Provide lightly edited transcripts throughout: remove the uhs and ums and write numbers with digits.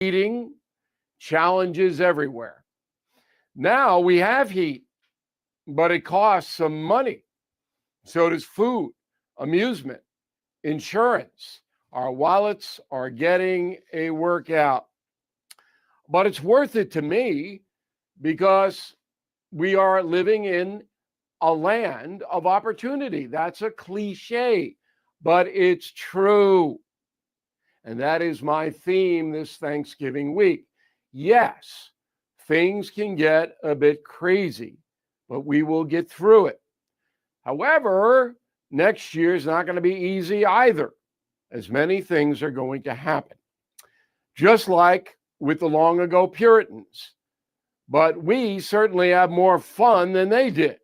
Heating challenges everywhere. Now we have heat, but it costs some money. So does food, amusement, insurance. Our wallets are getting a workout. But it's worth it to me because we are living in a land of opportunity. That's a cliche, but it's true. And that is my theme this Thanksgiving week. Yes, things can get a bit crazy, but we will get through it. However, next year is not going to be easy either, as many things are going to happen. Just like with the long ago Puritans. But we certainly have more fun than they did.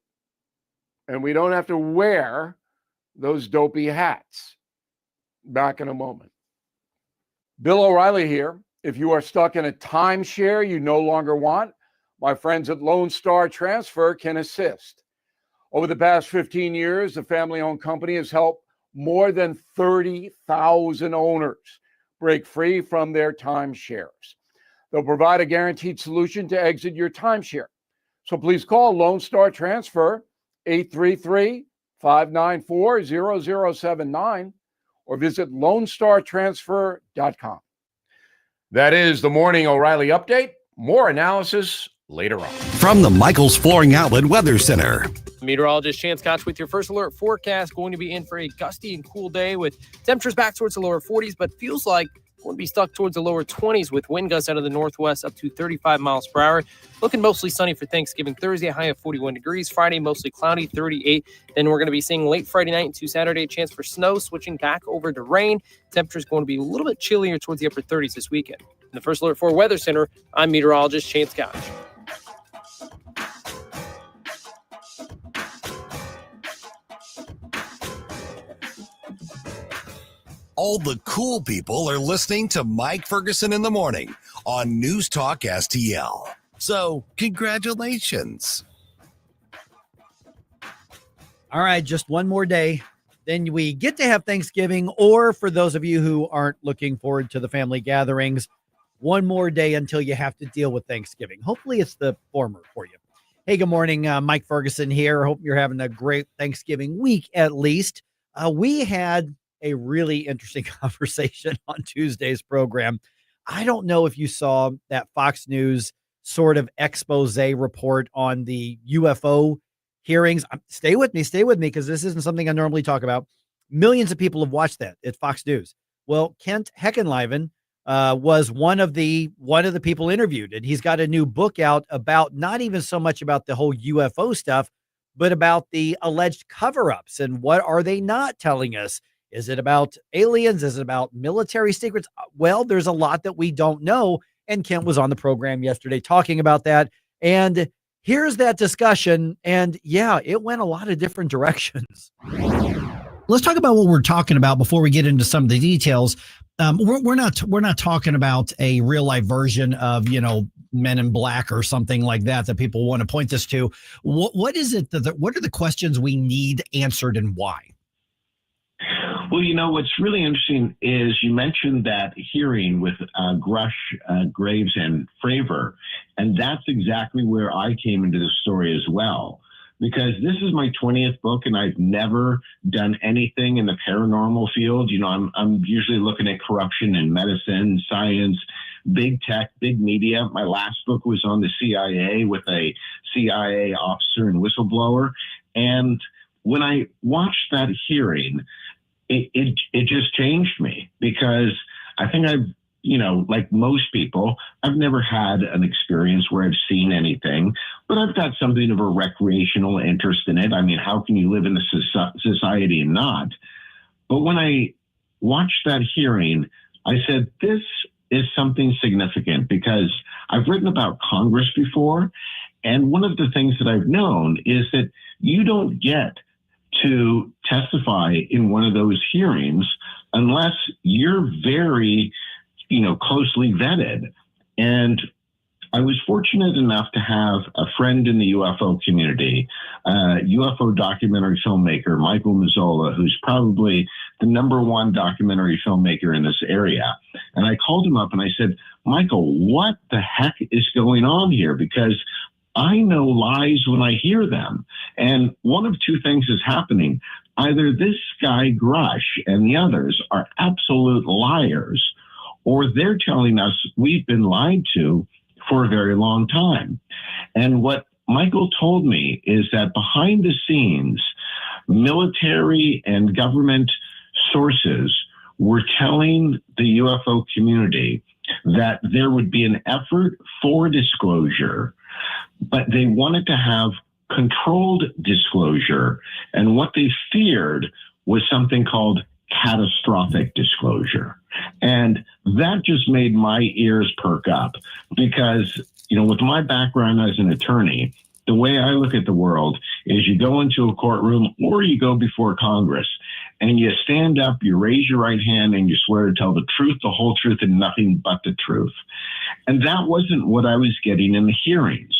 And we don't have to wear those dopey hats. Back in a moment. Bill O'Reilly here. If you are stuck in a timeshare you no longer want, my friends at Lone Star Transfer can assist. Over the past 15 years, the family-owned company has helped more than 30,000 owners break free from their timeshares. They'll provide a guaranteed solution to exit your timeshare. So please call Lone Star Transfer 833-594-0079 or visit LoneStarTransfer.com. That is the Morning O'Reilly Update. More analysis later on. From the Michaels Flooring Outlet Weather Center. Meteorologist Chance Koch with your first alert forecast. Going to be in for a gusty and cool day with temperatures back towards the lower 40s, but feels like going to be stuck towards the lower 20s with wind gusts out of the northwest up to 35 miles per hour. Looking mostly sunny for Thanksgiving Thursday, a high of 41 degrees. Friday, mostly cloudy, 38. Then we're going to be seeing late Friday night into Saturday, a chance for snow, switching back over to rain. Temperatures going to be a little bit chillier towards the upper 30s this weekend. In the first alert for Weather Center, I'm meteorologist Chance Koch. All the cool people are listening to Mike Ferguson in the morning on News Talk STL. So, congratulations. All right, just one more day. Then we get to have Thanksgiving, or for those of you who aren't looking forward to the family gatherings, one more day until you have to deal with Thanksgiving. Hopefully it's the former for you. Hey, good morning. Mike Ferguson here. Hope you're having a great Thanksgiving week, at least. We had a really interesting conversation on Tuesday's program. I don't know if you saw that Fox News sort of expose report on the UFO hearings. Stay with me, because this isn't something I normally talk about. Millions of people have watched that at Fox News. Well, Kent Heckenlieven was one of the people interviewed, and he's got a new book out about not even so much about the whole UFO stuff, but about the alleged cover-ups and what are they not telling us. Is it about aliens? Is it about military secrets? Well, there's a lot that we don't know. And Kent was on the program yesterday talking about that. And here's that discussion. And yeah, it went a lot of different directions. Let's talk about what we're talking about before we get into some of the details. We're not talking about a real life version of, Men in Black or something like that people want to point this to. What is it what are the questions we need answered and why? Well, what's really interesting is you mentioned that hearing with Grush, Graves, and Fravor, and that's exactly where I came into the story as well, because this is my 20th book, and I've never done anything in the paranormal field. I'm usually looking at corruption in medicine, science, big tech, big media. My last book was on the CIA with a CIA officer and whistleblower, and when I watched that hearing, it just changed me, because I think I've, like most people, I've never had an experience where I've seen anything, but I've got something of a recreational interest in it. I mean, how can you live in a society and not? But when I watched that hearing, I said, this is something significant, because I've written about Congress before. And one of the things that I've known is that you don't get to testify in one of those hearings unless you're very, closely vetted. And I was fortunate enough to have a friend in the UFO community, UFO documentary filmmaker, Michael Mazzola, who's probably the #1 documentary filmmaker in this area. And I called him up and I said, Michael, what the heck is going on here? Because I know lies when I hear them. And one of two things is happening. Either this guy, Grush, and the others are absolute liars, or they're telling us we've been lied to for a very long time. And what Michael told me is that behind the scenes, military and government sources were telling the UFO community that there would be an effort for disclosure, but they wanted to have controlled disclosure. And what they feared was something called catastrophic disclosure. And that just made my ears perk up because, with my background as an attorney, the way I look at the world is you go into a courtroom or you go before Congress and you stand up, you raise your right hand, and you swear to tell the truth, the whole truth, and nothing but the truth. And that wasn't what I was getting in the hearings.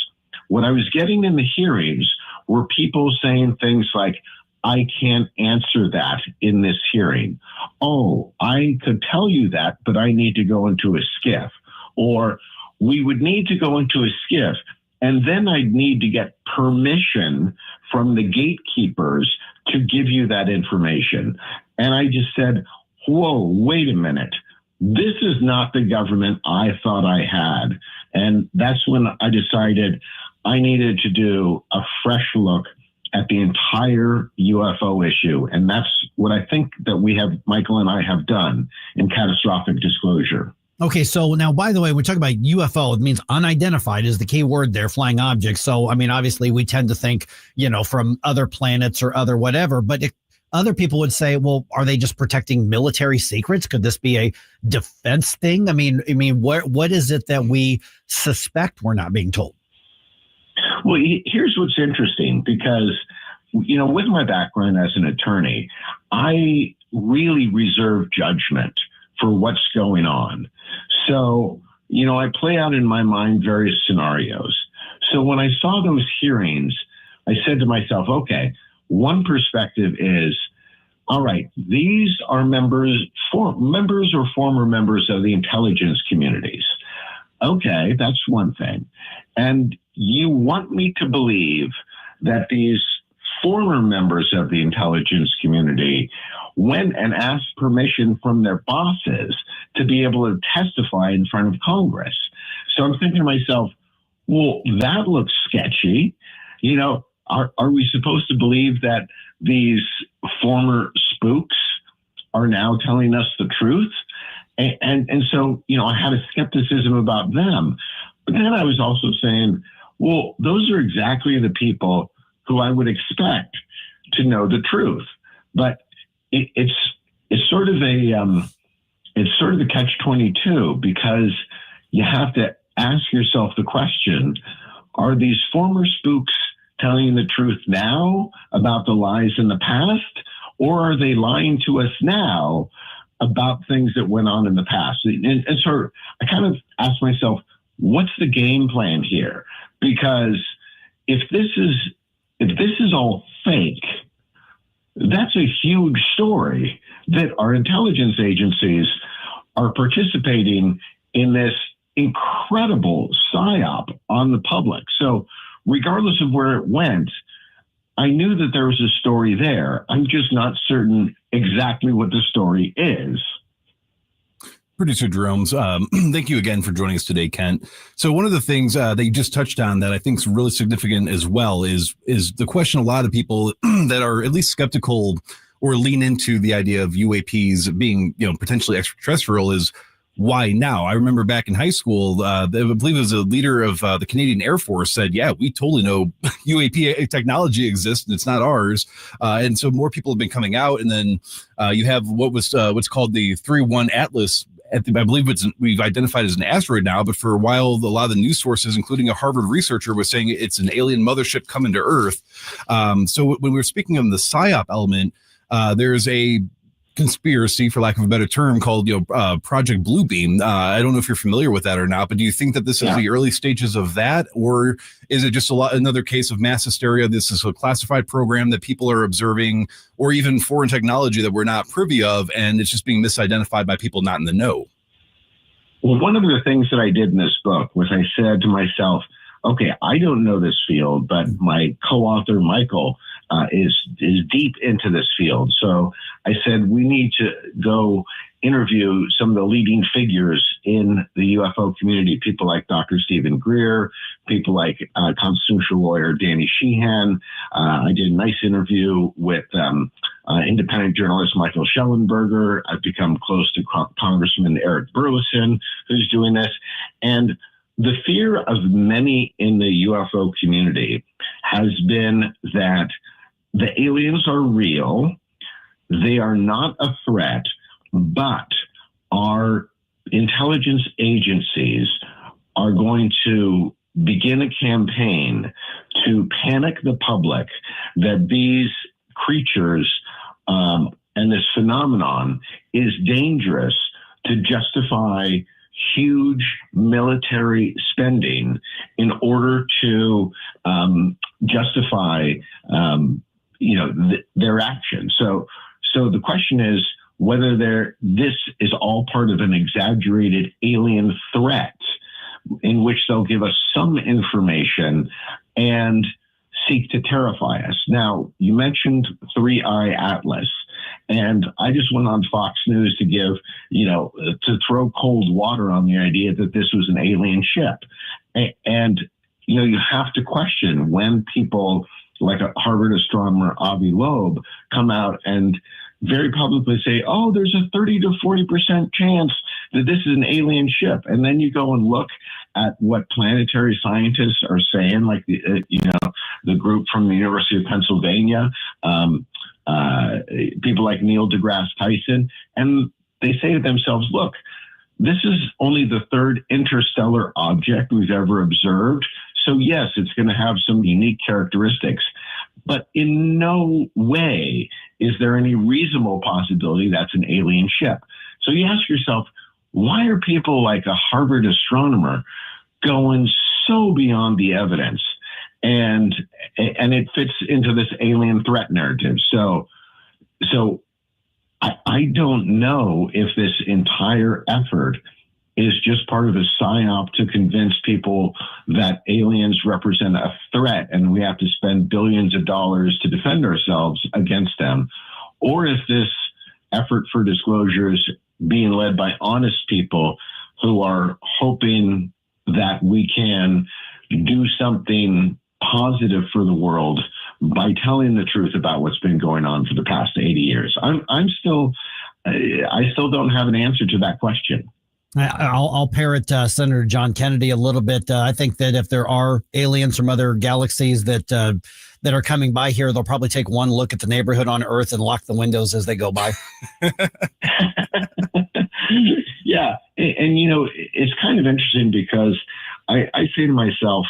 What I was getting in the hearings were people saying things like, I can't answer that in this hearing. Oh, I could tell you that, but I need to go into a skiff. Or we would need to go into a skiff, and then I'd need to get permission from the gatekeepers to give you that information. And I just said, whoa, wait a minute. This is not the government I thought I had. And that's when I decided I needed to do a fresh look at the entire UFO issue. And that's what I think that Michael and I have done in catastrophic disclosure. Okay, so now, by the way, we talk about UFO. It means unidentified is the key word there, flying objects. So, obviously, we tend to think, from other planets or other whatever. But other people would say, well, are they just protecting military secrets? Could this be a defense thing? What is it that we suspect we're not being told? Well, here's what's interesting, because, with my background as an attorney, I really reserve judgment for what's going on. So, I play out in my mind various scenarios. So when I saw those hearings, I said to myself, okay, one perspective is, all right, these are members or former members of the intelligence communities. Okay, that's one thing. And you want me to believe that these former members of the intelligence community went and asked permission from their bosses to be able to testify in front of Congress. So I'm thinking to myself, well, that looks sketchy. Are we supposed to believe that these former spooks are now telling us the truth? And so, I had a skepticism about them. But then I was also saying, well, those are exactly the people who I would expect to know the truth. But it's sort of a catch-22, because you have to ask yourself the question, are these former spooks telling the truth now about the lies in the past, or are they lying to us now about things that went on in the past? And so I kind of asked myself, what's the game plan here? Because if this is all fake, that's a huge story that our intelligence agencies are participating in this incredible psyop on the public. So regardless of where it went, I knew that there was a story there. I'm just not certain exactly what the story is. Producer Jerome's, thank you again for joining us today, Kent. So one of the things that you just touched on that I think is really significant as well is the question a lot of people that are at least skeptical or lean into the idea of UAPs being, potentially extraterrestrial is, why now? I remember back in high school, I believe it was a leader of the Canadian Air Force said, yeah, we totally know UAP technology exists and it's not ours. And so more people have been coming out. And then you have what's called the 3-1 Atlas. I believe we've identified as an asteroid now, but for a while, a lot of the news sources, including a Harvard researcher, was saying it's an alien mothership coming to Earth. So when we were speaking of the PSYOP element, there's a conspiracy, for lack of a better term, called Project Bluebeam. I don't know if you're familiar with that or not, but do you think that this is the early stages of that, or is it just another case of mass hysteria? This is a classified program that people are observing, or even foreign technology that we're not privy of, and it's just being misidentified by people not in the know? Well, one of the things that I did in this book was I said to myself, okay, I don't know this field, but my co-author, Michael, is deep into this field. So I said, we need to go interview some of the leading figures in the UFO community, people like Dr. Stephen Greer, people like constitutional lawyer Danny Sheehan. I did a nice interview with independent journalist Michael Schellenberger. I've become close to Congressman Eric Burleson, who's doing this. And the fear of many in the UFO community has been that the aliens are real, they are not a threat, but our intelligence agencies are going to begin a campaign to panic the public that these creatures and this phenomenon is dangerous, to justify huge military spending in order to justify their action. So the question is whether this is all part of an exaggerated alien threat in which they'll give us some information and seek to terrify us. Now, you mentioned 3-Eye Atlas, and I just went on Fox News to give, to throw cold water on the idea that this was an alien ship. And, you have to question when people like a Harvard astronomer, Avi Loeb, come out and very publicly say, oh, there's a 30 to 40% chance that this is an alien ship. And then you go and look at what planetary scientists are saying, like the group from the University of Pennsylvania, people like Neil deGrasse Tyson, and they say to themselves, look, this is only the third interstellar object we've ever observed. So yes, it's going to have some unique characteristics, but in no way is there any reasonable possibility that's an alien ship. So you ask yourself, why are people like a Harvard astronomer going so beyond the evidence? And it fits into this alien threat narrative. So I don't know if this entire effort is just part of a psyop to convince people that aliens represent a threat and we have to spend billions of dollars to defend ourselves against them, or if this effort for disclosure is being led by honest people who are hoping that we can do something positive for the world by telling the truth about what's been going on for the past 80 years. I still don't have an answer to that question. I'll parrot Senator John Kennedy a little bit. I think that if there are aliens from other galaxies that are coming by here, they'll probably take one look at the neighborhood on Earth and lock the windows as they go by. Yeah. And it's kind of interesting because I say to myself,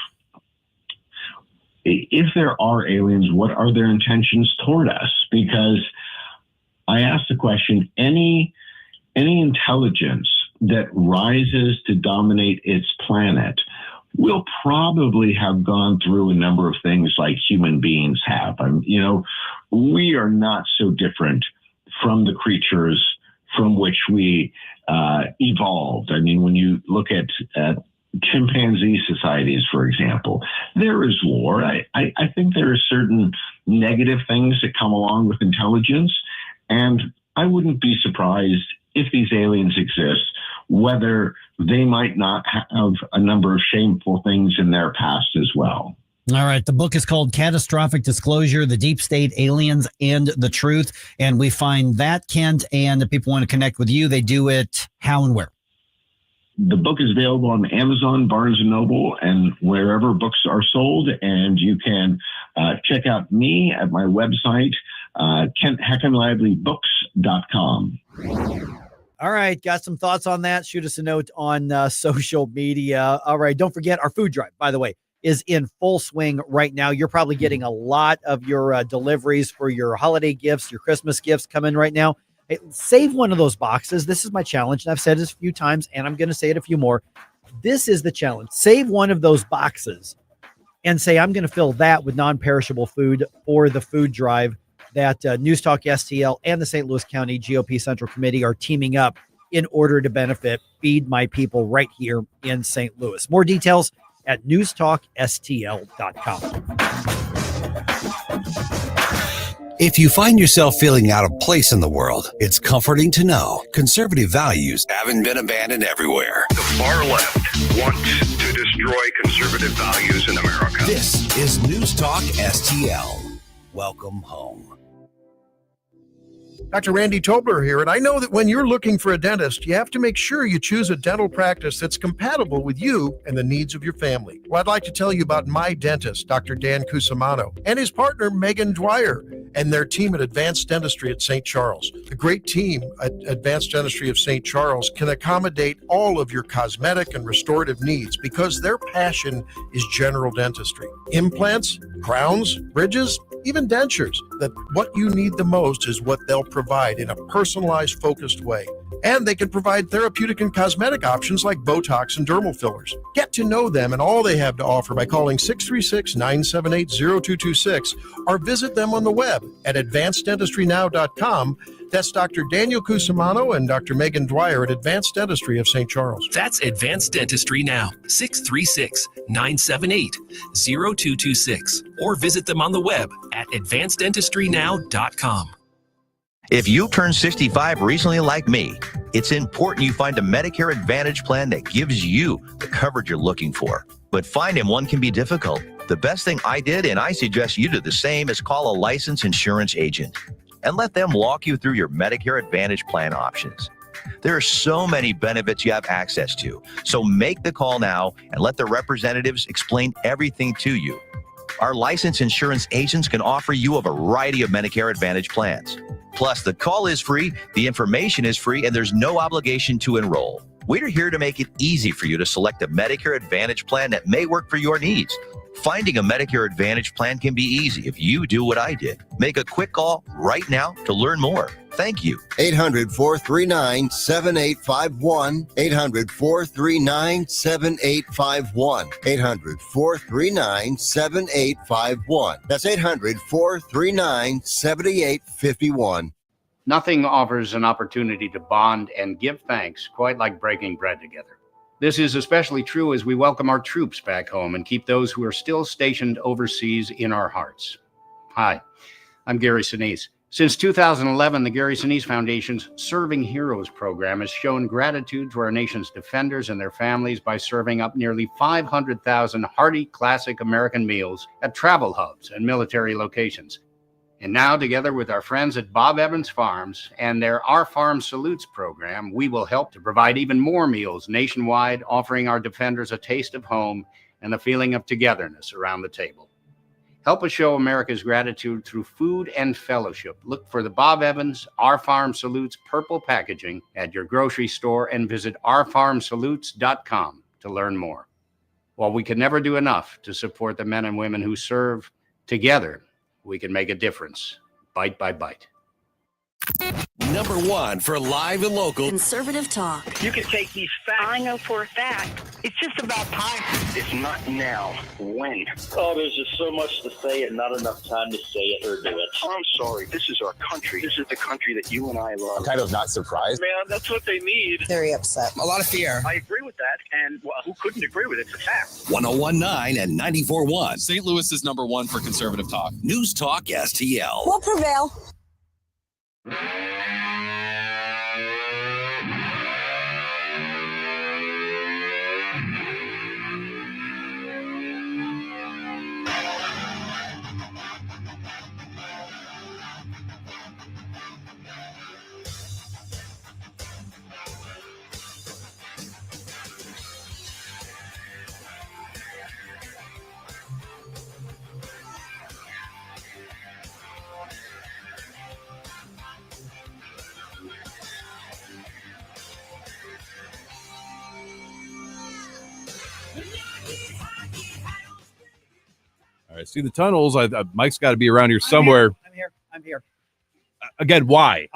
if there are aliens, what are their intentions toward us? Because I ask the question, any intelligence that rises to dominate its planet will probably have gone through a number of things like human beings have. We are not so different from the creatures from which we evolved. I mean, when you look at chimpanzee societies, for example, there is war. I think there are certain negative things that come along with intelligence, and I wouldn't be surprised if these aliens exist, whether they might not have a number of shameful things in their past as well. All right. The book is called Catastrophic Disclosure, The Deep State, Aliens, and the Truth. And we find that, Kent, and if people want to connect with you, they do it how and where? The book is available on Amazon, Barnes & Noble, and wherever books are sold. And you can check out me at my website, KentHeckenLivelyBooks.com. All right. Got some thoughts on that? Shoot us a note on social media. All right. Don't forget our food drive, by the way, is in full swing right now. You're probably getting a lot of your deliveries for your holiday gifts, your Christmas gifts coming right now. Hey, save one of those boxes. This is my challenge, and I've said this a few times, and I'm going to say it a few more. This is the challenge. Save one of those boxes and say, I'm going to fill that with non-perishable food for the food drive that News Talk STL and the St. Louis County GOP Central Committee are teaming up in order to benefit Feed My People right here in St. Louis. More details at newstalkstl.com. If you find yourself feeling out of place in the world, it's comforting to know conservative values haven't been abandoned everywhere. The far left wants to destroy conservative values in America. This is News Talk STL. Welcome home. Dr. Randy Tobler here, and I know that when you're looking for a dentist, you have to make sure you choose a dental practice that's compatible with you and the needs of your family. Well, I'd like to tell you about my dentist, Dr. Dan Cusimano, and his partner, Megan Dwyer, and their team at Advanced Dentistry at St. Charles. The great team at Advanced Dentistry of St. Charles can accommodate all of your cosmetic and restorative needs because their passion is general dentistry. Implants, crowns, bridges, even dentures. That what you need the most is what they'll provide in a personalized, focused way. And they can provide therapeutic and cosmetic options like Botox and dermal fillers. Get to know them and all they have to offer by calling 636-978-0226 or visit them on the web at advanceddentistrynow.com. That's Dr. Daniel Cusimano and Dr. Megan Dwyer at Advanced Dentistry of St. Charles. That's Advanced Dentistry Now, 636-978-0226. Or visit them on the web at advanceddentistrynow.com. If you turned 65 recently like me, it's important you find a Medicare Advantage plan that gives you the coverage you're looking for. But finding one can be difficult. The best thing I did, and I suggest you do the same, is call a licensed insurance agent and let them walk you through your Medicare Advantage plan options. There are so many benefits you have access to, so make the call now and let the representatives explain everything to you. Our licensed insurance agents can offer you a variety of Medicare Advantage plans. Plus, the call is free, the information is free, and there's no obligation to enroll. We're here to make it easy for you to select a Medicare Advantage plan that may work for your needs. Finding a Medicare Advantage plan can be easy if you do what I did. Make a quick call right now to learn more. Thank you. 800-439-7851. 800-439-7851. 800-439-7851. That's 800-439-7851. Nothing offers an opportunity to bond and give thanks quite like breaking bread together. This is especially true as we welcome our troops back home and keep those who are still stationed overseas in our hearts. Hi, I'm Gary Sinise. Since 2011, the Gary Sinise Foundation's Serving Heroes program has shown gratitude to our nation's defenders and their families by serving up nearly 500,000 hearty classic American meals at travel hubs and military locations. And now, together with our friends at Bob Evans Farms and their Our Farm Salutes program, we will help to provide even more meals nationwide, offering our defenders a taste of home and a feeling of togetherness around the table. Help us show America's gratitude through food and fellowship. Look for the Bob Evans Our Farm Salutes purple packaging at your grocery store and visit ourfarmsalutes.com to learn more. While we can never do enough to support the men and women who serve, together we can make a difference, bite by bite. Number one for live and local conservative talk. You can take these facts. I know for a fact. It's just about time. It's not now. When? Oh, there's just so much to say and not enough time to say it or do it. I'm sorry. This is our country. This is the country that you and I love. I'm kind of not surprised. Man, that's what they need. Very upset. A lot of fear. I agree with that. And well, who couldn't agree with it? It's a fact. 101.9 and 94.1. St. Louis is number one for conservative talk. News Talk STL. We'll prevail. I see the tunnels. Mike's got to be around here somewhere. I'm here. Again, why?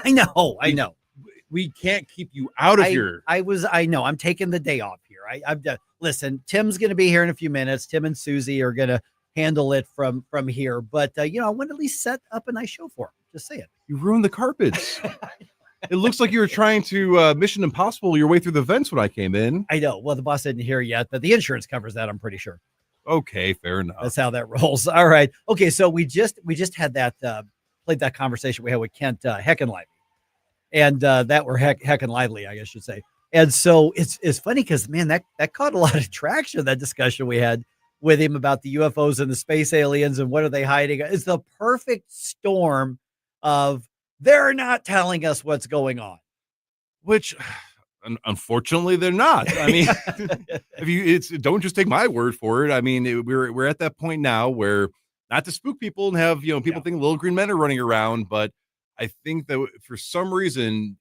I know. We can't keep you out of here. I know. I'm taking the day off here. I've done. Listen, Tim's going to be here in a few minutes. Tim and Susie are going to handle it from here. But I want to at least set up a nice show for them. Just say it. You ruined the carpets. It looks like you were trying to Mission Impossible your way through the vents when I came in. I know. Well, the boss isn't here yet, but the insurance covers that. I'm pretty sure. Okay, fair enough. That's how that rolls. All right. Okay, so we just had that played that conversation we had with Kent Heckenlively, and that were heckin' lively, I guess you should say. And so it's funny because man, that caught a lot of traction. That discussion we had with him about the UFOs and the space aliens and what are they hiding. It's the perfect storm of they're not telling us what's going on, which. Unfortunately, they're not. I mean, don't just take my word for it. I mean, we're at that point now where not to spook people and have people think little green men are running around, but I think that for some reason,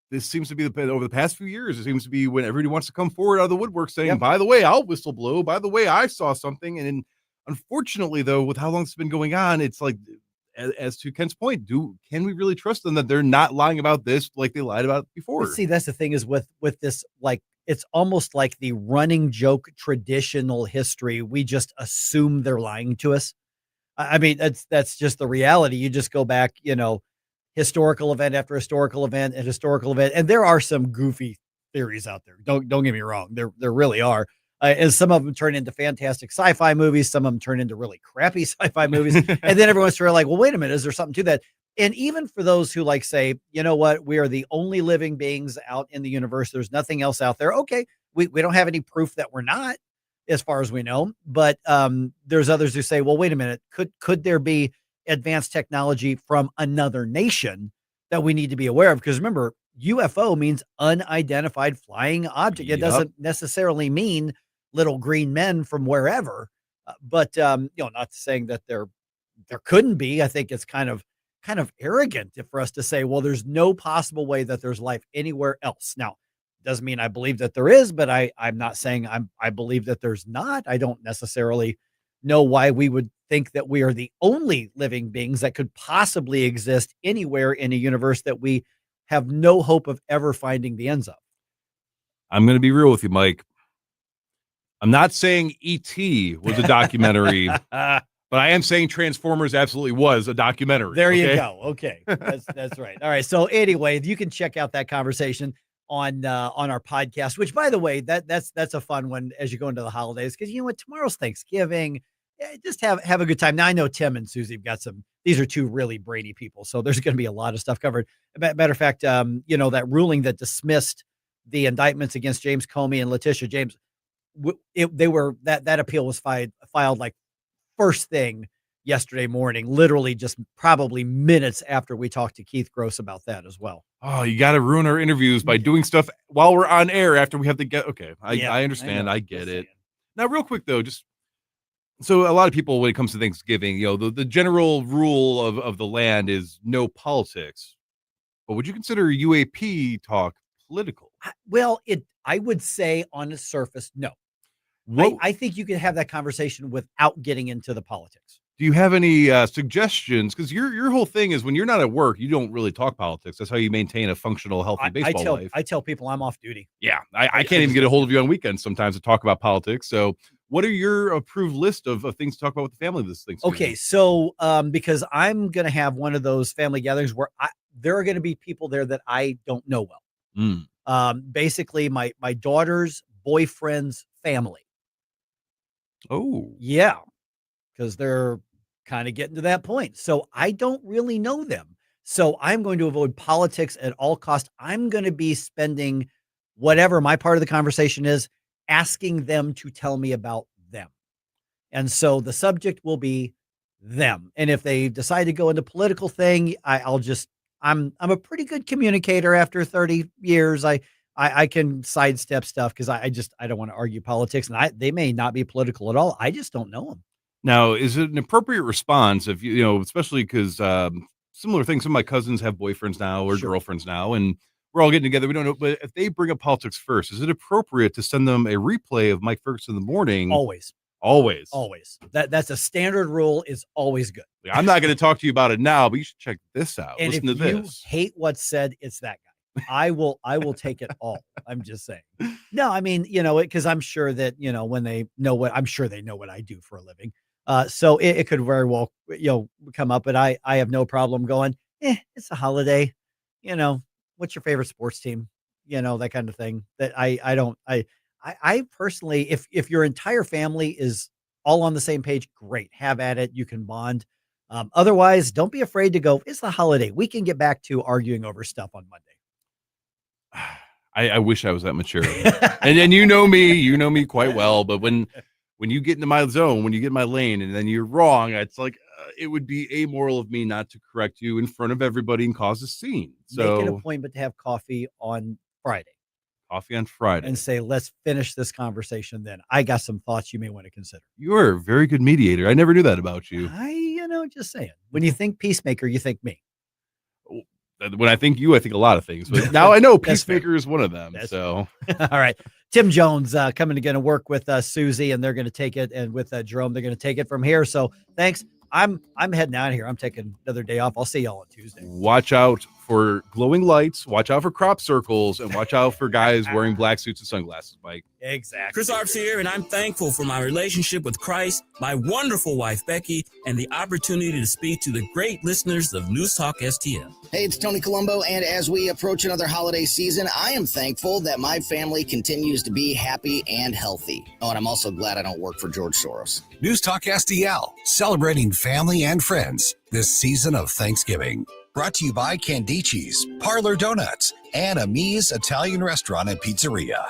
this seems to be over the past few years. It seems to be when everybody wants to come forward out of the woodwork saying, "By the way, I'll whistle blow. By the way, I saw something." And unfortunately, though, with how long it's been going on, it's like. As to Kent's point, can we really trust them that they're not lying about this like they lied about before? See, that's the thing is with this, like it's almost like the running joke traditional history. We just assume they're lying to us. I mean, that's just the reality. You just go back, historical event after historical event and historical event, and there are some goofy theories out there. Don't get me wrong, there really are. And some of them turn into fantastic sci-fi movies. Some of them turn into really crappy sci-fi movies. And then everyone's sort of like, well, wait a minute, is there something to that? And even for those who like say, you know what, we are the only living beings out in the universe. There's nothing else out there. Okay. We don't have any proof that we're not, as far as we know. But there's others who say, well, wait a minute, could there be advanced technology from another nation that we need to be aware of? Because remember, UFO means unidentified flying object. It doesn't necessarily mean little green men from wherever, but not saying that there couldn't be. I think it's kind of arrogant for us to say, well, there's no possible way that there's life anywhere else. Now, doesn't mean I believe that there is, but I'm not saying I believe that there's not. I don't necessarily know why we would think that we are the only living beings that could possibly exist anywhere in a universe that we have no hope of ever finding the ends of. I'm going to be real with you, Mike. I'm not saying E.T. was a documentary, but I am saying Transformers absolutely was a documentary. There you go. Okay. That's right. All right. So anyway, you can check out that conversation on our podcast, which by the way, that's a fun one as you go into the holidays. Cause you know what, tomorrow's Thanksgiving. Just have a good time. Now I know Tim and Susie have got these are two really brainy people. So there's going to be a lot of stuff covered. Matter of fact, that ruling that dismissed the indictments against James Comey and Letitia James, that appeal was filed like first thing yesterday morning, literally just probably minutes after we talked to Keith Gross about that as well. Oh, you got to ruin our interviews by doing stuff while we're on air after we have to get. Okay. I understand. I get it. Now, real quick though, so a lot of people, when it comes to Thanksgiving, the general rule of the land is no politics, but would you consider UAP talk political? Well, I would say on the surface, no. I think you can have that conversation without getting into the politics. Do you have any suggestions? Because your whole thing is when you're not at work, you don't really talk politics. That's how you maintain a functional, healthy baseball life. I tell people I'm off duty. Yeah, I can't even get a hold of you on weekends sometimes to talk about politics. So what are your approved list of things to talk about with the family this Thanksgiving? Okay, so because I'm going to have one of those family gatherings where there are going to be people there that I don't know well. Basically, my daughter's boyfriend's family. Oh, yeah, because they're kind of getting to that point. So I don't really know them. So I'm going to avoid politics at all costs. I'm going to be spending whatever my part of the conversation is, asking them to tell me about them. And so the subject will be them. And if they decide to go into political thing, I'm a pretty good communicator after 30 years. I can sidestep stuff because I don't want to argue politics, and they may not be political at all. I just don't know them. Now, is it an appropriate response if especially because similar things? Some of my cousins have boyfriends now or girlfriends now, and we're all getting together. We don't know, but if they bring up politics first, is it appropriate to send them a replay of Mike Ferguson in the morning? Always. Always. That's a standard rule. Is always good. I'm not going to talk to you about it now, but you should check this out. And Listen to if this. you hate what's said, it's that guy. I will take it all. I'm just saying. No, I mean, because I'm sure that, when they know I'm sure they know what I do for a living. So it could very well, come up, but I have no problem going, it's a holiday, what's your favorite sports team? That kind of thing. That I personally, if your entire family is all on the same page, great, have at it. You can bond. Otherwise, don't be afraid to go, it's the holiday. We can get back to arguing over stuff on Monday. I wish I was that mature. and you know me quite well, but when you get into my zone, when you get in my lane and then you're wrong, it's like, it would be amoral of me not to correct you in front of everybody and cause a scene. So make an appointment to have coffee on Friday. Coffee on Friday. And say, let's finish this conversation then. I got some thoughts you may want to consider. You're a very good mediator. I never knew that about you. Just saying. When you think peacemaker, you think me. When I think you, I think a lot of things. But now I know peacemaker is one of them. All right. Tim Jones coming to work with Susie, and they're going to take it. And with Jerome, they're going to take it from here. So thanks. I'm heading out of here. I'm taking another day off. I'll see y'all on Tuesday. Watch out for glowing lights. Watch out for crop circles, and watch out for guys wearing black suits and sunglasses, Mike. Exactly. Chris Arps here, and I'm thankful for my relationship with Christ, my wonderful wife, Becky, and the opportunity to speak to the great listeners of News Talk STL. Hey, it's Tony Colombo, and as we approach another holiday season, I am thankful that my family continues to be happy and healthy. Oh, and I'm also glad I don't work for George Soros. News Talk STL, celebrating family and friends this season of Thanksgiving. Brought to you by Candici's, Parlor Donuts, and Amis Italian Restaurant and Pizzeria.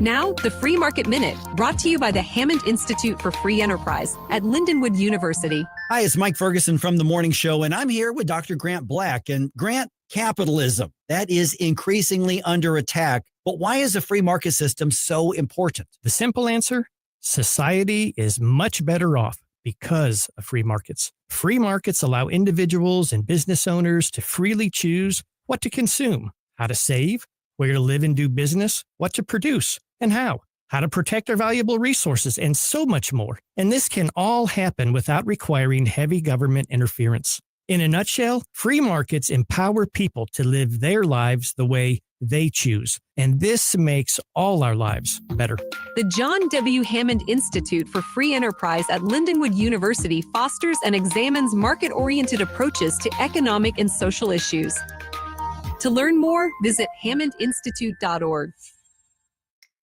Now, the Free Market Minute, brought to you by the Hammond Institute for Free Enterprise at Lindenwood University. Hi, it's Mike Ferguson from The Morning Show, and I'm here with Dr. Grant Black. And Grant, capitalism, that is increasingly under attack. But why is a free market system so important? The simple answer, society is much better off because of free markets. Free markets allow individuals and business owners to freely choose what to consume, how to save, where to live and do business, what to produce, and how to protect our valuable resources, and so much more. And this can all happen without requiring heavy government interference. In a nutshell, free markets empower people to live their lives the way they choose. And this makes all our lives better. The John W. Hammond Institute for Free Enterprise at Lindenwood University fosters and examines market-oriented approaches to economic and social issues. To learn more, visit hammondinstitute.org.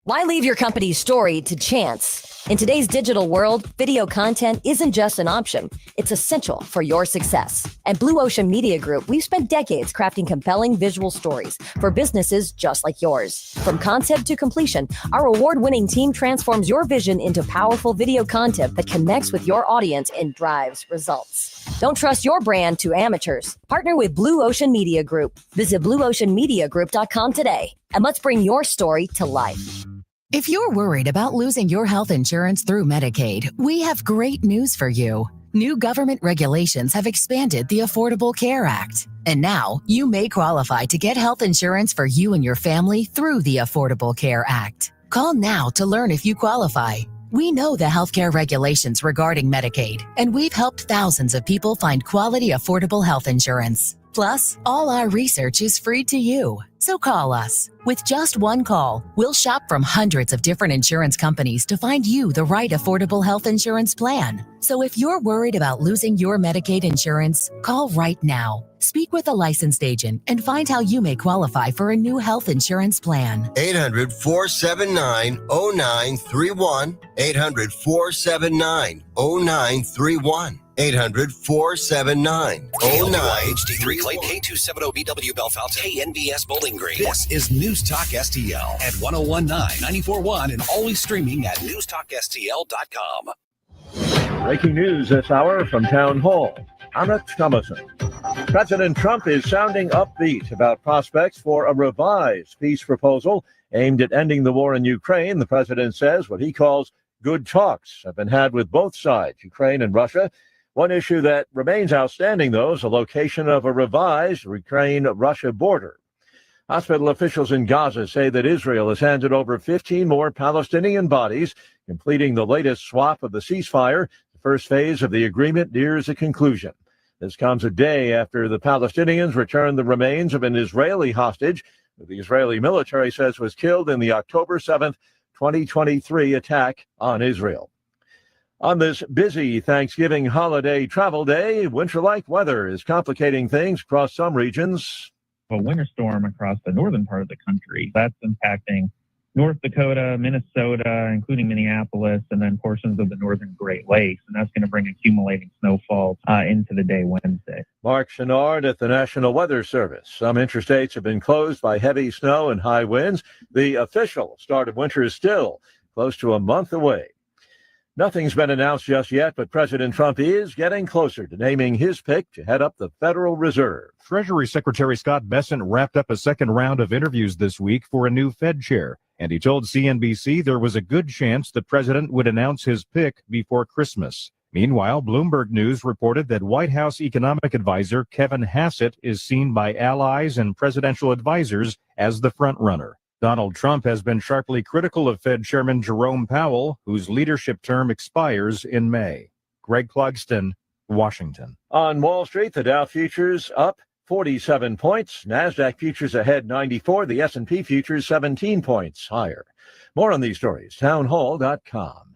Why leave your company's story to chance? In today's digital world, video content isn't just an option. It's essential for your success. At Blue Ocean Media Group, we've spent decades crafting compelling visual stories for businesses just like yours. From concept to completion, our award-winning team transforms your vision into powerful video content that connects with your audience and drives results. Don't trust your brand to amateurs. Partner with Blue Ocean Media Group. Visit blueoceanmediagroup.com today, and let's bring your story to life. If you're worried about losing your health insurance through Medicaid, we have great news for you. New government regulations have expanded the Affordable Care Act. And now you may qualify to get health insurance for you and your family through the Affordable Care Act. Call now to learn if you qualify. We know the healthcare regulations regarding Medicaid, and we've helped thousands of people find quality, affordable health insurance. Plus, all our research is free to you. So call us. With just one call, we'll shop from hundreds of different insurance companies to find you the right affordable health insurance plan. So if you're worried about losing your Medicaid insurance, call right now. Speak with a licensed agent and find how you may qualify for a new health insurance plan. 800-479-0931. 800-479-0931. 800-479-0931. HD3 Clayton, K270BW Bellefonte, KNBS Bowling Green. This is News Talk STL at 1019, 94.1, and always streaming at newstalkstl.com. Breaking news this hour from Town Hall. Amit Thomason. President Trump is sounding upbeat about prospects for a revised peace proposal aimed at ending the war in Ukraine. The president says what he calls good talks have been had with both sides, Ukraine and Russia. One issue that remains outstanding, though, is the location of a revised Ukraine-Russia border. Hospital officials in Gaza say that Israel has handed over 15 more Palestinian bodies, completing the latest swap of the ceasefire. The first phase of the agreement nears a conclusion. This comes a day after the Palestinians returned the remains of an Israeli hostage who the Israeli military says was killed in the October 7th, 2023 attack on Israel. On this busy Thanksgiving holiday travel day, winter-like weather is complicating things across some regions. A winter storm across the northern part of the country. That's impacting North Dakota, Minnesota, including Minneapolis, and then portions of the northern Great Lakes. And that's going to bring accumulating snowfall into the day Wednesday. Mark Chenard at the National Weather Service. Some interstates have been closed by heavy snow and high winds. The official start of winter is still close to a month away. Nothing's been announced just yet, but President Trump is getting closer to naming his pick to head up the Federal Reserve. Treasury Secretary Scott Bessent wrapped up a second round of interviews this week for a new Fed chair, and he told CNBC there was a good chance the president would announce his pick before Christmas. Meanwhile, Bloomberg News reported that White House economic advisor Kevin Hassett is seen by allies and presidential advisors as the frontrunner. Donald Trump has been sharply critical of Fed Chairman Jerome Powell, whose leadership term expires in May. Greg Clugston, Washington. On Wall Street, the Dow futures up 47 points. NASDAQ futures ahead 94. The S&P futures 17 points higher. More on these stories, townhall.com.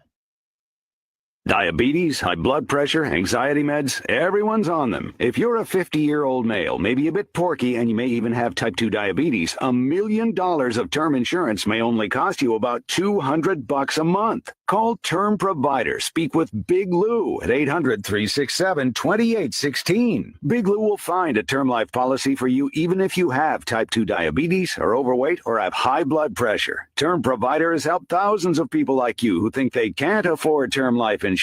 Diabetes, high blood pressure, anxiety meds, everyone's on them. If you're a 50-year-old male, maybe a bit porky, and you may even have type 2 diabetes, $1 million of term insurance may only cost you about $200 a month. Call Term Provider. Speak with Big Lou at 800-367-2816. Big Lou will find a term life policy for you even if you have type 2 diabetes, are overweight, or have high blood pressure. Term Provider has helped thousands of people like you who think they can't afford term life insurance.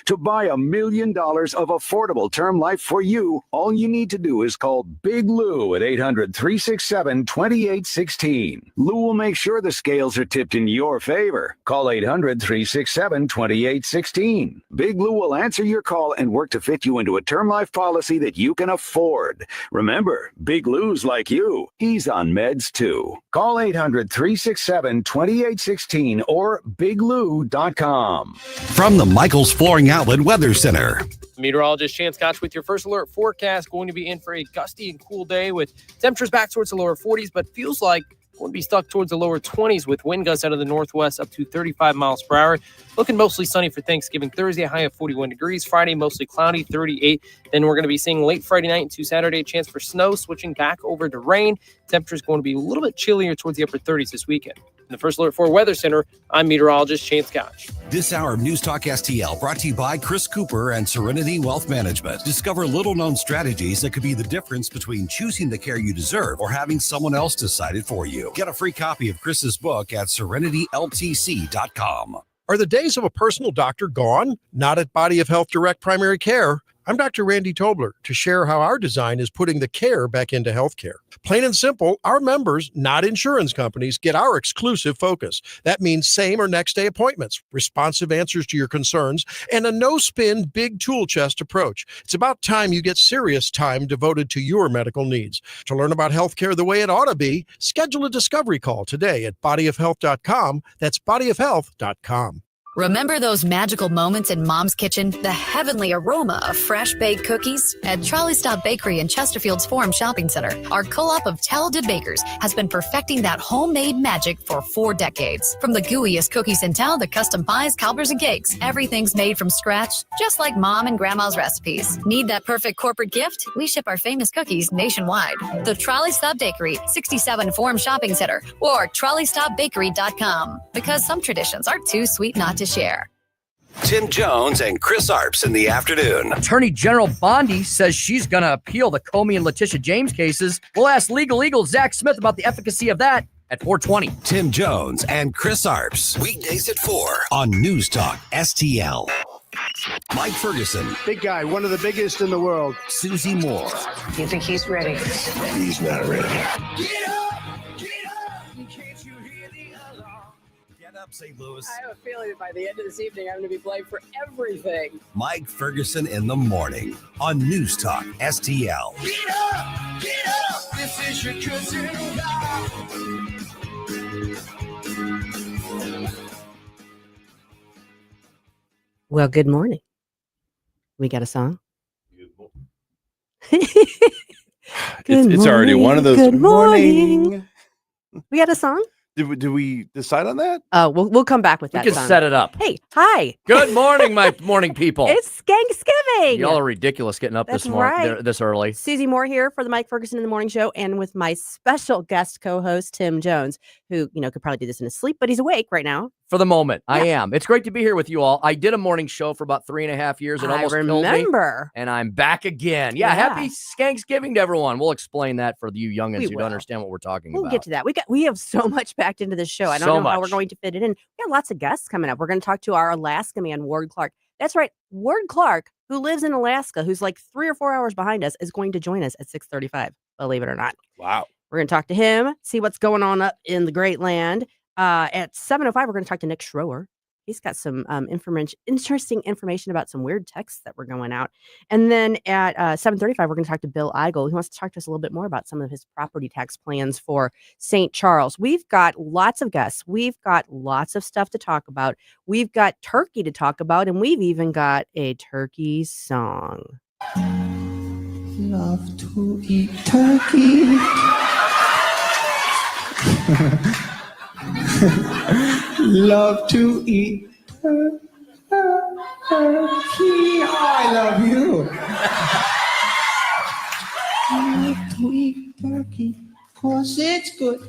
To buy $1 million of affordable term life for you, all you need to do is call Big Lou at 800-367-2816. Lou will make sure the scales are tipped in your favor. Call 800-367-2816. Big Lou will answer your call and work to fit you into a term life policy that you can afford. Remember, Big Lou's like you. He's on meds too. Call 800-367-2816 or biglou.com. From the Michaels Flooring Outlet Weather Center. Meteorologist Chance Koch with your first alert forecast. Going to be in for a gusty and cool day with temperatures back towards the lower 40s, but feels like going to be stuck towards the lower 20s with wind gusts out of the northwest up to 35 miles per hour. Looking mostly sunny for Thanksgiving Thursday, high of 41 degrees. Friday, mostly cloudy, 38. Then we're going to be seeing late Friday night into Saturday, a chance for snow, switching back over to rain. Temperatures going to be a little bit chillier towards the upper 30s this weekend. In the First Alert 4 Weather Center, I'm meteorologist Chance Koch. This hour of News Talk STL brought to you by Chris Cooper and Serenity Wealth Management. Discover little-known strategies that could be the difference between choosing the care you deserve or having someone else decide it for you. Get a free copy of Chris's book at serenityltc.com. Are the days of a personal doctor gone? Not at Body of Health Direct Primary Care. I'm Dr. Randy Tobler to share how our design is putting the care back into healthcare. Plain and simple, our members, not insurance companies, get our exclusive focus. That means same or next day appointments, responsive answers to your concerns, and a no-spin, big tool chest approach. It's about time you get serious time devoted to your medical needs. To learn about healthcare the way it ought to be, schedule a discovery call today at bodyofhealth.com. That's bodyofhealth.com. Remember those magical moments in Mom's kitchen? The heavenly aroma of fresh baked cookies? At Trolley Stop Bakery in Chesterfield's Forum Shopping Center, our co-op of talented bakers has been perfecting that homemade magic for 4 decades. From the gooeyest cookies in town to custom pies, cobbers, and cakes, everything's made from scratch, just like Mom and Grandma's recipes. Need that perfect corporate gift? We ship our famous cookies nationwide. The Trolley Stop Bakery, 67 Forum Shopping Center, or TrolleyStopBakery.com. Because some traditions are too sweet not to share. Tim Jones and Chris Arps in the afternoon. Attorney General Bondi says she's going to appeal the Comey and Letitia James cases. We'll ask legal eagle Zach Smith about the efficacy of that at 4:20. Tim Jones and Chris Arps. Weekdays at 4 on News Talk STL. Mike Ferguson. Big guy, one of the biggest in the world. Susie Moore. Do you think he's ready? He's not ready. Get up, St. Louis. I have a feeling that by the end of this evening, I'm going to be blamed for everything. Mike Ferguson in the morning on News Talk STL. Get up! Get up! This is your cousin Well, good morning. We got a song? It's already one of those. Good morning. We got a song? Did we decide on that? We'll come back with that. We can song. set it up. Hey, hi. Good morning, my morning people. It's Thanksgiving. Y'all are ridiculous getting up That's this morning, right. this early. Susie Moore here for the Mike Ferguson in the Morning Show, and with my special guest co-host Tim Jones, who could probably do this in his sleep, but he's awake right now. For the moment, I am. It's great to be here with you all. I did a morning show for about 3.5 years. It almost killed me. And I'm back again. Yeah, happy Thanksgiving to everyone. We'll explain that for you youngins who don't understand what we're talking about. We'll get to that. We have so much packed into this show. I don't know how we're going to fit it in. We got lots of guests coming up. We're going to talk to our Alaska man, Ward Clark. That's right. Ward Clark, who lives in Alaska, who's like 3 or 4 hours behind us, is going to join us at 6:35. Believe it or not. Wow. We're going to talk to him, see what's going on up in the Great Land. At 7:05, we're going to talk to Nick Schroer. He's got some interesting information about some weird texts that were going out. And then at 7:35, we're going to talk to Bill Eigel. He wants to talk to us a little bit more about some of his property tax plans for St. Charles. We've got lots of guests. We've got lots of stuff to talk about. We've got turkey to talk about, and we've even got a turkey song. Love to eat turkey. Love to eat turkey. I love you. Love to eat turkey, 'cause it's good.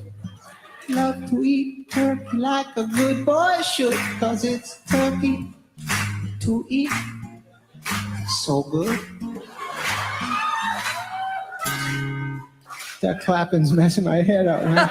Love to eat turkey like a good boy should, 'cause it's turkey to eat. So good. That clapping's messing my head up, man.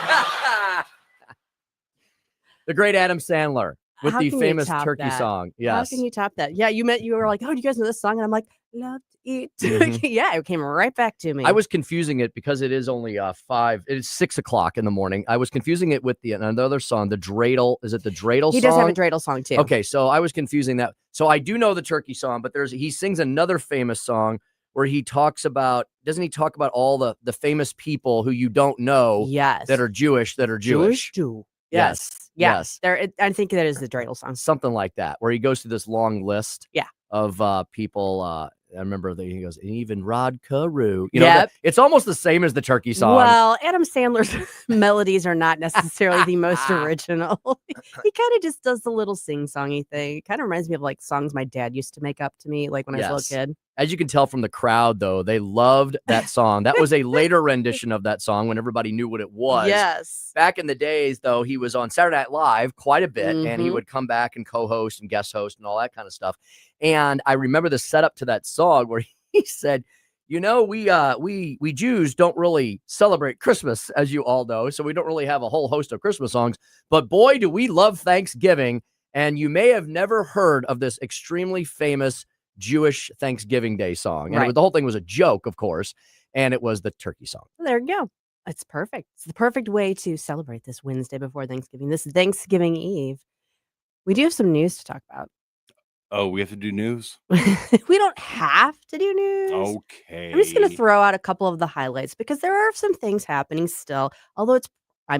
The great Adam Sandler with How the can you famous top turkey that? song. How Yes. can you top that? Yeah, you were like, oh, do you guys know this song? And I'm like, love to eat Mhm. turkey. Yeah, it came right back to me. I was confusing it because it is only it is 6 o'clock in the morning. I was confusing it with another song, the dreidel. Is it the dreidel He song? does have a dreidel song too. Okay, so I was confusing that. So I do know the turkey song, but he sings another famous song where he talks about, doesn't he talk about all the famous people who you don't know that are Jewish, Jewish Jew. Yes. Yeah. Yes. I think that is the dreidel song. Something like that, where he goes through this long list of people. I remember that he goes, even Rod Carew. You know, it's almost the same as the turkey song. Well, Adam Sandler's melodies are not necessarily the most original. He kind of just does the little sing-songy thing. It kind of reminds me of like songs my dad used to make up to me, like when I was a little kid. As you can tell from the crowd, though, they loved that song. That was a later rendition of that song when everybody knew what it was. Yes. Back in the days, though, he was on Saturday Night Live quite a bit, and he Mhm. would come back and co-host and guest host and all that kind of stuff. And I remember the setup to that song where he said, you know, we Jews don't really celebrate Christmas, as you all know, so we don't really have a whole host of Christmas songs. But boy, do we love Thanksgiving. And you may have never heard of this extremely famous Jewish Thanksgiving Day song. And the whole thing was a joke, of course, and it was the turkey song. There you go. It's perfect. It's the perfect way to celebrate this Wednesday before Thanksgiving, this Thanksgiving Eve. We do have some news to talk about. Oh, we have to do news? We don't have to do news. Okay. I'm just going to throw out a couple of the highlights because there are some things happening still. Although I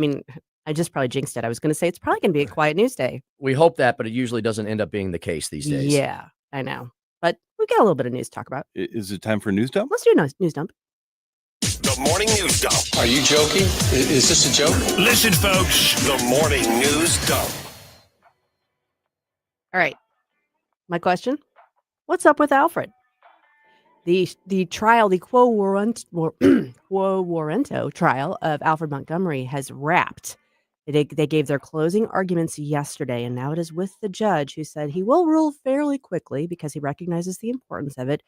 just probably jinxed it. I was going to say it's probably going to be a quiet news day. We hope that, but it usually doesn't end up being the case these days. Yeah, I know. But we got a little bit of news to talk about. Is it time for news dump? Let's do a news dump. The morning news dump. Are you joking? Is this a joke? Listen, folks. The morning news dump. All right. My question, what's up with Alfred? The trial, the Quo Warranto trial of Alfred Montgomery has wrapped. They gave their closing arguments yesterday, and now it is with the judge who said he will rule fairly quickly because he recognizes the importance of it.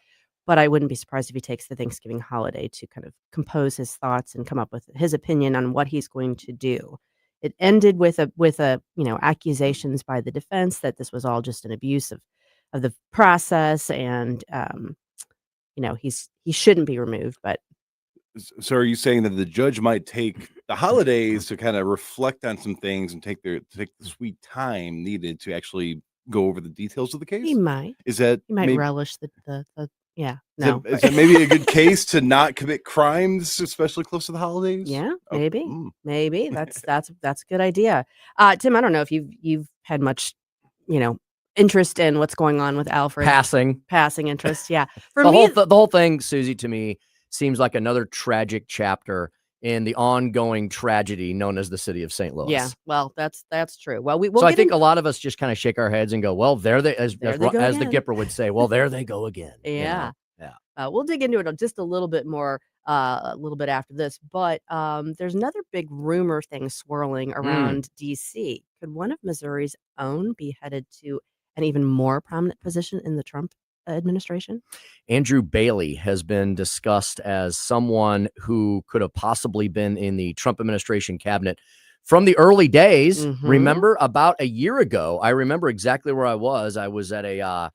But I wouldn't be surprised if he takes the Thanksgiving holiday to kind of compose his thoughts and come up with his opinion on what he's going to do. It ended with accusations by the defense that this was all just an abuse of the process, and he shouldn't be removed. But So are you saying that the judge might take the holidays to kind of reflect on some things and take the sweet time needed to actually go over the details of the case? He might. Is that He might maybe, relish the yeah. is No. that, is that maybe a good case to not commit crimes, especially close to the holidays? Yeah, Oh, maybe. mm. Maybe. That's a good idea. Tim, I don't know if you've had much, interest in what's going on with Alfred. Passing interest. Yeah. For the me, whole thing, Susie, to me seems like another tragic chapter in the ongoing tragedy known as the city of St. Louis. yeah. Well, that's true. Well, So I think a lot of us just kind of shake our heads and go, "Well, there they as There as, they go as the again. Gipper would say, well, there they go again." Yeah. Yeah. We'll dig into it just a little bit more, a little bit after this. But there's another big rumor thing swirling around D.C. Could one of Missouri's own be headed to an even more prominent position in the Trump administration? Andrew Bailey has been discussed as someone who could have possibly been in the Trump administration cabinet from the early days. Remember, about a year ago, I remember exactly where I was. I was at a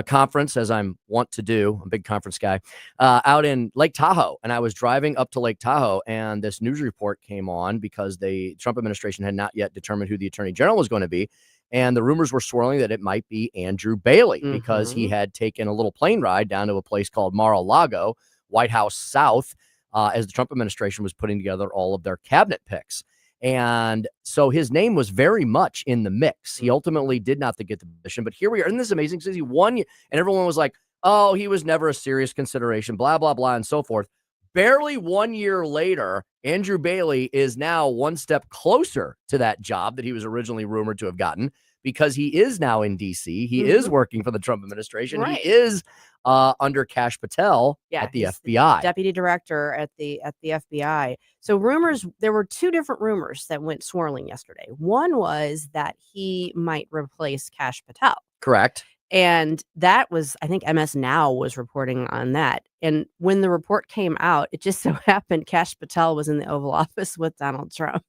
conference, as I'm wont to do. I'm a big conference guy, out in Lake Tahoe. And I was driving up to Lake Tahoe, and this news report came on because the Trump administration had not yet determined who the attorney general was going to be. And the rumors were swirling that it might be Andrew Bailey because he had taken a little plane ride down to a place called Mar-a-Lago, White House South, as the Trump administration was putting together all of their cabinet picks. And so his name was very much in the mix. He ultimately did not get the position, but here we are. Isn't this amazing? Since he won, and everyone was like, oh, he was never a serious consideration, blah, blah, blah, and so forth. Barely 1 year later, Andrew Bailey is now one step closer to that job that he was originally rumored to have gotten because he is now in D.C. He is working for the Trump administration. Right. He is under Kash Patel at the FBI. Deputy director at the FBI. So there were two different rumors that went swirling yesterday. One was that he might replace Kash Patel. Correct. And that was, I think MS Now was reporting on that. And when the report came out, it just so happened Kash Patel was in the Oval Office with Donald Trump.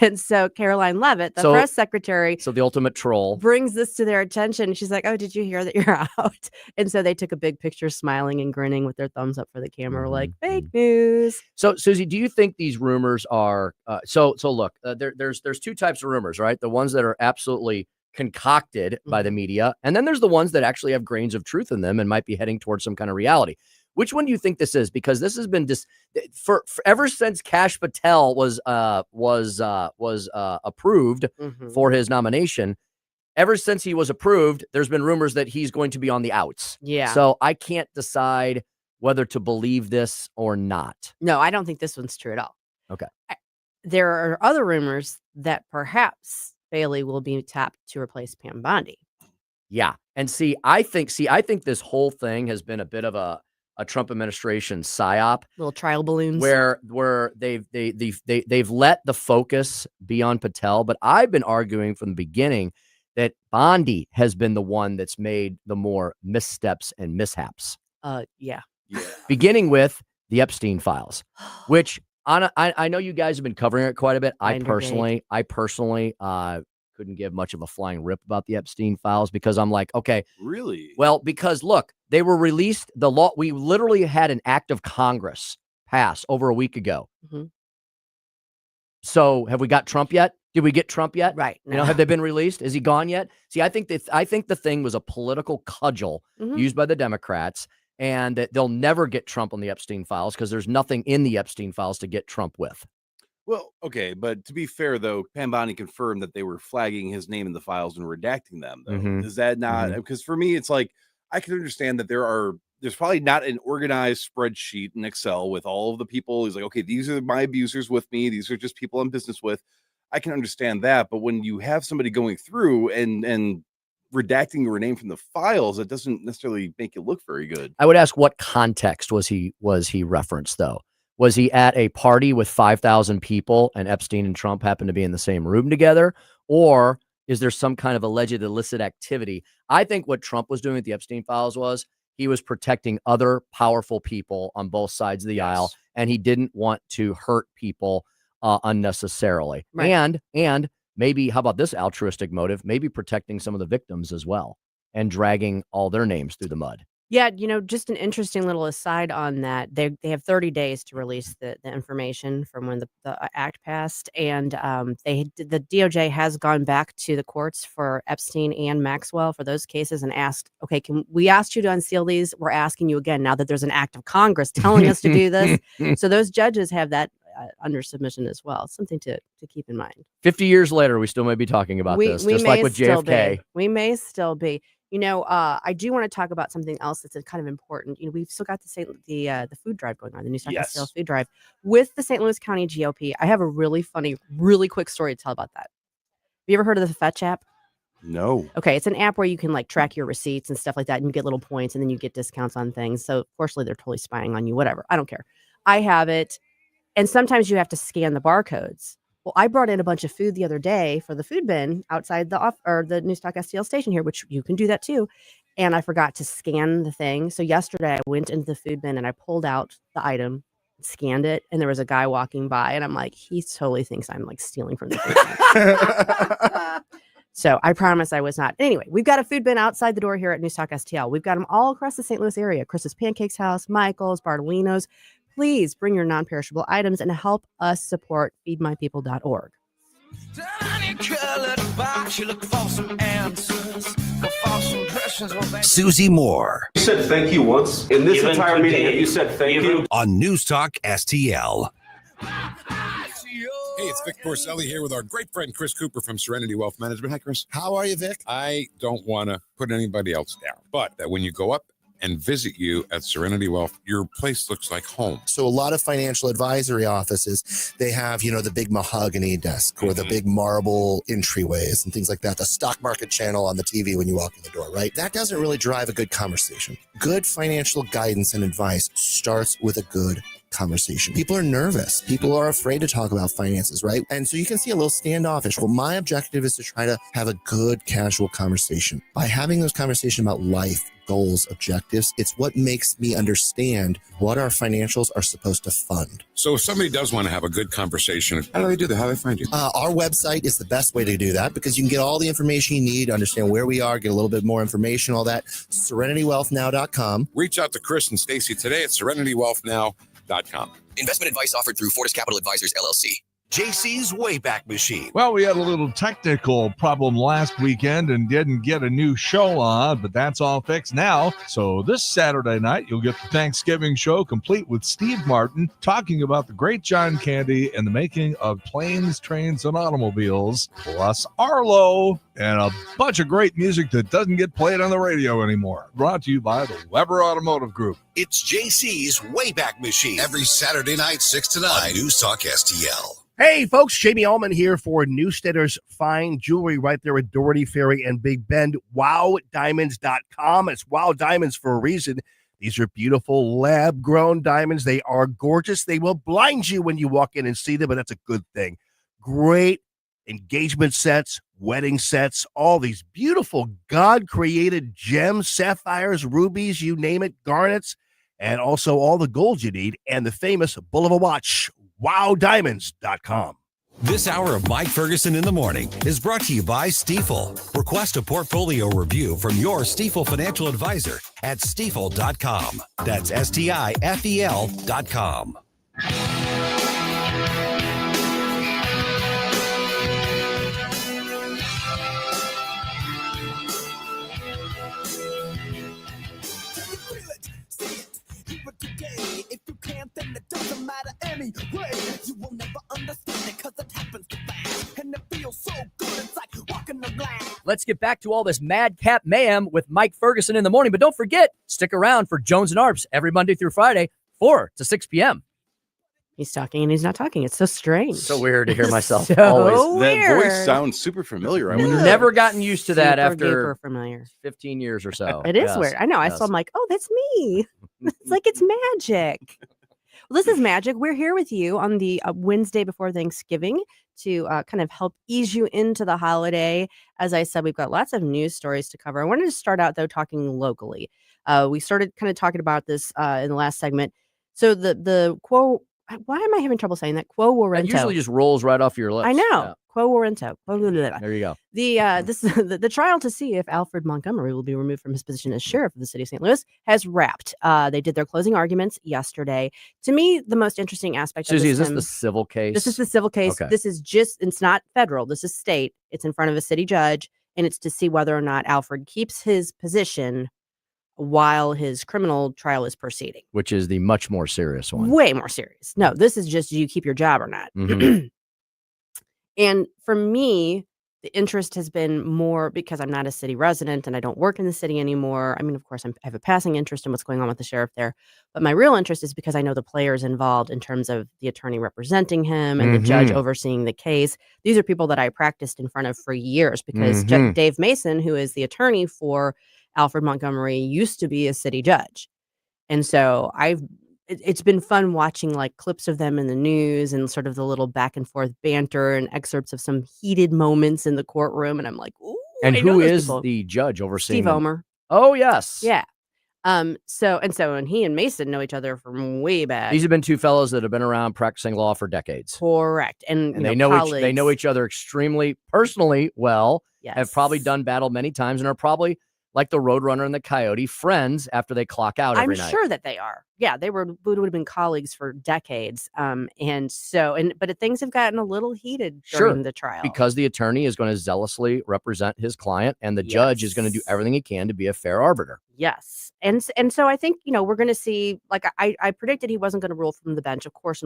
And so Caroline Leavitt, the press secretary, so the ultimate troll, brings this to their attention. She's like, oh, did you hear that you're out? And so they took a big picture smiling and grinning with their thumbs up for the camera, like fake news. So, Susie, do you think these rumors are so look, there's two types of rumors, right? The ones that are absolutely concocted by the media, and then there's the ones that actually have grains of truth in them and might be heading towards some kind of reality. Which one do you think this is? Because this has been for ever since Kash Patel was approved for his nomination. Ever since he was approved, there's been rumors that he's going to be on the outs. Yeah. So I can't decide whether to believe this or not. No, I don't think this one's true at all. Okay. There are other rumors that perhaps Bailey will be tapped to replace Pam Bondi. Yeah. And I think this whole thing has been a bit of a Trump administration psyop, little trial balloons, where they've let the focus be on Patel. But I've been arguing from the beginning that Bondi has been the one that's made the more missteps and mishaps. Yeah. Beginning with the Epstein files, which I know you guys have been covering it quite a bit. I personally couldn't give much of a flying rip about the Epstein files because I'm like, okay, really? Well, because look, they were released. The law, we literally had an act of Congress pass over a week ago. So have we got Trump yet? Did we get Trump yet? Right. No. Have they been released? Is he gone yet? See, I think the thing was a political cudgel used by the Democrats, and that they'll never get Trump on the Epstein files because there's nothing in the Epstein files to get Trump with. Well, okay, but to be fair, though, Pam Bondi confirmed that they were flagging his name in the files and redacting them, though. Is that not... Because for me, it's like, I can understand that there's probably not an organized spreadsheet in Excel with all of the people. He's like, okay, these are my abusers with me. These are just people I'm business with. I can understand that. But when you have somebody going through and redacting your name from the files, it doesn't necessarily make it look very good. I would ask, what context was he referenced, though? Was he at a party with 5,000 people and Epstein and Trump happened to be in the same room together? Or is there some kind of alleged illicit activity? I think what Trump was doing with the Epstein files was he was protecting other powerful people on both sides of the aisle, and he didn't want to hurt people unnecessarily. Right. And maybe, how about this altruistic motive? Maybe protecting some of the victims as well and dragging all their names through the mud. Yeah, just an interesting little aside on that. They have 30 days to release the information from when the act passed, and the DOJ has gone back to the courts for Epstein and Maxwell for those cases and asked, okay, we asked you to unseal these? We're asking you again now that there's an act of Congress telling us to do this. So those judges have that under submission as well. Something to keep in mind. 50 years later, we still may be talking about this, just like with JFK. We may still be. I do want to talk about something else that's kind of important. We've still got the food drive going on, the NewsTalkSTL food drive with the St. Louis County GOP. I have a really funny, really quick story to tell about that. Have you ever heard of the Fetch app? No. Okay, it's an app where you can track your receipts and stuff like that, and you get little points, and then you get discounts on things. So, fortunately, they're totally spying on you. Whatever, I don't care. I have it, and sometimes you have to scan the barcodes. Well, I brought in a bunch of food the other day for the food bin outside the NewsTalkSTL station here, which you can do that too. And I forgot to scan the thing. So yesterday I went into the food bin and I pulled out the item, scanned it, and there was a guy walking by, and I'm like, he totally thinks I'm stealing from the food bin. So I promise I was not. Anyway, we've got a food bin outside the door here at NewsTalkSTL. We've got them all across the St. Louis area. Chris's Pancakes House, Michael's, Bartolino's. Please bring your non-perishable items and help us support feedmypeople.org. Susie Moore. You said thank you once. In this entire meeting, have you said thank you? On Newstalk STL. Hey, it's Vic Porcelli here with our great friend Chris Cooper from Serenity Wealth Management. Hi, Chris. How are you, Vic? I don't want to put anybody else down, but when you go up and visit you at Serenity Wealth, your place looks like home. So a lot of financial advisory offices, they have, the big mahogany desk or the big marble entryways and things like that. The stock market channel on the TV when you walk in the door, right? That doesn't really drive a good conversation. Good financial guidance and advice starts with a good conversation. People are nervous. People are afraid to talk about finances, right? And so you can see a little standoffish. Well, my objective is to try to have a good casual conversation. By having those conversations about life, goals, objectives, it's what makes me understand what our financials are supposed to fund. So if somebody does want to have a good conversation, how do they do that? How do they find you? Our website is the best way to do that because you can get all the information you need to understand where we are, get a little bit more information, all that. SerenityWealthNow.com. Reach out to Chris and Stacy today at SerenityWealthNow.com. Investment advice offered through Fortis Capital Advisors, LLC. JC's Wayback Machine. Well, we had a little technical problem last weekend and didn't get a new show on, but that's all fixed now. So this Saturday night, you'll get the Thanksgiving show complete with Steve Martin talking about the great John Candy and the making of planes, trains, and automobiles, plus Arlo and a bunch of great music that doesn't get played on the radio anymore. Brought to you by the Weber Automotive Group. It's JC's Wayback Machine. Every Saturday night, 6 to 9. NewsTalk STL. Hey, folks, Jamie Allman here for Newsteader's Fine Jewelry right there at Doherty Ferry and Big Bend. WowDiamonds.com. It's Wow Diamonds for a reason. These are beautiful lab-grown diamonds. They are gorgeous. They will blind you when you walk in and see them, but that's a good thing. Great engagement sets, wedding sets, all these beautiful God-created gems, sapphires, rubies, you name it, garnets, and also all the gold you need, and the famous bull of a watch. WowDiamonds.com. This hour of Mike Ferguson in the Morning is brought to you by Stifel. Request a portfolio review from your Stifel financial advisor at Stifel.com. That's STIFEL.com. If you can't, then it doesn't matter anyway. You will never understand it because it happens too fast. And it feels so good, it's like walking the glass. Let's get back to all this madcap mayhem with Mike Ferguson in the morning. But don't forget, stick around for Jones and Arps every Monday through Friday, 4 to 6 p.m. He's talking and he's not talking. It's so strange. So weird to hear myself. So always. That weird. voice sounds super familiar. I wonder. Never gotten used to that Super after duper familiar. 15 years or so. It is Yes, weird. I know. yes. I saw I'm like, oh, that's me. It's like it's magic. Well, this is magic. We're here with you on the Wednesday before Thanksgiving to kind of help ease you into the holiday. As I said, we've got lots of news stories to cover. I wanted to start out, though, talking locally. We started kind of talking about this in the last segment. So the quote Why am I having trouble saying that? Quo warranto. It usually just rolls right off your lips. I know. Yeah. Quo warranto. There you go. The trial to see if Alfred Montgomery will be removed from his position as sheriff of the city of St. Louis has wrapped. They did their closing arguments yesterday. To me, the most interesting aspect Susie, of is this the civil case? This is the civil case. Okay. This is it's not federal. This is state. It's in front of a city judge, and it's to see whether or not Alfred keeps his position while his criminal trial is proceeding. Which is the much more serious one. Way more serious. No, this is just, do you keep your job or not? Mhm. And for me, the interest has been more because I'm not a city resident and I don't work in the city anymore. I mean, of course, I have a passing interest in what's going on with the sheriff there. But my real interest is because I know the players involved in terms of the attorney representing him and the judge overseeing the case. These are people that I practiced in front of for years because Dave Mason, who is the attorney for Alfred Montgomery, used to be a city judge. And so it's been fun watching like clips of them in the news and sort of the little back and forth banter and excerpts of some heated moments in the courtroom. And I'm like, ooh. And I know who those is people. the judge overseeing Steve them? Omer. Oh, yes. Yeah. And he and Mason know each other from way back. These have been two fellows that have been around practicing law for decades. Correct. And they know each other extremely personally well. Yes. Have probably done battle many times and are probably like the Roadrunner and the Coyote friends after they clock out every night. I'm sure that they are. Yeah, would have been colleagues for decades. But things have gotten a little heated during the trial. Because the attorney is going to zealously represent his client and the judge is going to do everything he can to be a fair arbiter. Yes. And so I think, we're going to see, like I predicted he wasn't going to rule from the bench. Of course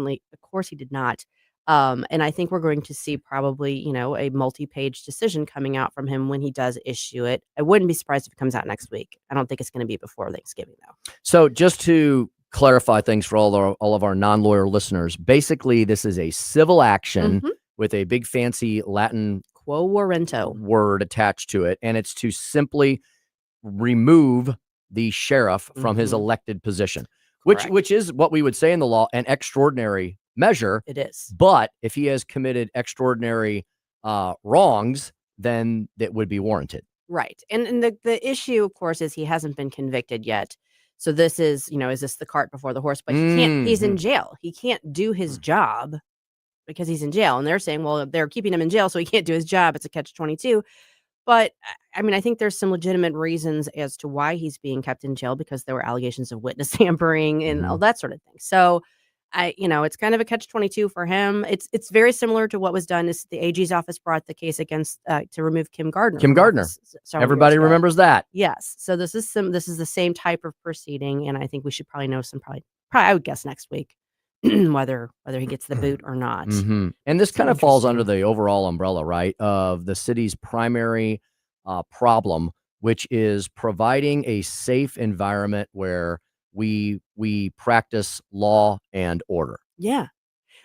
he did not. And I think we're going to see probably, a multi-page decision coming out from him when he does issue it. I wouldn't be surprised if it comes out next week. I don't think it's going to be before Thanksgiving, though. So just to clarify things for all of our non-lawyer listeners, basically this is a civil action with a big fancy Latin quo warranto word attached to it. And it's to simply remove the sheriff from his elected position, which is what we would say in the law, an extraordinary measure. It is. But if he has committed extraordinary wrongs, then that would be warranted. Right. And the issue, of course, is he hasn't been convicted yet. So this is, is this the cart before the horse? But he can't, he's in jail. He can't do his job because he's in jail. And they're saying, well, they're keeping him in jail, so he can't do his job. It's a catch-22. But I mean, I think there's some legitimate reasons as to why he's being kept in jail because there were allegations of witness tampering and all that sort of thing. So it's kind of a catch-22 for him. It's very similar to what was done is the AG's office brought the case against to remove Kim Gardner. Everybody remembers that. Yes. So this is the same type of proceeding, and I think we should probably know probably I would guess next week whether he gets the boot or not. And this kind of falls under the overall umbrella, right, of the city's primary problem, which is providing a safe environment where we practice law and order. Yeah.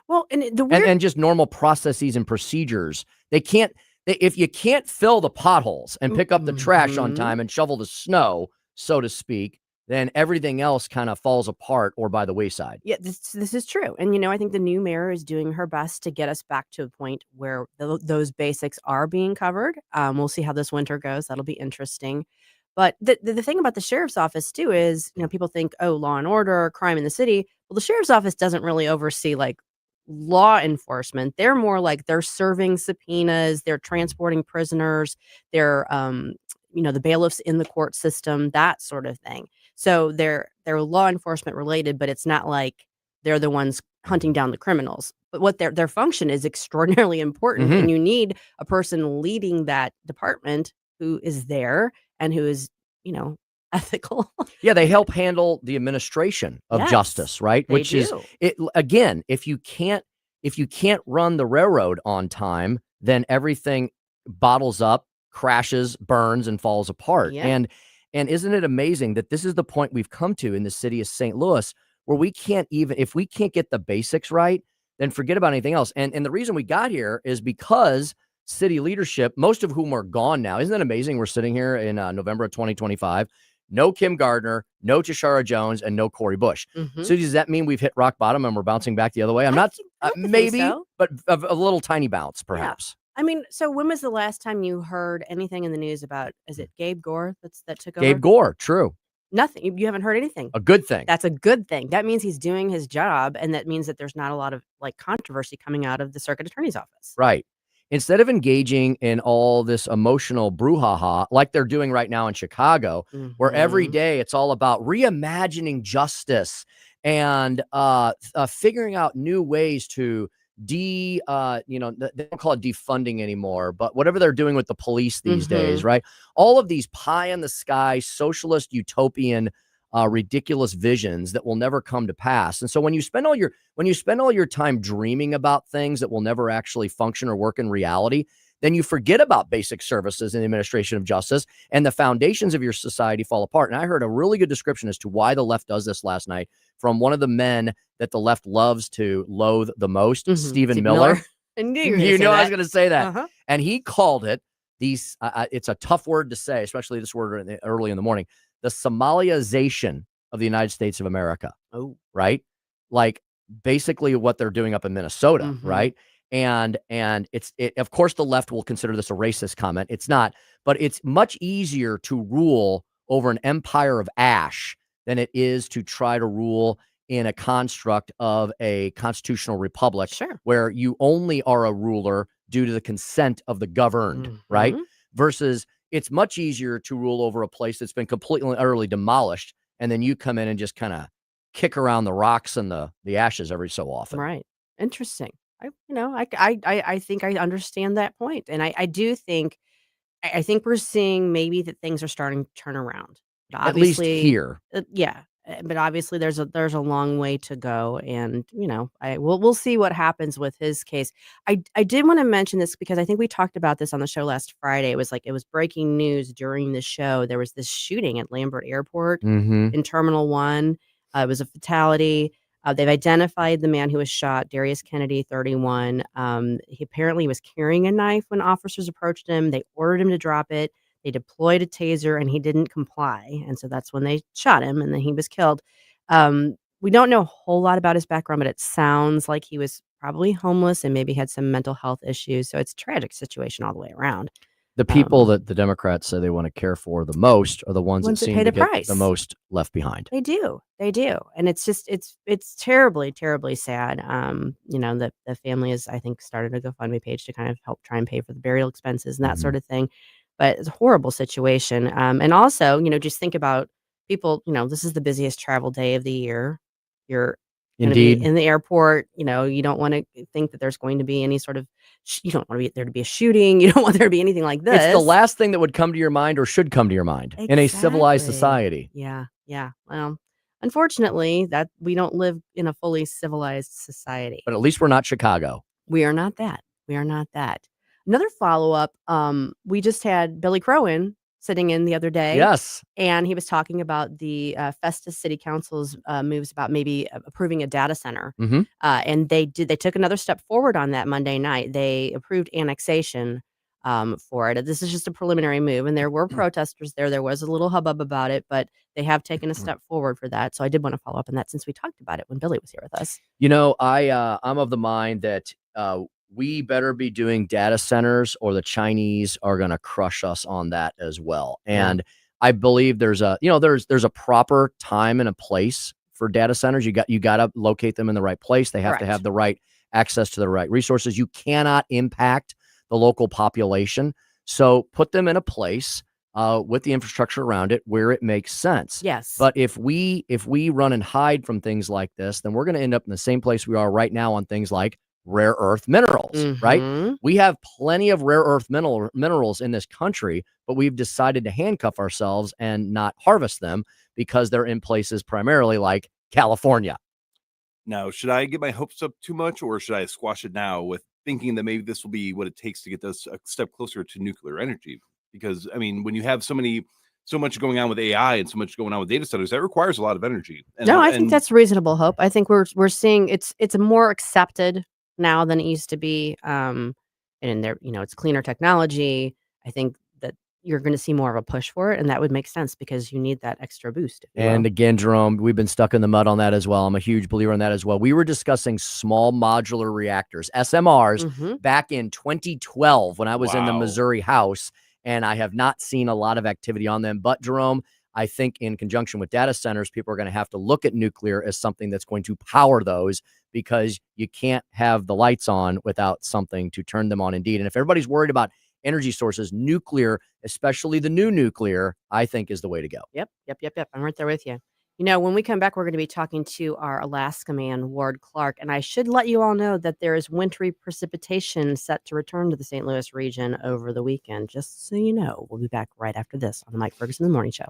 Well, and just normal processes and procedures. If you can't fill the potholes and pick up the trash on time and shovel the snow, so to speak, then everything else kind of falls apart or by the wayside. Yeah, this is true. And, I think the new mayor is doing her best to get us back to a point where those basics are being covered. We'll see how this winter goes. That'll be interesting. But the thing about the sheriff's office, too, is, people think, oh, law and order, crime in the city. Well, the sheriff's office doesn't really oversee like law enforcement. They're more like they're serving subpoenas. They're transporting prisoners. They're, the bailiffs in the court system, that sort of thing. So they're law enforcement related, but it's not like they're the ones hunting down the criminals. But what their function is extraordinarily important. And you need a person leading that department who is there and who is, ethical. Yeah, they help handle the administration of justice, right? Which is it again, if you can't run the railroad on time, then everything bottles up, crashes, burns, and falls apart. Yeah. And isn't it amazing that this is the point we've come to in the city of St. Louis, where if we can't get the basics right, then forget about anything else. And the reason we got here is because city leadership, most of whom are gone now. Isn't that amazing? We're sitting here in November of 2025. No Kim Gardner, no Tashara Jones, and no Cori Bush. So does that mean we've hit rock bottom and we're bouncing back the other way? I'm not, maybe, but a little tiny bounce, perhaps. Yeah. I mean, so when was the last time you heard anything in the news about, is it Gabe Gore that took over? Gabe Gore, true. Nothing. You haven't heard anything. A good thing. That's a good thing. That means he's doing his job, and that means that there's not a lot of like controversy coming out of the circuit attorney's office. Right. Instead of engaging in all this emotional brouhaha like they're doing right now in Chicago, where every day it's all about reimagining justice and figuring out new ways to they don't call it defunding anymore, but whatever they're doing with the police these days, right? All of these pie in the sky, socialist, utopian, ridiculous visions that will never come to pass. And so when you spend all your time dreaming about things that will never actually function or work in reality, then you forget about basic services in the administration of justice, and the foundations of your society fall apart. And I heard a really good description as to why the left does this last night from one of the men that the left loves to loathe the most, Stephen Miller. I knew I was going to say that. Uh-huh. And he called it it's a tough word to say, especially this word early in the morning, the Somaliazation of the United States of America. Oh, right. Like basically what they're doing up in Minnesota. Right. And of course the left will consider this a racist comment. It's not, but it's much easier to rule over an empire of ash than it is to try to rule in a construct of a constitutional republic where you only are a ruler due to the consent of the governed, right? Versus it's much easier to rule over a place that's been completely and utterly demolished, and then you come in and just kind of kick around the rocks and the ashes every so often. Right. Interesting. I think I understand that point. And I do think, I think we're seeing maybe that things are starting to turn around. But At least obviously, here. Yeah. But obviously there's a long way to go. And, we'll see what happens with his case. I did want to mention this because I think we talked about this on the show last Friday. It was breaking news during the show. There was this shooting at Lambert Airport in Terminal 1. It was a fatality. They've identified the man who was shot, Darius Kennedy, 31. He apparently was carrying a knife when officers approached him. They ordered him to drop it. They deployed a taser, and he didn't comply. And so that's when they shot him, and then he was killed. We don't know a whole lot about his background, but it sounds like he was probably homeless and maybe had some mental health issues. So it's a tragic situation all the way around. The people that the Democrats say they want to care for the most are the ones that seem pay to the get price. the most left behind. They do. And it's just, it's terribly, terribly sad. That the family has, I think, started a GoFundMe page to kind of help try and pay for the burial expenses and that sort of thing. But it's a horrible situation. And also, just think about people, this is the busiest travel day of the year. You're going to be Indeed. in the airport. You don't want to think that there's going to be any sort of, you don't want there to be a shooting. You don't want there to be anything like this. It's the last thing that would come to your mind or should come to your mind in a civilized society. Yeah. Well, unfortunately, that we don't live in a fully civilized society. But at least we're not Chicago. We are not that. Another follow-up, we just had Billy Crowan sitting in the other day. Yes. And he was talking about the Festus City Council's moves about maybe approving a data center. And they took another step forward on that Monday night. They approved annexation for it. This is just a preliminary move. And there were protesters there. There was a little hubbub about it, but they have taken a step forward for that. So I did want to follow up on that since we talked about it when Billy was here with us. I'm of the mind that we better be doing data centers or the Chinese are going to crush us on that as well. And I believe there's a proper time and a place for data centers. You got to locate them in the right place. They have to have the right access to the right resources. You cannot impact the local population. So put them in a place with the infrastructure around it where it makes sense. Yes. But if we run and hide from things like this, then we're going to end up in the same place we are right now on things like rare earth minerals, right? We have plenty of rare earth minerals in this country, but we've decided to handcuff ourselves and not harvest them because they're in places primarily like California. Now, should I get my hopes up too much, or should I squash it now with thinking that maybe this will be what it takes to get us a step closer to nuclear energy? Because, I mean, when you have so much going on with AI and so much going on with data centers, that requires a lot of energy. I think that's reasonable hope. I think we're seeing it's more accepted now than it used to be. And there, it's cleaner technology. I think that you're going to see more of a push for it, and that would make sense because you need that extra boost. And again, Jerome, we've been stuck in the mud on that as well. I'm a huge believer in that as well. We were discussing small modular reactors, SMRs, back in 2012 when I was in the Missouri House, and I have not seen a lot of activity on them. But Jerome, I think in conjunction with data centers, people are going to have to look at nuclear as something that's going to power those, because you can't have the lights on without something to turn them on indeed. And if everybody's worried about energy sources, nuclear, especially the new nuclear, I think is the way to go. Yep. I'm right there with you. You know, when we come back, we're going to be talking to our Alaska man, Ward Clark. And I should let you all know that there is wintry precipitation set to return to the St. Louis region over the weekend. Just so you know, we'll be back right after this on the Mike Ferguson in the Morning Show.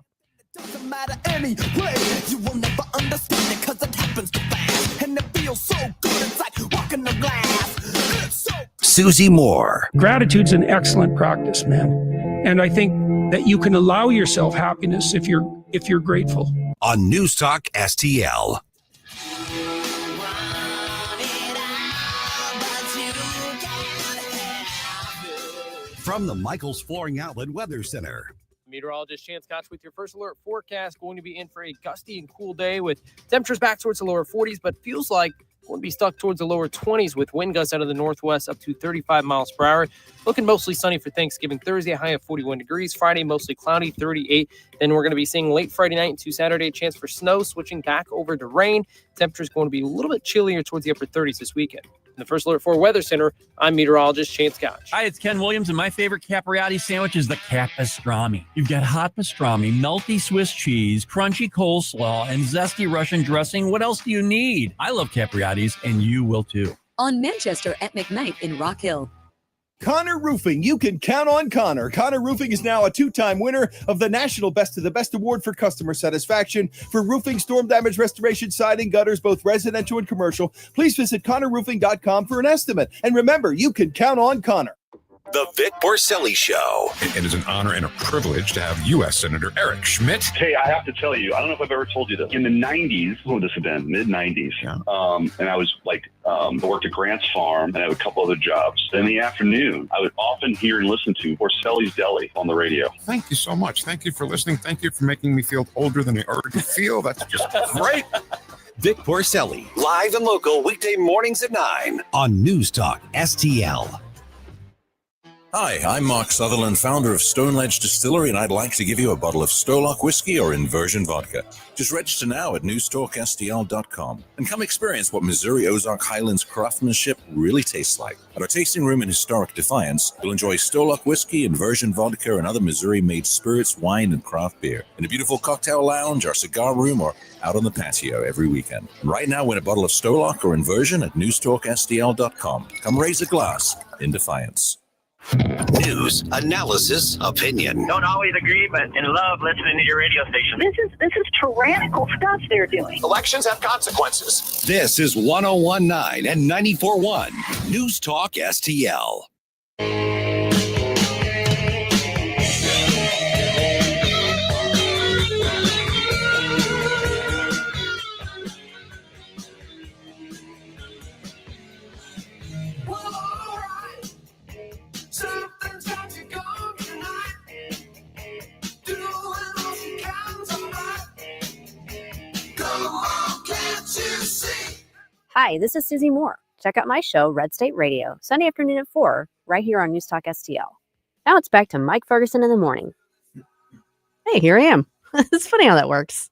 Doesn't matter anyway, you will never understand it, cause it happens too fast, and it feels so good, it's like walking the glass. It's so Susie Moore. Gratitude's an excellent practice, man. And I think that you can allow yourself happiness if you're grateful. On News Talk STL. From the Michaels Flooring Outlet Weather Center. Meteorologist Chance Koch with your first alert forecast. Going to be in for a gusty and cool day with temperatures back towards the lower 40s, but feels like going to be stuck towards the lower 20s with wind gusts out of the northwest up to 35 miles per hour. Looking mostly sunny for Thanksgiving Thursday, a high of 41 degrees. Friday, mostly cloudy, 38. Then we're going to be seeing late Friday night into Saturday, a chance for snow, switching back over to rain. Temperatures going to be a little bit chillier towards the upper 30s this weekend. In the First Alert 4 Weather Center, I'm meteorologist Chance Koch. Hi, it's Ken Williams, and my favorite capriati sandwich is the Cap Pastrami. You've got hot pastrami, melty Swiss cheese, crunchy coleslaw, and zesty Russian dressing. What else do you need? I love capriatis, and you will too. On Manchester at McKnight in Rock Hill. Connor Roofing. You can count on Connor. Connor Roofing is now a 2-time winner of the National Best of the Best Award for customer satisfaction for roofing, storm damage restoration, siding, gutters, both residential and commercial. Please visit ConnorRoofing.com for an estimate. And remember, you can count on Connor. The Vic Borselli Show. It is an honor and a privilege to have U.S. Senator Eric Schmidt. Hey, I have to tell you, I don't know if I've ever told you this. In the 90s, what would this have been? Mid-90s. Yeah. And I was I worked at Grant's Farm and I had a couple other jobs. In the afternoon, I would often hear and listen to Borselli's Deli on the radio. Thank you so much. Thank you for listening. Thank you for making me feel older than I already feel. That's just great. Vic Borselli, live and local, weekday mornings at 9 on News Talk STL. Hi, I'm Mark Sutherland, founder of Stone Ledge Distillery, and I'd like to give you a bottle of Stolock whiskey or Inversion vodka. Just register now at NewsTalkSTL.com and come experience what Missouri Ozark Highlands craftsmanship really tastes like. At our tasting room in historic Defiance, you'll enjoy Stolock whiskey, Inversion vodka, and other Missouri-made spirits, wine, and craft beer in a beautiful cocktail lounge, our cigar room, or out on the patio every weekend. And right now, win a bottle of Stolock or Inversion at NewsTalkSTL.com. Come raise a glass in Defiance. News, analysis, opinion. Don't always agree, but in love listening to your radio station. This is tyrannical stuff they're doing. Elections have consequences. This is 101.9 and 94.1 News Talk STL. Hi, this is Susie Moore. Check out my show, Red State Radio, Sunday afternoon at 4, right here on News Talk STL. Now it's back to Mike Ferguson in the morning. Hey, here I am. It's funny how that works.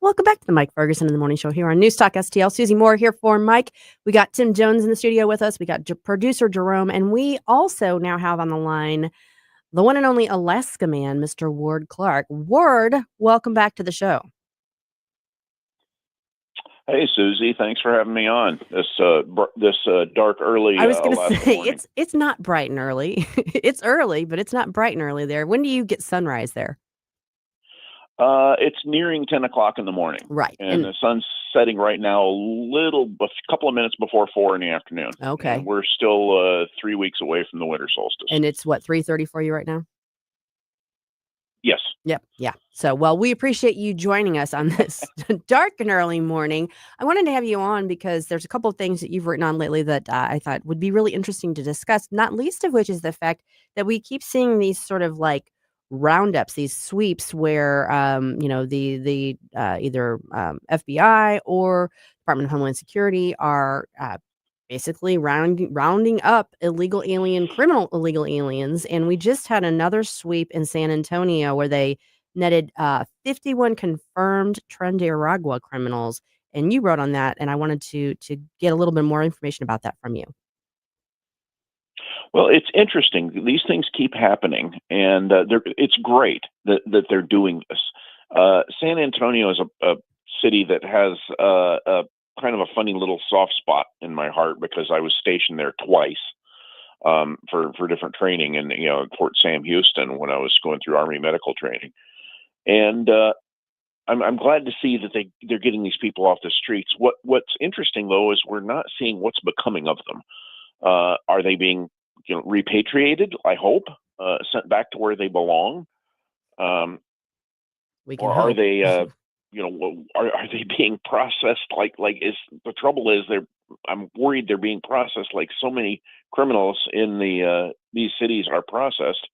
Welcome back to the Mike Ferguson in the Morning Show here on News Talk STL. Susie Moore here for Mike. We got Tim Jones in the studio with us. We got producer Jerome, and we also now have on the line the one and only Alaska man, Mr. Ward Clark. Ward, welcome back to the show. Hey, Susie, thanks for having me on this dark early. I was going to say morning. it's not bright and early. It's early, but it's not bright and early there. When do you get sunrise there? It's nearing 10 o'clock in the morning. Right. And the sun's setting right now a couple of minutes before 4 in the afternoon. Okay. And we're still 3 weeks away from the winter solstice. And it's what, 3:30 for you right now? Yes. Yep. Yeah. So, well, we appreciate you joining us on this dark and early morning. I wanted to have you on because there's a couple of things that you've written on lately that I thought would be really interesting to discuss, not least of which is the fact that we keep seeing these sort of like roundups, these sweeps where, the either FBI or Department of Homeland Security are basically rounding up criminal illegal aliens. And we just had another sweep in San Antonio where they netted 51 confirmed Nicaragua criminals. And you wrote on that, and I wanted to get a little bit more information about that from you. Well, it's interesting. These things keep happening, and it's great that they're doing this. San Antonio is a city that has a kind of a funny little soft spot in my heart because I was stationed there twice for different training, and Fort Sam Houston when I was going through Army medical training, and I'm glad to see that they're getting these people off the streets. What's interesting though is we're not seeing what's becoming of them. Are they being repatriated? I hope sent back to where they belong. Or are they? Are they being processed like is the trouble is I'm worried they're being processed like so many criminals in these cities are processed.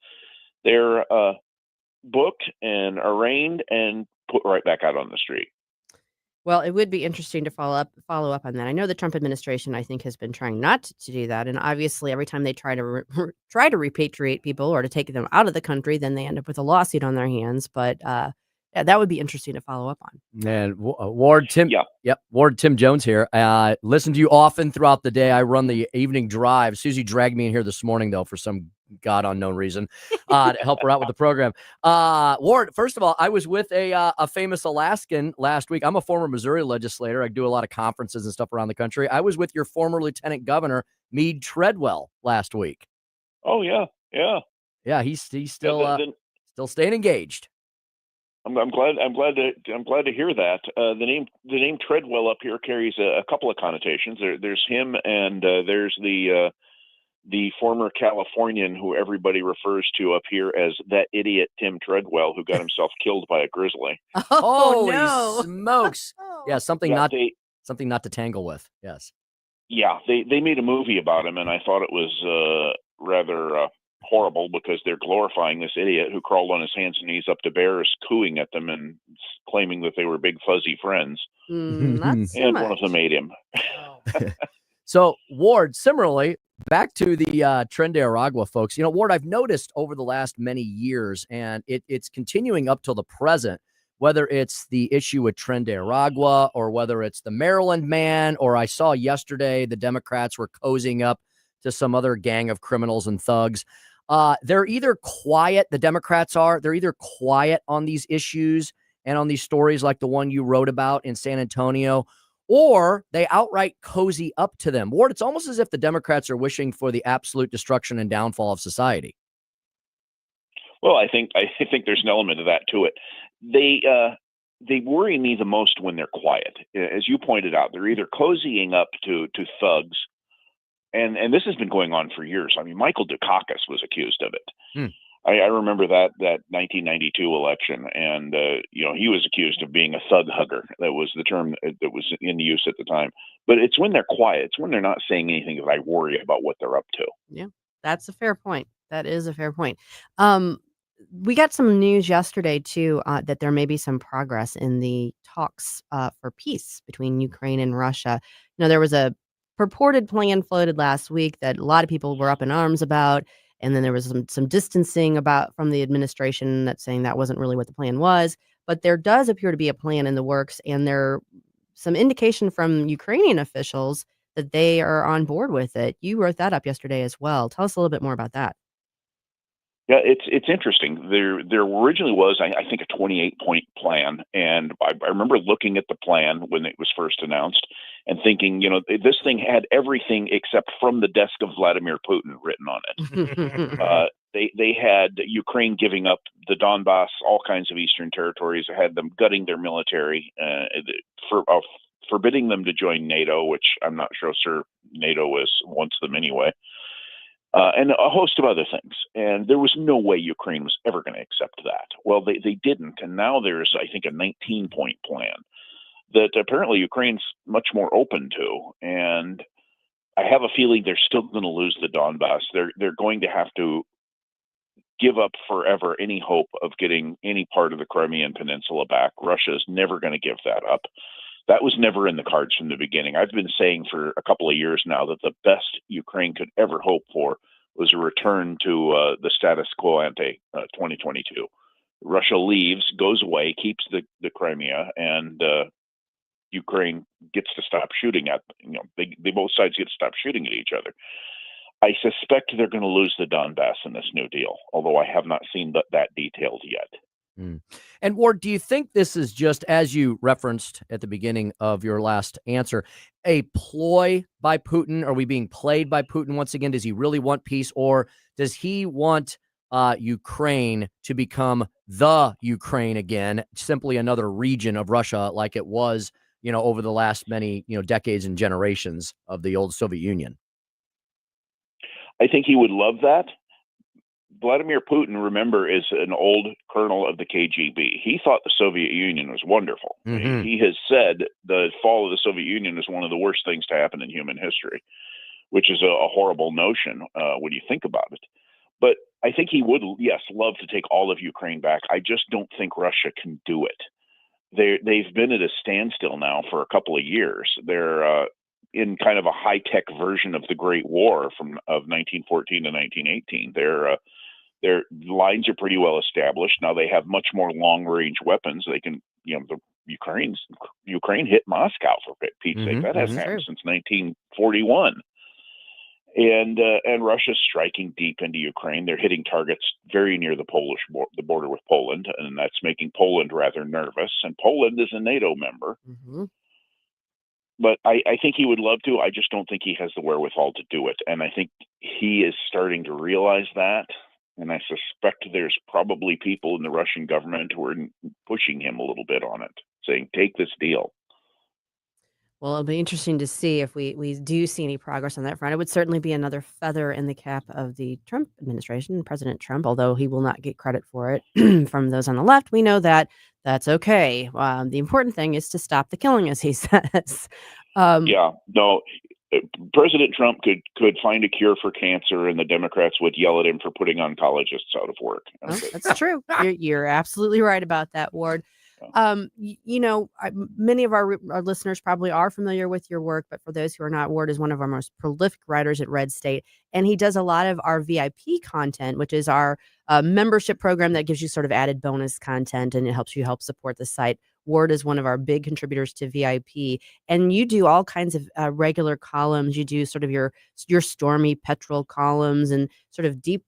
They're booked and arraigned and put right back out on the street. Well, it would be interesting to follow up on that. I know the Trump administration, I think, has been trying not to do that, and obviously, every time they try to try to repatriate people or to take them out of the country, then they end up with a lawsuit on their hands. But yeah, that would be interesting to follow up on. And Ward Tim, Ward Tim Jones here. Listen to you often throughout the day. I run the evening drive. Susie dragged me in here this morning though for some God unknown reason to help her out with the program. Ward, first of all, I was with a famous Alaskan last week. I'm a former Missouri legislator. I do a lot of conferences and stuff around the country. I was with your former Lieutenant Governor Meade Treadwell last week. Oh yeah. He's still still staying engaged. I'm glad to hear that. The name Treadwell up here carries a couple of connotations. There's him, and there's the former Californian who everybody refers to up here as that idiot Tim Treadwell who got himself killed by a grizzly. Holy smokes! Yeah, something not to tangle with. Yes. Yeah, they made a movie about him, and I thought it was rather horrible because they're glorifying this idiot who crawled on his hands and knees up to bears, cooing at them and claiming that they were big fuzzy friends. Not so and much. one of them ate him. So, Ward, similarly, back to the Nicaragua folks. Ward, I've noticed over the last many years, and it's continuing up till the present, whether it's the issue with Nicaragua or whether it's the Maryland man, or I saw yesterday the Democrats were cozying up to some other gang of criminals and thugs. They're either quiet, the Democrats are, they're either quiet on these issues and on these stories like the one you wrote about in San Antonio, or they outright cozy up to them. Ward, it's almost as if the Democrats are wishing for the absolute destruction and downfall of society. Well, I think there's an element of that to it. They worry me the most when they're quiet. As you pointed out, they're either cozying up to thugs, and this has been going on for years. I mean, Michael Dukakis was accused of it. I remember that 1992 election, and he was accused of being a thug hugger. That was the term that was in use at the time. But it's when they're quiet, it's when they're not saying anything that I worry about what they're up to. Yeah, that's a fair point. That is a fair point. We got some news yesterday too that there may be some progress in the talks for peace between Ukraine and Russia. There was a purported plan floated last week that a lot of people were up in arms about. And then there was some distancing from the administration that's saying that wasn't really what the plan was. But there does appear to be a plan in the works, and there some indication from Ukrainian officials that they are on board with it. You wrote that up yesterday as well. Tell us a little bit more about that. Yeah, it's interesting. There originally was, I think, a 28-point plan, and I remember looking at the plan when it was first announced and thinking, this thing had everything except from the desk of Vladimir Putin written on it. They had Ukraine giving up the Donbass, all kinds of eastern territories. They had them gutting their military, forbidding them to join NATO, which I'm not sure NATO wants them anyway. And a host of other things. And there was no way Ukraine was ever going to accept that. Well, they didn't. And now there's, I think, a 19-point plan that apparently Ukraine's much more open to. And I have a feeling they're still going to lose the Donbass. They're going to have to give up forever any hope of getting any part of the Crimean Peninsula back. Russia's never going to give that up. That was never in the cards from the beginning. I've been saying for a couple of years now that the best Ukraine could ever hope for was a return to the status quo ante 2022. Russia leaves, goes away, keeps the Crimea, and Ukraine gets to stop shooting at, they both sides get to stop shooting at each other. I suspect they're going to lose the Donbass in this new deal, although I have not seen that detailed yet. And Ward, do you think this is just, as you referenced at the beginning of your last answer, a ploy by Putin? Are we being played by Putin once again? Does he really want peace, or does he want Ukraine to become the Ukraine again, simply another region of Russia like it was, over the last many, decades and generations of the old Soviet Union? I think he would love that. Vladimir Putin, remember, is an old colonel of the KGB. He thought the Soviet Union was wonderful. Mm-hmm. He has said the fall of the Soviet Union is one of the worst things to happen in human history, which is a horrible notion when you think about it. But I think he would, yes, love to take all of Ukraine back. I just don't think Russia can do it. They've been at a standstill now for a couple of years. They're in kind of a high-tech version of the Great War of 1914 to 1918. Their lines are pretty well established. Now they have much more long-range weapons. They can, Ukraine hit Moscow, for Pete's sake. That hasn't happened since 1941. And Russia's striking deep into Ukraine. They're hitting targets very near the border with Poland, and that's making Poland rather nervous. And Poland is a NATO member. Mm-hmm. But I think he would love to. I just don't think he has the wherewithal to do it. And I think he is starting to realize that. And I suspect there's probably people in the Russian government who are pushing him a little bit on it, saying, take this deal. Well, it'll be interesting to see if we do see any progress on that front. It would certainly be another feather in the cap of the Trump administration, President Trump, although he will not get credit for it from those on the left. We know that that's okay. The important thing is to stop the killing, as he says. President Trump could find a cure for cancer, and the Democrats would yell at him for putting oncologists out of work. Well, that's true. You're absolutely right about that, Ward. Many of our listeners probably are familiar with your work, but for those who are not, Ward is one of our most prolific writers at Red State, and he does a lot of our VIP content, which is our membership program that gives you sort of added bonus content, and it helps you help support the site. Ward is one of our big contributors to VIP, and you do all kinds of regular columns. You do sort of your stormy petrol columns and sort of deep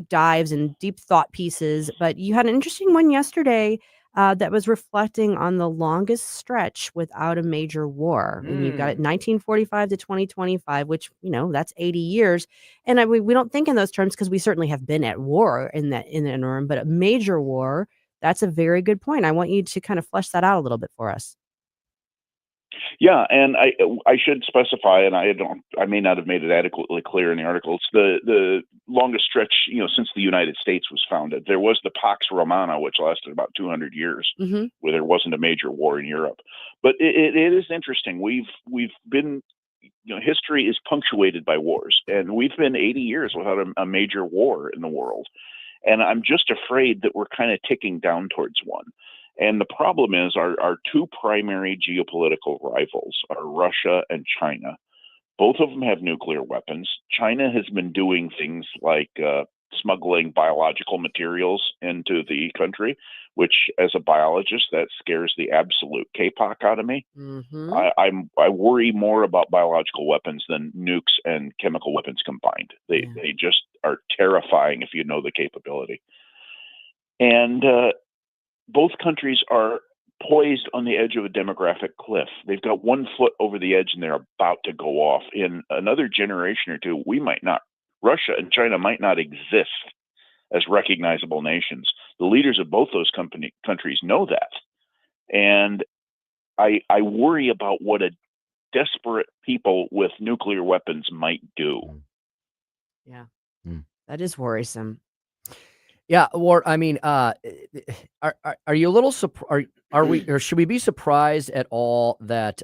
dives and deep thought pieces. But you had an interesting one yesterday that was reflecting on the longest stretch without a major war. And you've got it 1945 to 2025, which, that's 80 years. And we don't think in those terms because we certainly have been at war in the interim, but a major war, that's a very good point. I want you to kind of flesh that out a little bit for us. Yeah, and I should specify, and I may not have made it adequately clear in the article. It's the longest stretch, since the United States was founded. There was the Pax Romana, which lasted about 200 years, where there wasn't a major war in Europe. But it is interesting. We've been, history is punctuated by wars, and we've been 80 years without a major war in the world. And I'm just afraid that we're kind of ticking down towards one. And the problem is our two primary geopolitical rivals are Russia and China. Both of them have nuclear weapons. China has been doing things like smuggling biological materials into the country, which, as a biologist, that scares the absolute K-pop out of me. Mm-hmm. I worry more about biological weapons than nukes and chemical weapons combined. They just are terrifying if you know the capability. And both countries are poised on the edge of a demographic cliff. They've got one foot over the edge and they're about to go off. In another generation or two, Russia and China might not exist as recognizable nations. The leaders of both those countries know that. And I worry about what a desperate people with nuclear weapons might do. Yeah, that is worrisome. Yeah, or I mean, are you a little surprised? Are we, or should we be surprised at all that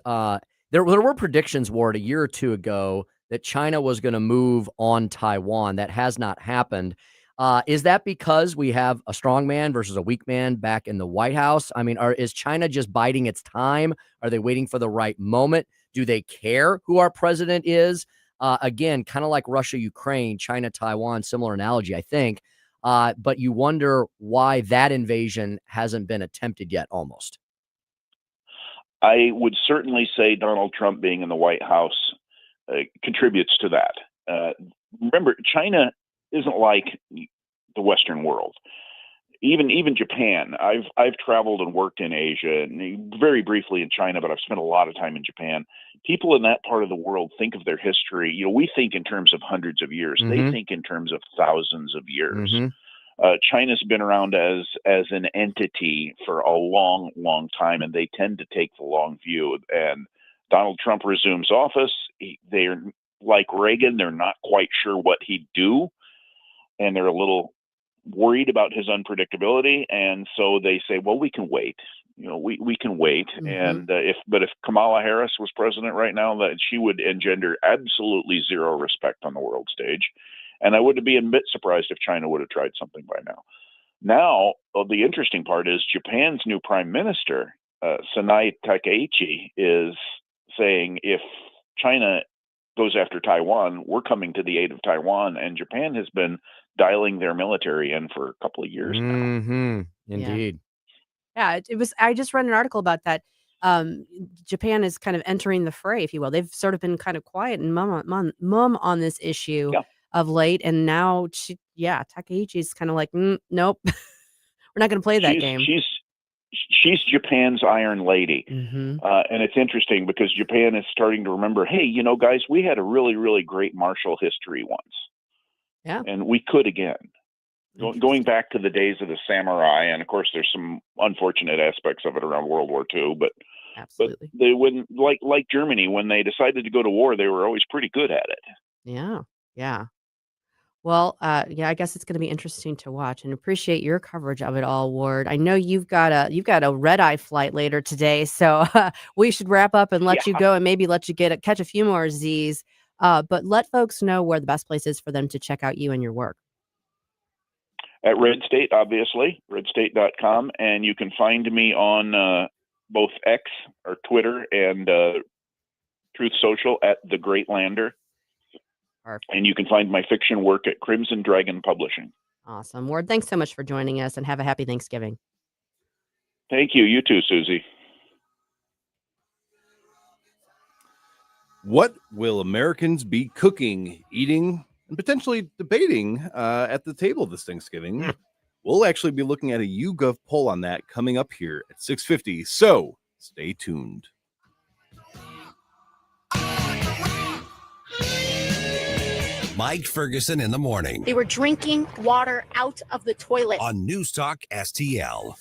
there were predictions, Ward, a year or two ago that China was going to move on Taiwan? That has not happened. Is that because we have a strong man versus a weak man back in the White House? I mean, is China just biding its time? Are they waiting for the right moment? Do they care who our president is? Again, kind of like Russia, Ukraine, China, Taiwan, similar analogy, I think. But you wonder why that invasion hasn't been attempted yet almost. I would certainly say Donald Trump being in the White House contributes to that. Remember, China isn't like the Western world. Even Japan. I've traveled and worked in Asia and very briefly in China, but I've spent a lot of time in Japan. People in that part of the world think of their history. You know, we think in terms of hundreds of years. They think in terms of thousands of years. China's been around as an entity for a long, long time, and they tend to take the long view. And Donald Trump resumes office. They're like Reagan. They're not quite sure what he'd do, and they're a little worried about his unpredictability, and so they say, well, we can wait. You know, we can wait. And if Kamala Harris was president right now, that she would engender absolutely zero respect on the world stage. And I wouldn't be a bit surprised if China would have tried something by now. Now, the interesting part is Japan's new prime minister, Sanai Takaichi, is saying if China goes after Taiwan, we're coming to the aid of Taiwan, and Japan has been dialing their military in for a couple of years now. Indeed. Yeah, it was. I just read an article about that. Japan is kind of entering the fray, if you will. They've sort of been kind of quiet and mum on this issue of late, and now Takaichi is kind of like, nope, we're not going to play that game. She's Japan's Iron Lady. And it's interesting because Japan is starting to remember, hey, you know, guys, we had a really, really great martial history once. Yeah. And we could again. Going back to the days of the samurai, and of course there's some unfortunate aspects of it around World War II, but absolutely. But they wouldn't, like Germany, when they decided to go to war, they were always pretty good at it. Yeah. Well, I guess it's going to be interesting to watch, and appreciate your coverage of it all, Ward. I know you've got a red-eye flight later today, so we should wrap up and let you go, and maybe let you catch a few more Z's. But let folks know where the best place is for them to check out you and your work. At Red State, obviously, redstate.com, and you can find me on both X or Twitter and Truth Social at The Great Lander. Perfect. And you can find my fiction work at Crimson Dragon Publishing. Awesome. Ward, thanks so much for joining us, and have a happy Thanksgiving. Thank you. You too, Susie. What will Americans be cooking, eating, and potentially debating at the table this Thanksgiving? We'll actually be looking at a YouGov poll on that coming up here at 6:50. So stay tuned. Mike Ferguson in the morning They were drinking water out of the toilet. on Newstalk STL.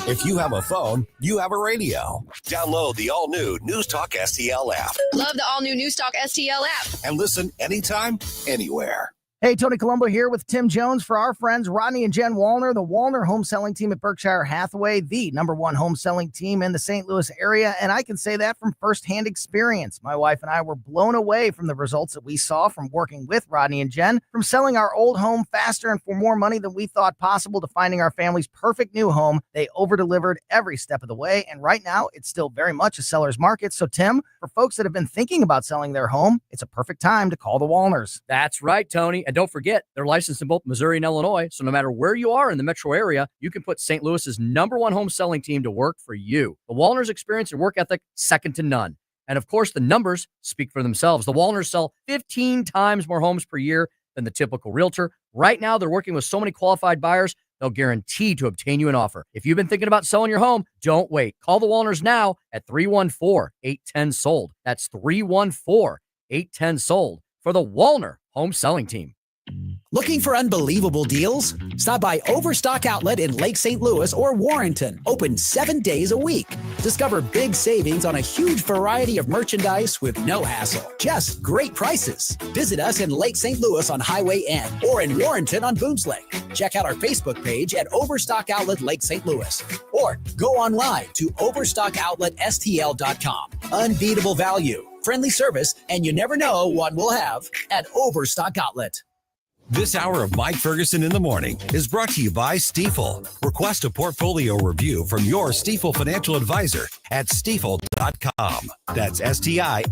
If you have a phone, you have a radio. Download the all-new Newstalk STL app Love the all-new NewsTalk STL app. and listen anytime, anywhere. Hey, Tony Colombo here with Tim Jones for our friends Rodney and Jen Wallner, the Wallner home selling team at Berkshire Hathaway, the #1 home selling team in the St. Louis area. And I can say that from firsthand experience. My wife and I were blown away from the results that we saw from working with Rodney and Jen, from selling our old home faster and for more money than we thought possible to finding our family's perfect new home. They over-delivered every step of the way. And right now, it's still very much a seller's market. So, Tim, for folks that have been thinking about selling their home, it's a perfect time to call the Wallners. That's right, Tony. And don't forget, they're licensed in both Missouri and Illinois. So no matter where you are in the metro area, you can put St. Louis's #1 home selling team to work for you. The Wallners' experience and work ethic, second to none. And of course, the numbers speak for themselves. The Wallners sell 15 times more homes per year than the typical realtor. Right now, they're working with so many qualified buyers, they'll guarantee to obtain you an offer. If you've been thinking about selling your home, don't wait. Call the Wallners now at 314-810-SOLD. That's 314-810-SOLD for the Wallner home selling team. Looking for unbelievable deals? Stop by Overstock Outlet in Lake St. Louis or Warrenton. Open 7 days a week. Discover big savings on a huge variety of merchandise with no hassle. Just great prices. Visit us in Lake St. Louis on Highway N or in Warrenton on Boones Lake. Check out our Facebook page at Overstock Outlet Lake St. Louis or go online to overstockoutletstl.com. Unbeatable value, friendly service, and you never know what we'll have at Overstock Outlet. This hour of Mike Ferguson in the Morning is brought to you by Stifel. Request a portfolio review from your Stifel financial advisor at stifel.com. That's STIFEL.com.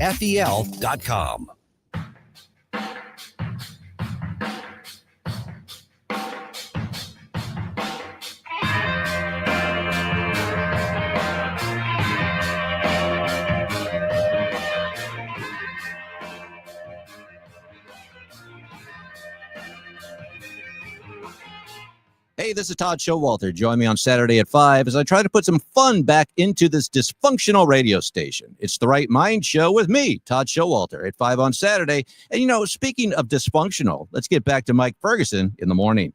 Hey, this is Todd Showalter. Join me on Saturday at 5 as I try to put some fun back into this dysfunctional radio station. It's the Right Mind Show with me, Todd Showalter, at 5 on Saturday. And, speaking of dysfunctional, let's get back to Mike Ferguson in the morning.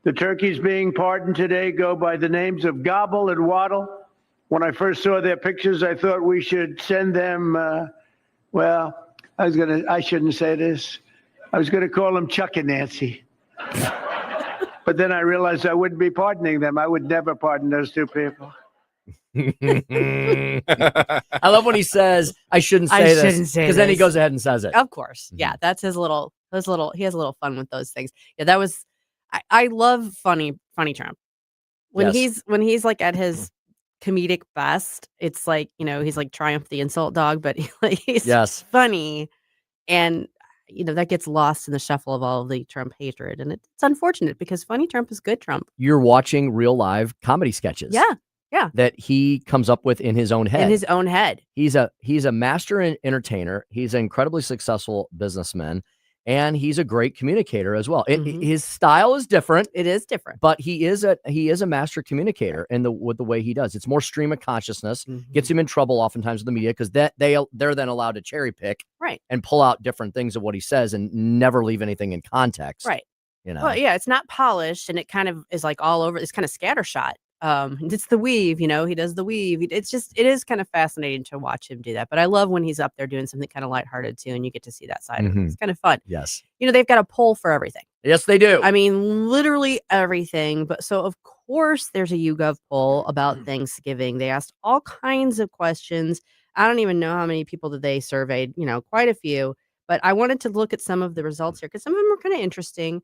The turkeys being pardoned today go by the names of Gobble and Waddle. When I first saw their pictures, I thought we should send them, I shouldn't say this. I was going to call them Chuck and Nancy. But then I realized I wouldn't be pardoning them. I would never pardon those two people. I love when he says, I shouldn't say this. Because then he goes ahead and says it. Of course. Yeah, that's his little, he has a little fun with those things. Yeah, that was, I love funny Trump. When he's like at his comedic best, it's like, he's like Triumph the insult dog, but he's funny. And that gets lost in the shuffle of all of the Trump hatred. And it's unfortunate because funny Trump is good Trump. You're watching real live comedy sketches. Yeah. That he comes up with in his own head. He's a master entertainer. He's an incredibly successful businessman. And he's a great communicator as well. His style is different. It is different. But he is a master communicator with the way he does. It's more stream of consciousness. Gets him in trouble oftentimes with the media because they're then allowed to cherry pick and pull out different things of what he says and never leave anything in context. Right. Well, yeah, it's not polished and it kind of is like all over. It's kind of scattershot. It's the weave, he does the weave. It is kind of fascinating to watch him do that. But I love when he's up there doing something kind of lighthearted too, and you get to see that side of it. It's kind of fun. Yes. They've got a poll for everything. Yes, they do. I mean, literally everything. But so of course there's a YouGov poll about Thanksgiving. They asked all kinds of questions. I don't even know how many people that they surveyed, quite a few. But I wanted to look at some of the results here because some of them are kind of interesting.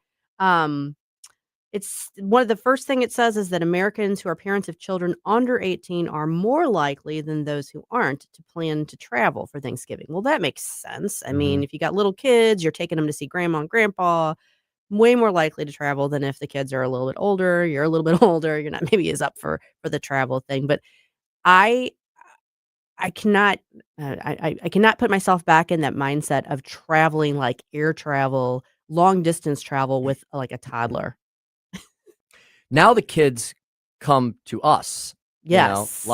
It's one of the first thing it says is that Americans who are parents of children under 18 are more likely than those who aren't to plan to travel for Thanksgiving. Well, that makes sense. I mean, if you got little kids, you're taking them to see grandma and grandpa, way more likely to travel than if the kids are a little bit older. You're a little bit older. You're not maybe as up for the travel thing. But I cannot put myself back in that mindset of traveling like air travel, long distance travel with like a toddler. Now the kids come to us. Yes.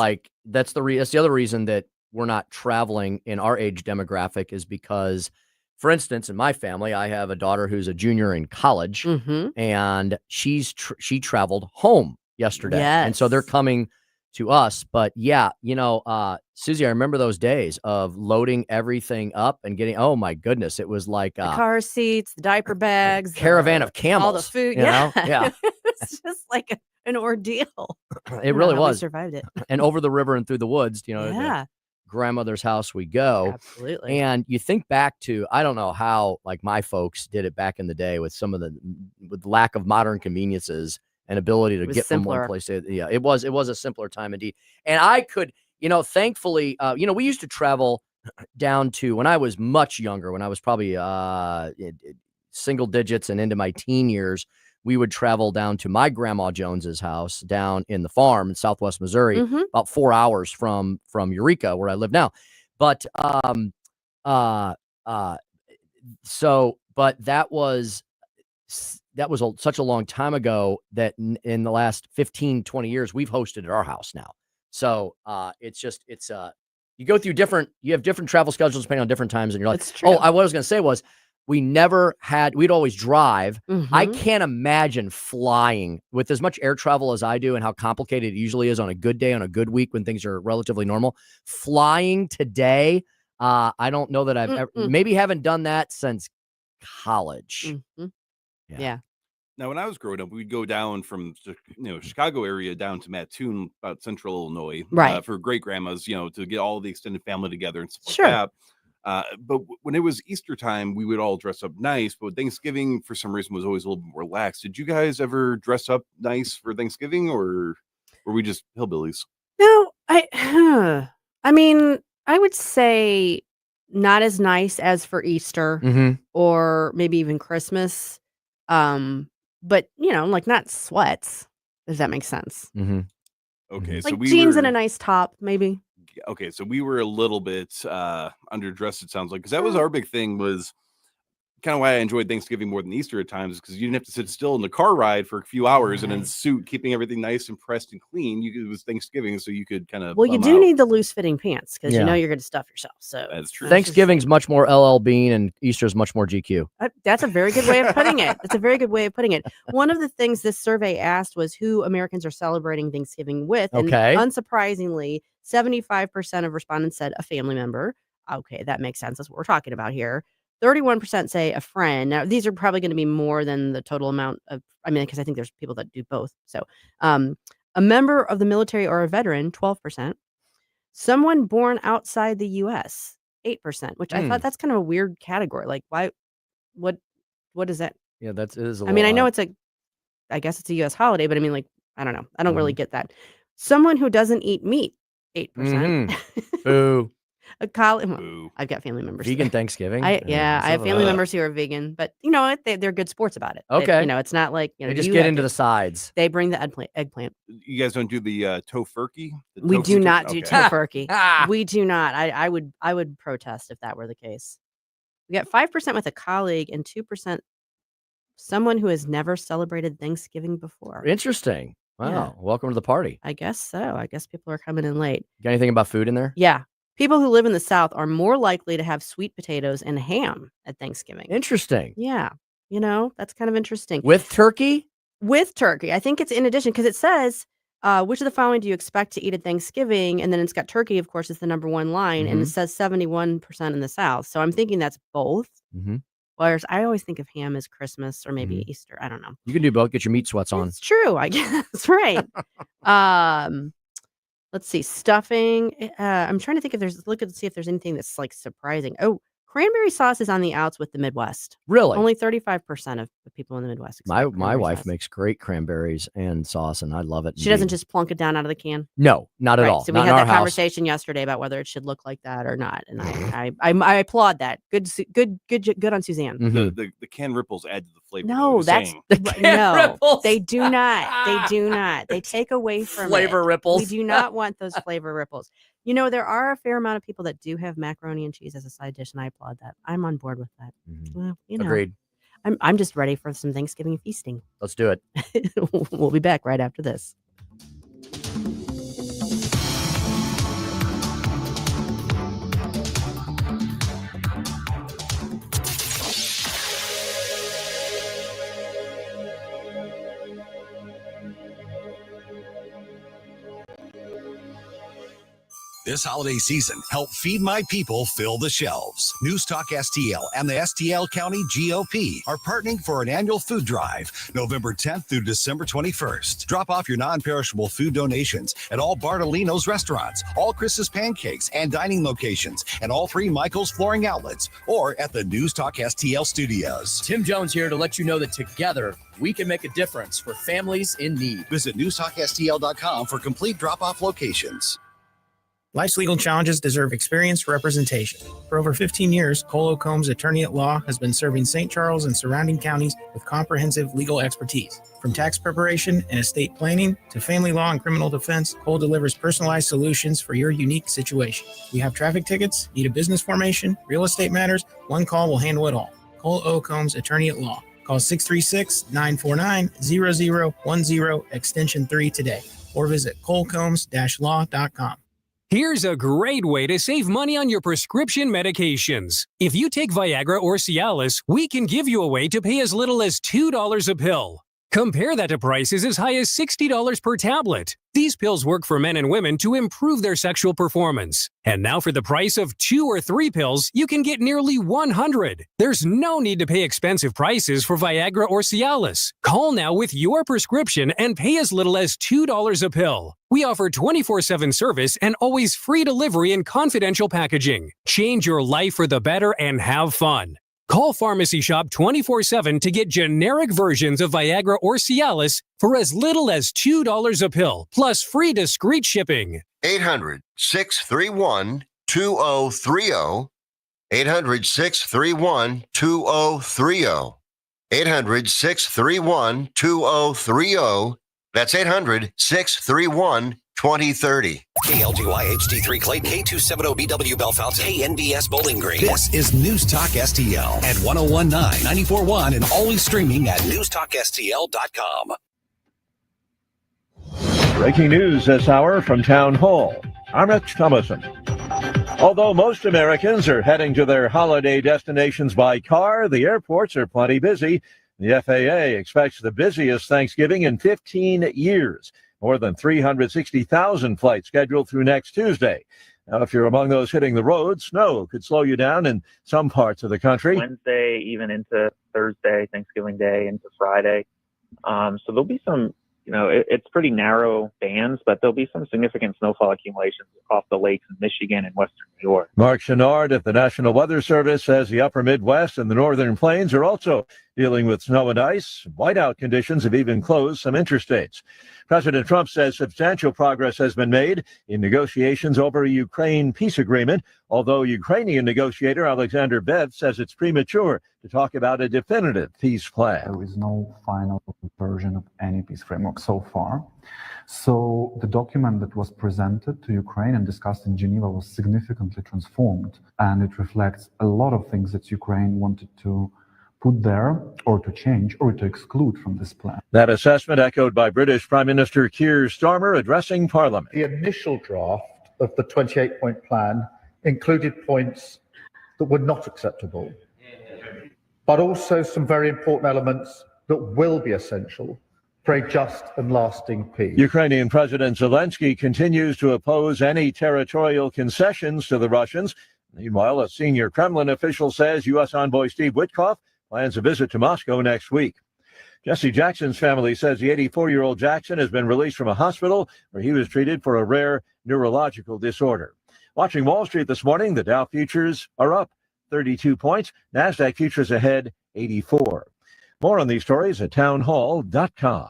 That's the other reason that we're not traveling in our age demographic is because, for instance, in my family, I have a daughter who's a junior in college and she traveled home yesterday. And so they're coming to us. But yeah, Susie, I remember those days of loading everything up and getting, oh my goodness, it was like the car seats, the diaper bags, caravan of camels, all the food. Yeah. It's just like an ordeal. It really was. We survived it. And over the river and through the woods, the grandmother's house we go. Absolutely. And you think back to, I don't know how like my folks did it back in the day with with lack of modern conveniences and ability to get from one place to it was a simpler time indeed. And I could, thankfully, we used to travel down to when I was much younger, when I was probably single digits and into my teen years, we would travel down to my grandma Jones's house down in the farm in Southwest Missouri, about 4 hours from Eureka, where I live now. But but that was such a long time ago that in the last 15, 20 years, we've hosted at our house now. So you go through you have different travel schedules depending on different times. And you're like, what I was going to say was we'd always drive. I can't imagine flying with as much air travel as I do and how complicated it usually is on a good day, on a good week when things are relatively normal. Flying today, I don't know that I've maybe haven't done that since college. Yeah. Now, when I was growing up, we'd go down from Chicago area down to Mattoon, about central Illinois, right, for great grandmas, to get all the extended family together and stuff sure, like But when it was Easter time, we would all dress up nice. But Thanksgiving, for some reason, was always a little bit more relaxed. Did you guys ever dress up nice for Thanksgiving, or were we just hillbillies? No, I mean, I would say not as nice as for Easter Mhm. or maybe even Christmas. But like not sweats. Does that make sense? Mhm. Okay, so Like we jeans were and a nice top, maybe. okay, so we were a little bit underdressed. It sounds like because that was our big thing. Was kind of why I enjoyed Thanksgiving more than Easter at times, because you didn't have to sit still in the car ride for a few hours and in a suit, keeping everything nice and pressed and clean. It was Thanksgiving, so you could kind of. Well, you do need the loose fitting pants because Yeah. you're going to stuff yourself. So That's true. Thanksgiving's much more LL Bean and Easter's much more GQ. That's a very good way of putting it. That's a very good way of putting it. One of the things this survey asked was who Americans are celebrating Thanksgiving with. And Okay. unsurprisingly, 75% of respondents said a family member. Okay, that makes sense. That's what we're talking about here. 31% say a friend. Now, these are probably going to be more than the total amount of, because I think there's people that do both. So, a member of the military or a veteran, 12%. Someone born outside the U.S., 8%, which I thought that's kind of a weird category. Like, why? What is that? Yeah, it is a I know lot. I guess it's a U.S. holiday, but I don't know. I don't really get that. Someone who doesn't eat meat, 8%. Boo. A college. I've got family members. Vegan Thanksgiving. I have family members who are vegan, but you know what? They're good sports about it. Okay. It's not like They just get into the sides. They bring the eggplant. You guys don't do the tofurkey? We do not do tofurkey. Ah. We do not. I would protest if that were the case. We got 5% with a colleague and 2% someone who has never celebrated Thanksgiving before. Interesting. Wow. Yeah. Welcome to the party. I guess so. I guess people are coming in late. Got anything about food in there? Yeah. People who live in the South are more likely to have sweet potatoes and ham at Thanksgiving. Interesting. Yeah. That's kind of interesting. With turkey? With turkey. I think it's in addition because it says, which of the following do you expect to eat at Thanksgiving? And then it's got turkey, of course, is the number one line. And it says 71% in the South. So I'm thinking that's both. Mm-hmm. Whereas I always think of ham as Christmas or maybe Easter. I don't know. You can do both. Get your meat sweats on. It's true, I guess. Right. Let's see. Stuffing. I'm trying to think see if there's anything that's like surprising. Oh, cranberry sauce is on the outs with the Midwest. Really? Only 35% of the people in the Midwest. My cranberry wife sauce. makes great cranberries and sauce, and I love it. She doesn't just plunk it down out of the can. No, not at all. So Not we in had our that house. conversation yesterday about whether it should look like that or not, and I applaud that. Good on Suzanne. Mhm. The can ripples add to the flavor. No, that's no. ripples. They do not. They do not. They take away from Flavor it. ripples. We do not want those flavor ripples. There are a fair amount of people that do have macaroni and cheese as a side dish, and I applaud that. I'm on board with that. Well, Agreed. I'm just ready for some Thanksgiving feasting. Let's do it. We'll be back right after this. This holiday season, help Feed My People fill the shelves. NewsTalk STL and the STL County GOP are partnering for an annual food drive, November 10th through December 21st. Drop off your non-perishable food donations at all Bartolino's restaurants, all Chris's Pancakes and dining locations, and all 3 Michael's flooring outlets, or at the NewsTalk STL studios. Tim Jones here to let you know that together we can make a difference for families in need. Visit NewsTalkSTL.com for complete drop-off locations. Life's legal challenges deserve experienced representation. For over 15 years, Cole Combs Attorney at Law has been serving St. Charles and surrounding counties with comprehensive legal expertise. From tax preparation and estate planning to family law and criminal defense, Cole delivers personalized solutions for your unique situation. You have traffic tickets, need a business formation, real estate matters, one call will handle it all. Cole O. Combs Attorney at Law. Call 636-949-0010 extension 3 today or visit colecombs-law.com. Here's a great way to save money on your prescription medications. If you take Viagra or Cialis, we can give you a way to pay as little as $2 a pill. Compare that to prices as high as $60 per tablet. These pills work for men and women to improve their sexual performance. And now for the price of 2 or 3 pills, you can get nearly 100. There's no need to pay expensive prices for Viagra or Cialis. Call now with your prescription and pay as little as $2 a pill. We offer 24/7 service and always free delivery and confidential packaging. Change your life for the better and have fun. Call Pharmacy Shop 24/7 to get generic versions of Viagra or Cialis for as little as $2 a pill, plus free discreet shipping. 800-631-2030. 800-631-2030. 800-631-2030. That's 800-631-2030. KLGY HD3 Clayton, K270BW Belfast, KNBS Bowling Green. This is News Talk STL at 1019, 94.1, and always streaming at NewsTalkSTL.com. Breaking news this hour from Town Hall. I'm Rich Thomason. Although most Americans are heading to their holiday destinations by car, the airports are plenty busy. The FAA expects the busiest Thanksgiving in 15 years. More than 360,000 flights scheduled through next Tuesday. Now, if you're among those hitting the road, snow could slow you down in some parts of the country. Wednesday, even into Thursday, Thanksgiving Day, into Friday. So there'll be some, it's pretty narrow bands, but there'll be some significant snowfall accumulations off the lakes in Michigan and western New York. Mark Chenard at the National Weather Service says the upper Midwest and the northern plains are also dealing with snow and ice. Whiteout conditions have even closed some interstates. President Trump says substantial progress has been made in negotiations over a Ukraine peace agreement, although Ukrainian negotiator Alexander Bev says it's premature to talk about a definitive peace plan. There is no final version of any peace framework so far. So the document that was presented to Ukraine and discussed in Geneva was significantly transformed, and it reflects a lot of things that Ukraine wanted to put there or to change or to exclude from this plan. That assessment echoed by British Prime Minister Keir Starmer addressing Parliament. The initial draft of the 28-point plan included points that were not acceptable, but also some very important elements that will be essential for a just and lasting peace. Ukrainian President Zelensky continues to oppose any territorial concessions to the Russians. Meanwhile, a senior Kremlin official says U.S. envoy Steve Witkoff plans a visit to Moscow next week. Jesse Jackson's family says the 84-year-old Jackson has been released from a hospital where he was treated for a rare neurological disorder. Watching Wall Street this morning, the Dow futures are up 32 points. NASDAQ futures ahead 84. More on these stories at townhall.com.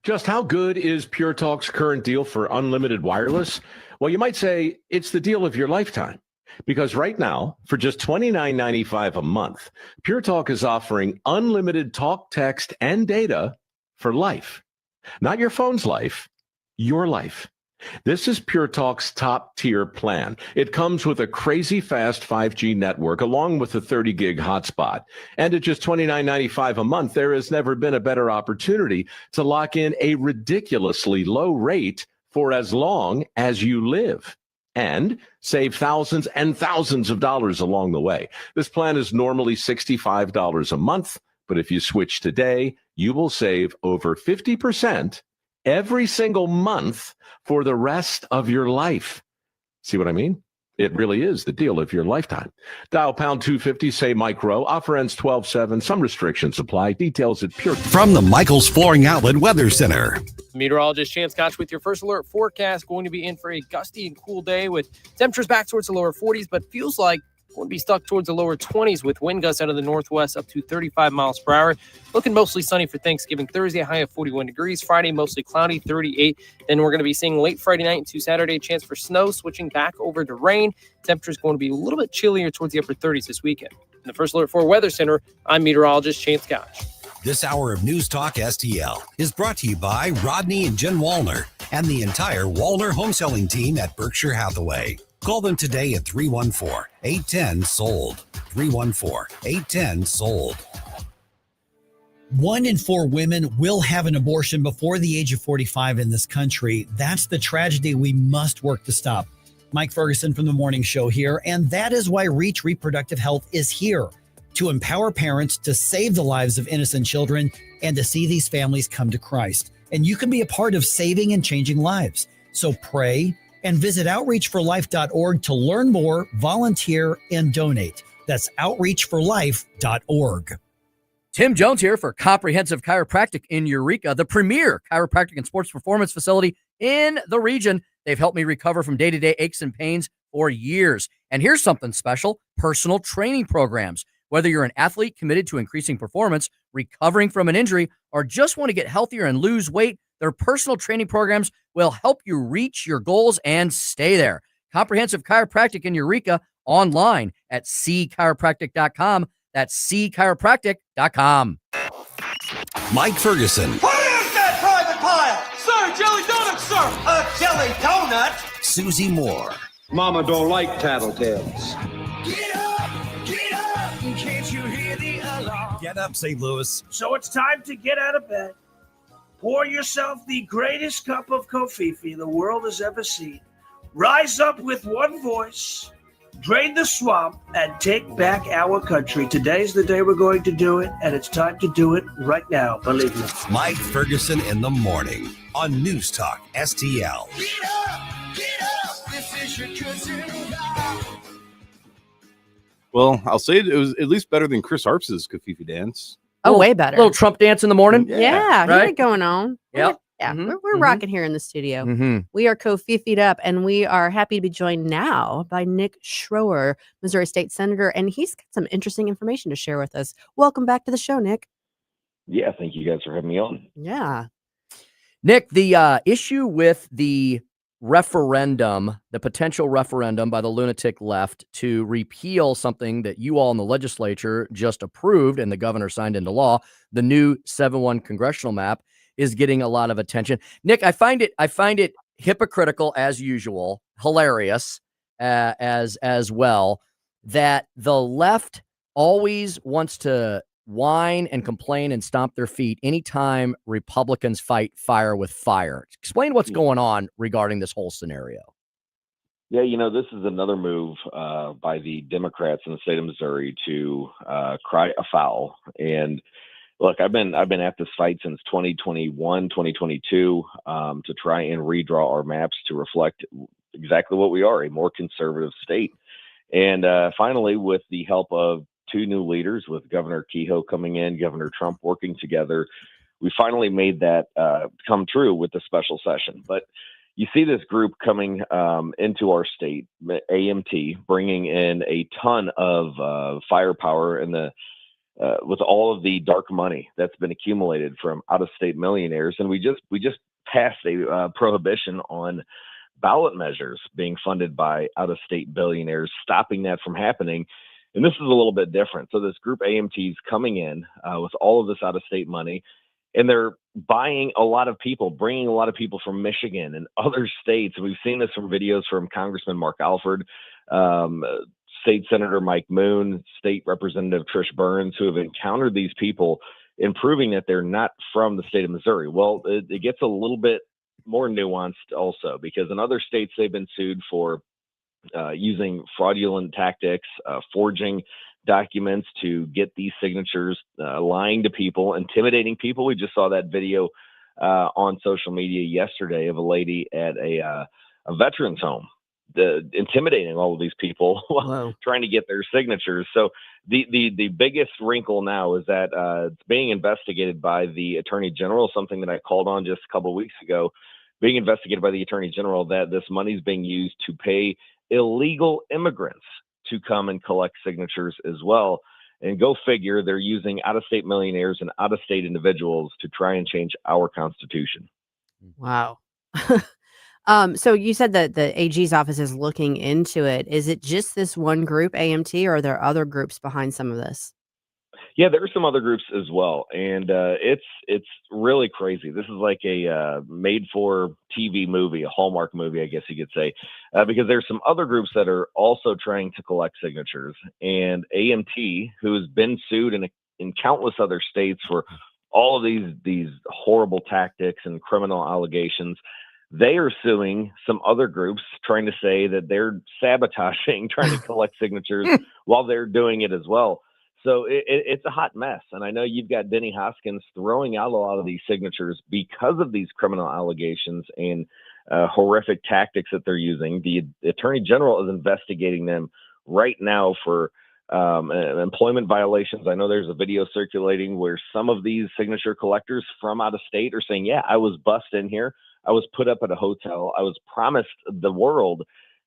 Just how good is Pure Talk's current deal for unlimited wireless? Well, you might say it's the deal of your lifetime. Because right now, for just $29.95 a month, Pure Talk is offering unlimited talk, text, and data for life. Not your phone's life, your life. This is Pure Talk's top-tier plan. It comes with a crazy fast 5G network along with a 30-gig hotspot. And at just $29.95 a month, there has never been a better opportunity to lock in a ridiculously low rate for as long as you live. And save thousands and thousands of dollars along the way. This plan is normally $65 a month, but if you switch today, you will save over 50% every single month for the rest of your life. See what I mean? It really is the deal of your lifetime. Dial pound 250, say Mike Rowe. Offer ends 12/7. Some restrictions apply. Details at Pure. From the Michaels Flooring Outlet Weather Center. Meteorologist Chance Koch with your first alert forecast. Going to be in for a gusty and cool day with temperatures back towards the lower 40s, but feels like we'll be stuck towards the lower 20s with wind gusts out of the northwest up to 35 miles per hour. Looking mostly sunny for Thanksgiving Thursday, high of 41 degrees. Friday, mostly cloudy, 38. Then we're going to be seeing late Friday night into Saturday, chance for snow, switching back over to rain. Temperatures going to be a little bit chillier towards the upper 30s this weekend. In the first alert for Weather Center, I'm meteorologist Chance Koch. This hour of News Talk STL is brought to you by Rodney and Jen Wallner and the entire Wallner home selling team at Berkshire Hathaway. Call them today at 314-810-SOLD. 314-810-SOLD. 1 in 4 women will have an abortion before the age of 45 in this country. That's the tragedy we must work to stop. Mike Ferguson from The Morning Show here, and that is why Reach Reproductive Health is here. to empower parents to save the lives of innocent children and to see these families come to Christ. And you can be a part of saving and changing lives. So pray and visit outreachforlife.org to learn more, volunteer, and donate. That's outreachforlife.org. Tim Jones here for Comprehensive Chiropractic in Eureka, the premier chiropractic and sports performance facility in the region. They've helped me recover from day-to-day aches and pains for years. And here's something special, personal training programs. Whether you're an athlete committed to increasing performance, recovering from an injury, or just want to get healthier and lose weight, their personal training programs will help you reach your goals and stay there. Comprehensive Chiropractic in Eureka, online at cchiropractic.com. That's cchiropractic.com. Mike Ferguson, What is that private pile? Sir, jelly donut, sir. A jelly donut? Susie Moore, Mama don't like tattletales. Get up, can't you hear the alarm? Get up, St. Louis. So it's time to get out of bed. Pour yourself the greatest cup of Kofifi the world has ever seen. Rise up with one voice, drain the swamp, and take back our country. Today's the day we're going to do it, and it's time to do it right now, believe me. Mike Ferguson in the morning on News Talk STL. Get up, this is your cousin. Well, I'll say it was at least better than Chris Harps's Kofifi dance. Oh, way better. Little Trump dance in the morning. Yeah, right? he had going on. Yep. Yeah, Mhm, we're rocking here in the studio. We are Kofifi'd up, and we are happy to be joined now by Nick Schroer, Missouri State Senator, and he's got some interesting information to share with us. Welcome back to the show, Nick. Yeah, thank you guys for having me on. Yeah. Nick, the issue with the referendum, the potential referendum by the lunatic left to repeal something that you all in the legislature just approved and the governor signed into law, the new 7-1 congressional map, is getting a lot of attention. Nick, I find it hypocritical as usual, hilarious as well, that the left always wants to whine and complain and stomp their feet anytime Republicans fight fire with fire. Explain what's going on regarding this whole scenario. Yeah, this is another move by the Democrats in the state of Missouri to cry a foul. And look, I've been at this fight since 2021, 2022 to try and redraw our maps to reflect exactly what we are, a more conservative state. And finally, with the help of two new leaders, with Governor Kehoe coming in, Governor Trump working together, we finally made that come true with the special session. But you see this group coming into our state, AMT, bringing in a ton of firepower in the with all of the dark money that's been accumulated from out-of-state millionaires. And we just passed a prohibition on ballot measures being funded by out-of-state billionaires, stopping that from happening. And this is a little bit different. So this group AMT is coming in with all of this out-of-state money, and they're buying a lot of people, bringing a lot of people from Michigan and other states. We've seen this from videos from Congressman Mark Alford, State Senator Mike Moon, State Representative Trish Burns, who have encountered these people and proving that they're not from the state of Missouri. Well, it gets a little bit more nuanced also, because in other states they've been sued for using fraudulent tactics, forging documents to get these signatures, lying to people, intimidating people. We just saw that video on social media yesterday of a lady at a veterans home, intimidating all of these people while trying to get their signatures. So the biggest wrinkle now is that it's being investigated by the Attorney General, something that I called on just a couple of weeks ago, being investigated by the Attorney General, that this money is being used to pay illegal immigrants to come and collect signatures as well. And go figure, they're using out-of-state millionaires and out-of-state individuals to try and change our Constitution. Wow. So you said that the AG's office is looking into it. Is it just this one group, AMT, or are there other groups behind some of this? Yeah, there are some other groups as well, and it's really crazy. This is like a made-for-TV movie, a Hallmark movie, I guess you could say, because there's some other groups that are also trying to collect signatures. And AMT, who has been sued in countless other states for all of these horrible tactics and criminal allegations, they are suing some other groups, trying to say that they're sabotaging, trying to collect signatures while they're doing it as well. So it's a hot mess. And I know you've got Denny Hoskins throwing out a lot of these signatures because of these criminal allegations and horrific tactics that they're using. The Attorney General is investigating them right now for employment violations. I know there's a video circulating where some of these signature collectors from out of state are saying, yeah, I was bussed in here. I was put up at a hotel. I was promised the world.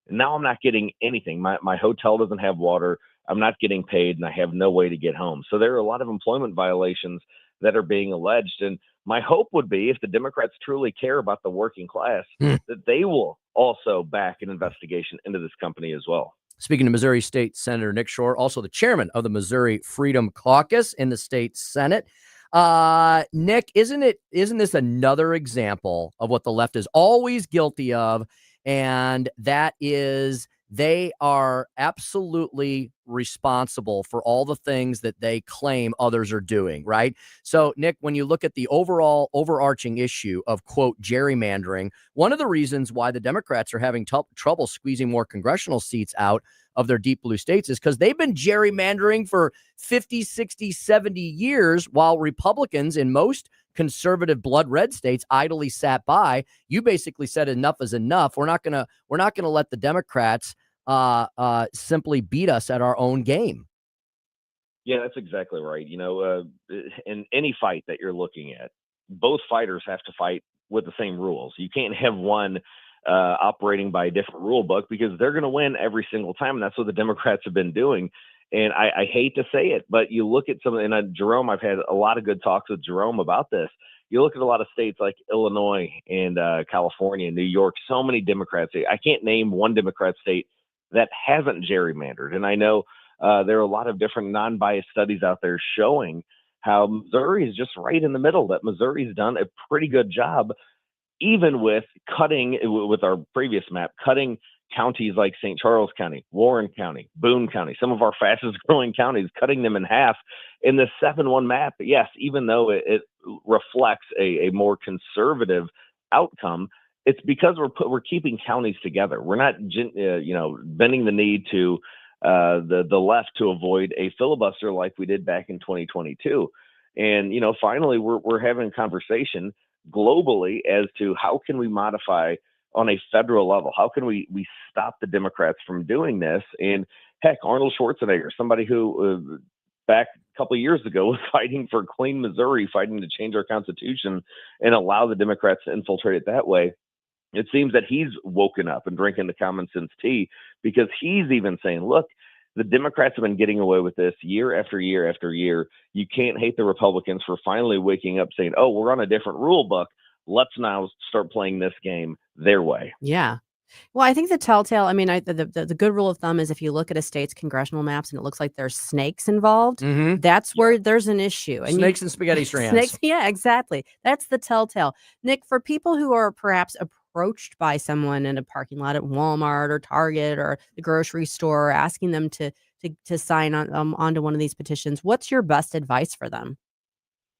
And now I'm not getting anything. My hotel doesn't have water. I'm not getting paid, and I have no way to get home. So there are a lot of employment violations that are being alleged. And my hope would be, if the Democrats truly care about the working class, that they will also back an investigation into this company as well. Speaking to Missouri State Senator Nick Schroer, also the chairman of the Missouri Freedom Caucus in the state Senate. Nick, isn't this another example of what the left is always guilty of? And that is, they are absolutely responsible for all the things that they claim others are doing, right? So, Nick, when you look at the overall overarching issue of, quote, gerrymandering, one of the reasons why the Democrats are having trouble squeezing more congressional seats out of their deep blue states is because they've been gerrymandering for 50, 60, 70 years, while Republicans in most conservative blood red states idly sat by. You basically said enough is enough. We're not gonna let the Democrats simply beat us at our own game. Yeah, that's exactly right. In any fight that you're looking at, both fighters have to fight with the same rules. You can't have one operating by a different rule book, because they're going to win every single time. And that's what the Democrats have been doing. And I hate to say it, but you look at Jerome, I've had a lot of good talks with Jerome about this. You look at a lot of states like Illinois and California, New York, so many Democrats. I can't name one Democrat state that hasn't gerrymandered. And I know there are a lot of different non-biased studies out there showing how Missouri is just right in the middle, that Missouri's done a pretty good job, even with with our previous map, cutting counties like St. Charles County, Warren County, Boone County, some of our fastest growing counties, cutting them in half in the 7-1 map. Yes, even though it reflects a more conservative outcome, it's because we're keeping counties together. We're not, bending the knee to the left to avoid a filibuster like we did back in 2022. And, finally, we're having a conversation globally as to how can we modify on a federal level? How can we stop the Democrats from doing this? And heck, Arnold Schwarzenegger, somebody who back a couple of years ago was fighting for clean Missouri, fighting to change our Constitution and allow the Democrats to infiltrate it that way. It seems that he's woken up and drinking the common sense tea, because he's even saying, look, the Democrats have been getting away with this year after year after year. You can't hate the Republicans for finally waking up saying, oh, we're on a different rule book. Let's now start playing this game their way. Yeah. Well, I think the telltale, the good rule of thumb is, if you look at a state's congressional maps and it looks like there's snakes involved, that's where there's an issue. And snakes and spaghetti strands. Snakes, yeah, exactly. That's the telltale. Nick, for people who are perhaps approached by someone in a parking lot at Walmart or Target or the grocery store, asking them to sign onto one of these petitions, what's your best advice for them?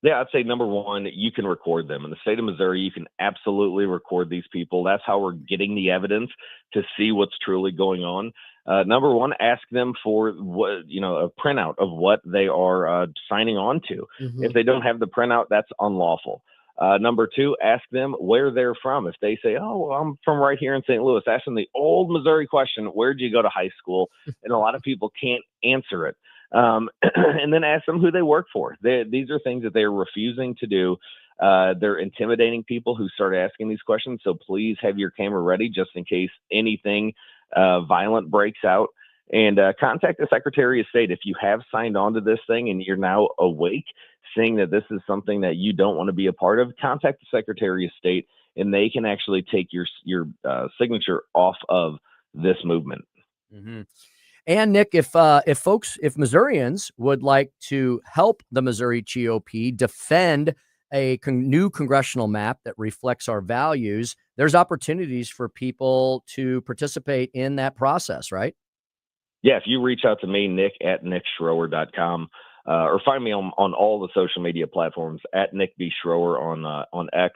Yeah, I'd say number one, you can record them. In the state of Missouri, you can absolutely record these people. That's how we're getting the evidence to see what's truly going on. Number one, ask them for a printout of what they are signing on to. If they don't have the printout, that's unlawful. Number two, ask them where they're from. If they say, oh, well, I'm from right here in St. Louis, ask them the old Missouri question, where'd you go to high school? And a lot of people can't answer it. And then ask them who they work for. These are things that they're refusing to do. They're intimidating people who start asking these questions. So please have your camera ready just in case anything violent breaks out. And contact the Secretary of State. If you have signed on to this thing and you're now awake, seeing that this is something that you don't want to be a part of, contact the Secretary of State, and they can actually take your signature off of this movement. And Nick, if Missourians would like to help the Missouri GOP defend a new congressional map that reflects our values, there's opportunities for people to participate in that process, right? Yeah, if you reach out to me, Nick at nickschroer.com, or find me on all the social media platforms at Nick B. Schroer on X.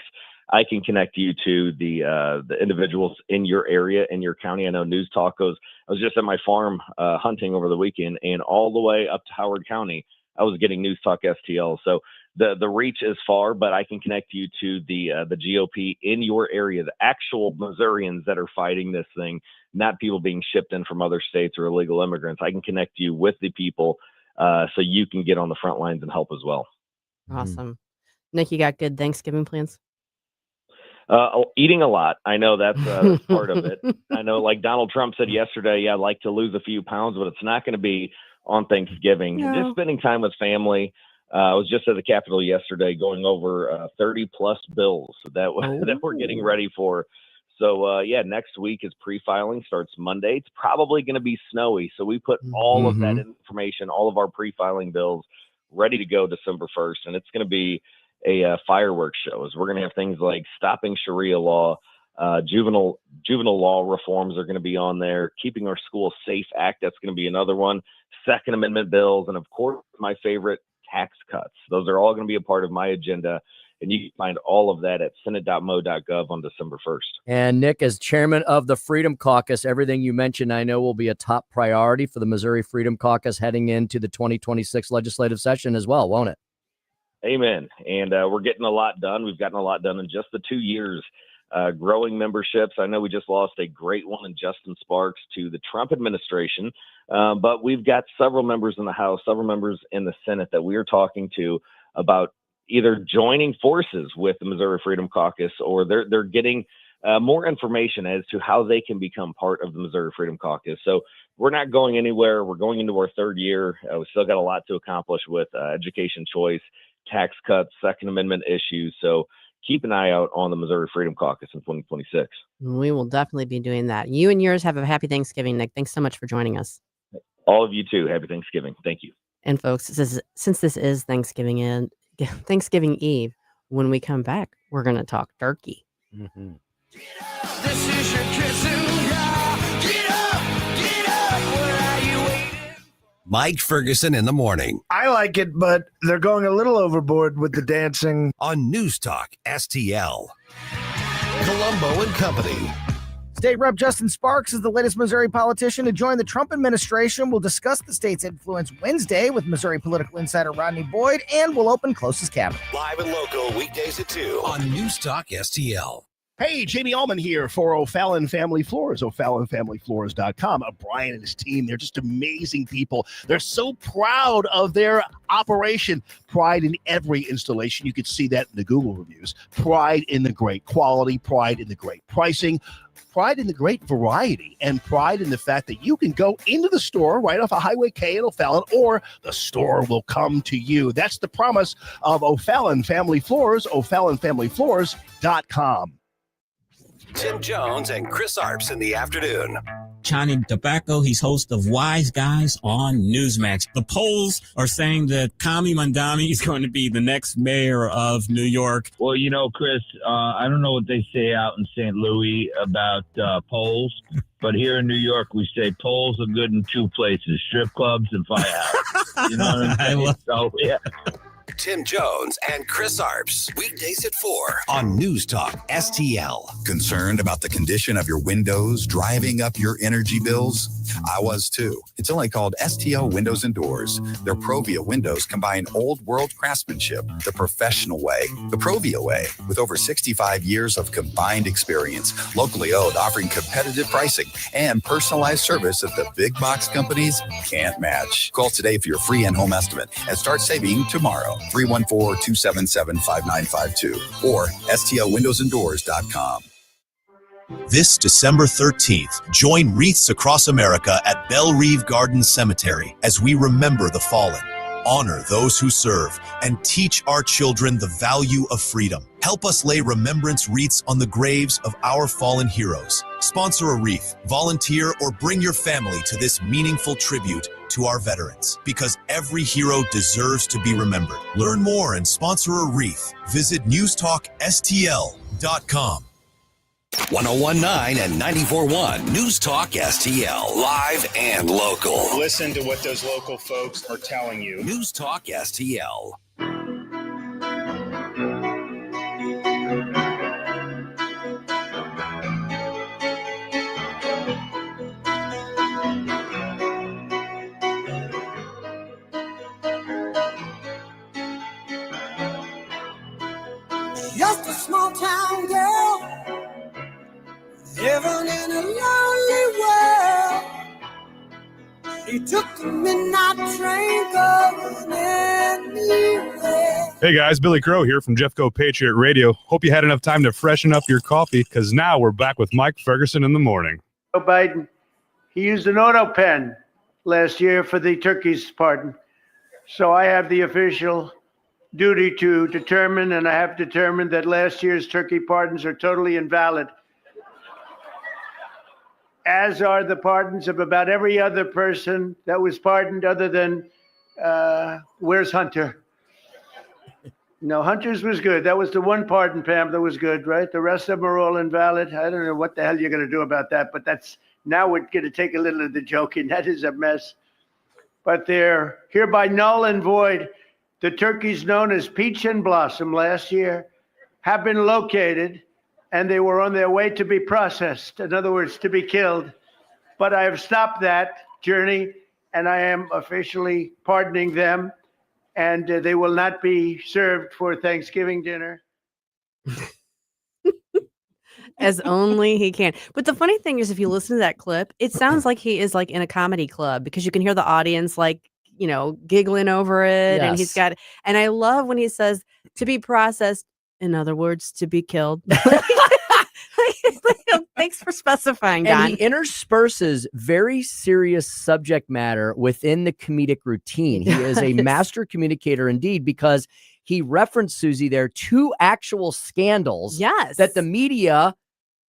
I can connect you to the individuals in your area, in your county. I know News Talk goes. I was just at my farm hunting over the weekend, and all the way up to Howard County, I was getting News Talk STL. So the reach is far, but I can connect you to the GOP in your area, the actual Missourians that are fighting this thing, not people being shipped in from other states or illegal immigrants. I can connect you with the people so you can get on the front lines and help as well. Awesome. Nick, you got good Thanksgiving plans? Eating a lot. I know that's part of it. I know, like Donald Trump said yesterday, I'd like to lose a few pounds, but it's not going to be on Thanksgiving. No. Just spending time with family. I was just at the Capitol yesterday going over 30 plus bills that we're getting ready for. So, next week is pre-filing, starts Monday. It's probably going to be snowy. So we put all of that information, all of our pre-filing bills ready to go December 1st. And it's going to be a fireworks show. We're going to have things like stopping Sharia law, juvenile law reforms are going to be on there, keeping our schools safe act. That's going to be another one, Second Amendment bills. And of course, my favorite, tax cuts. Those are all going to be a part of my agenda. And you can find all of that at senate.mo.gov on December 1st. And Nick, as chairman of the Freedom Caucus, everything you mentioned, I know will be a top priority for the Missouri Freedom Caucus heading into the 2026 legislative session as well, won't it? Amen. And we're getting a lot done. We've gotten a lot done in just the 2 years, growing memberships. I know we just lost a great one in Justin Sparks to the Trump administration, but we've got several members in the House, several members in the Senate that we are talking to about either joining forces with the Missouri Freedom Caucus, or they're getting more information as to how they can become part of the Missouri Freedom Caucus. So we're not going anywhere. We're going into our third year. We still got a lot to accomplish with education choice, tax cuts, Second Amendment issues. So keep an eye out on the Missouri Freedom Caucus in 2026. We will definitely be doing that. You and yours have a happy Thanksgiving, Nick. Thanks so much for joining us. All of you too. Happy Thanksgiving. Thank you. And folks, since this is Thanksgiving Eve, when we come back, we're going to talk turkey. Mm-hmm. This is your kissing hour. Get up, where are you waiting? Mike Ferguson in the morning I like it, but they're going a little overboard with the dancing. on News Talk STL. Colombo and Company. State Rep Justin Sparks is the latest Missouri politician to join the Trump administration. We'll discuss the state's influence Wednesday with Missouri political insider Rodney Boyd, and we'll open Close's cabinet. Live and local weekdays at 2 on News Talk STL. Hey, Jamie Allman here for O'Fallon Family Floors, O'FallonFamilyFloors.com. Brian and his team, they're just amazing people. They're so proud of their operation. Pride in every installation. You can see that in the Google reviews. Pride in the great quality, pride in the great pricing, pride in the great variety, and pride in the fact that you can go into the store right off of Highway K at O'Fallon, or the store will come to you. That's the promise of O'Fallon Family Floors, O'FallonFamilyFloors.com. Tim Jones and Chris Arps in the afternoon. Johnny Tobacco, he's host of Wise Guys on Newsmax. The polls are saying that Kami Mandami is going to be the next mayor of New York. Well, you know, Chris, I don't know what they say out in St. Louis about polls, but here in New York, we say polls are good in two places, strip clubs and firehouses. You know what I'm saying? So, yeah. Tim Jones and Chris Arps. Weekdays at 4 on News Talk STL. Concerned about the condition of your windows driving up your energy bills? I was too. It's only called STL Windows and Doors. Their Provia windows combine old world craftsmanship the professional way, the Provia way, with over 65 years of combined experience, locally owned, offering competitive pricing and personalized service that the big box companies can't match. Call today for your free in-home estimate and start saving tomorrow. 314-277-5952 or stlwindowsanddoors.com. This December 13th, join Wreaths Across America at Belle Reve Gardens Cemetery as we remember the fallen, honor those who serve, and teach our children the value of freedom. Help us lay remembrance wreaths on the graves of our fallen heroes. Sponsor a wreath, volunteer, or bring your family to this meaningful tribute to our veterans, because every hero deserves to be remembered. Learn more and sponsor a wreath. Visit NewsTalkSTL.com. 1019 and 94.1 News Talk STL. Live and local. Listen to what those local folks are telling you. News Talk STL. Just a small town girl living in a lonely world. He took the midnight train going anywhere. Hey guys, Billy Crow here from Jeffco Patriot Radio. Hope you had enough time to freshen up your coffee, because now we're back with Mike Ferguson in the morning. Joe Biden, he used an auto pen last year for the turkey's pardon. So I have the official duty to determine, and I have determined that last year's turkey pardons are totally invalid, as are the pardons of about every other person that was pardoned other than, where's Hunter? No, Hunter's was good. That was the one pardon, Pam, that was good, right? The rest of them are all invalid. I don't know what the hell you're going to do about that, but that's, now we're going to take a little of the joking. That is a mess. But they're hereby null and void. The turkeys known as Peach and Blossom last year have been located, and they were on their way to be processed. In other words, to be killed. But I have stopped that journey, and I am officially pardoning them, and they will not be served for Thanksgiving dinner. As only he can. But the funny thing is, if you listen to that clip, it sounds like he is like in a comedy club, because you can hear the audience like, you know, giggling over it. And he's got, and I love when he says to be processed, in other words, to be killed. Thanks for specifying, Don. And he intersperses very serious subject matter within the comedic routine. He is a master communicator indeed, because he referenced, Susie, there 2 actual scandals that the media,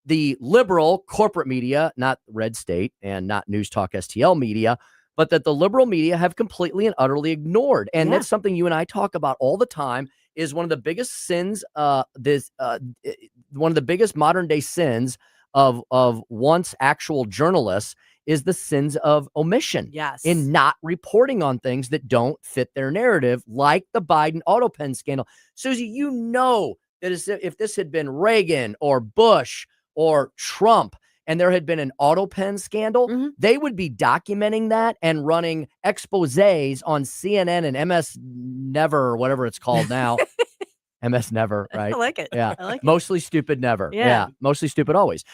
the liberal corporate media, not Red State and not News Talk STL media, but that the liberal media have completely and utterly ignored. And that's something you and I talk about all the time, is one of the biggest sins, one of the biggest modern day sins of once actual journalists is the sins of omission. Yes. In not reporting on things that don't fit their narrative, like the Biden auto pen scandal. Susie, you know that if this had been Reagan or Bush or Trump, and there had been an auto pen scandal, they would be documenting that and running exposés on CNN and MS Never, or whatever it's called now. MS Never, right? I like it. Yeah. I like it. Mostly Stupid Never. Yeah. Mostly Stupid Always.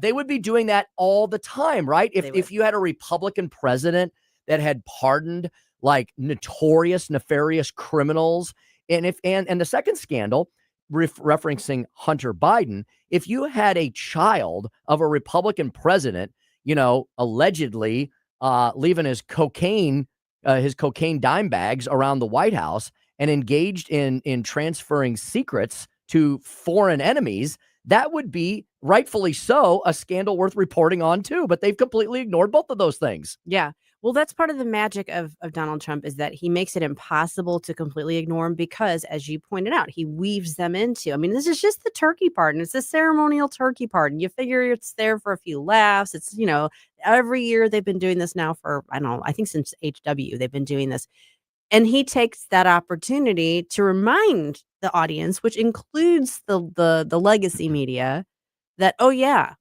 They would be doing that all the time, right? If you had a Republican president that had pardoned like notorious, nefarious criminals, and the second scandal, referencing Hunter Biden, if you had a child of a Republican president, you know, allegedly leaving his cocaine dime bags around the White House and engaged in transferring secrets to foreign enemies, that would be rightfully so a scandal worth reporting on too. But they've completely ignored both of those things. Yeah. Well, that's part of the magic of Donald Trump, is that he makes it impossible to completely ignore him, because, as you pointed out, he weaves them into, I mean, this is just the turkey pardon. It's a ceremonial turkey pardon. You figure it's there for a few laughs. It's, you know, every year they've been doing this now for, I don't know, I think since HW, they've been doing this. And he takes that opportunity to remind the audience, which includes the legacy media, that, oh yeah,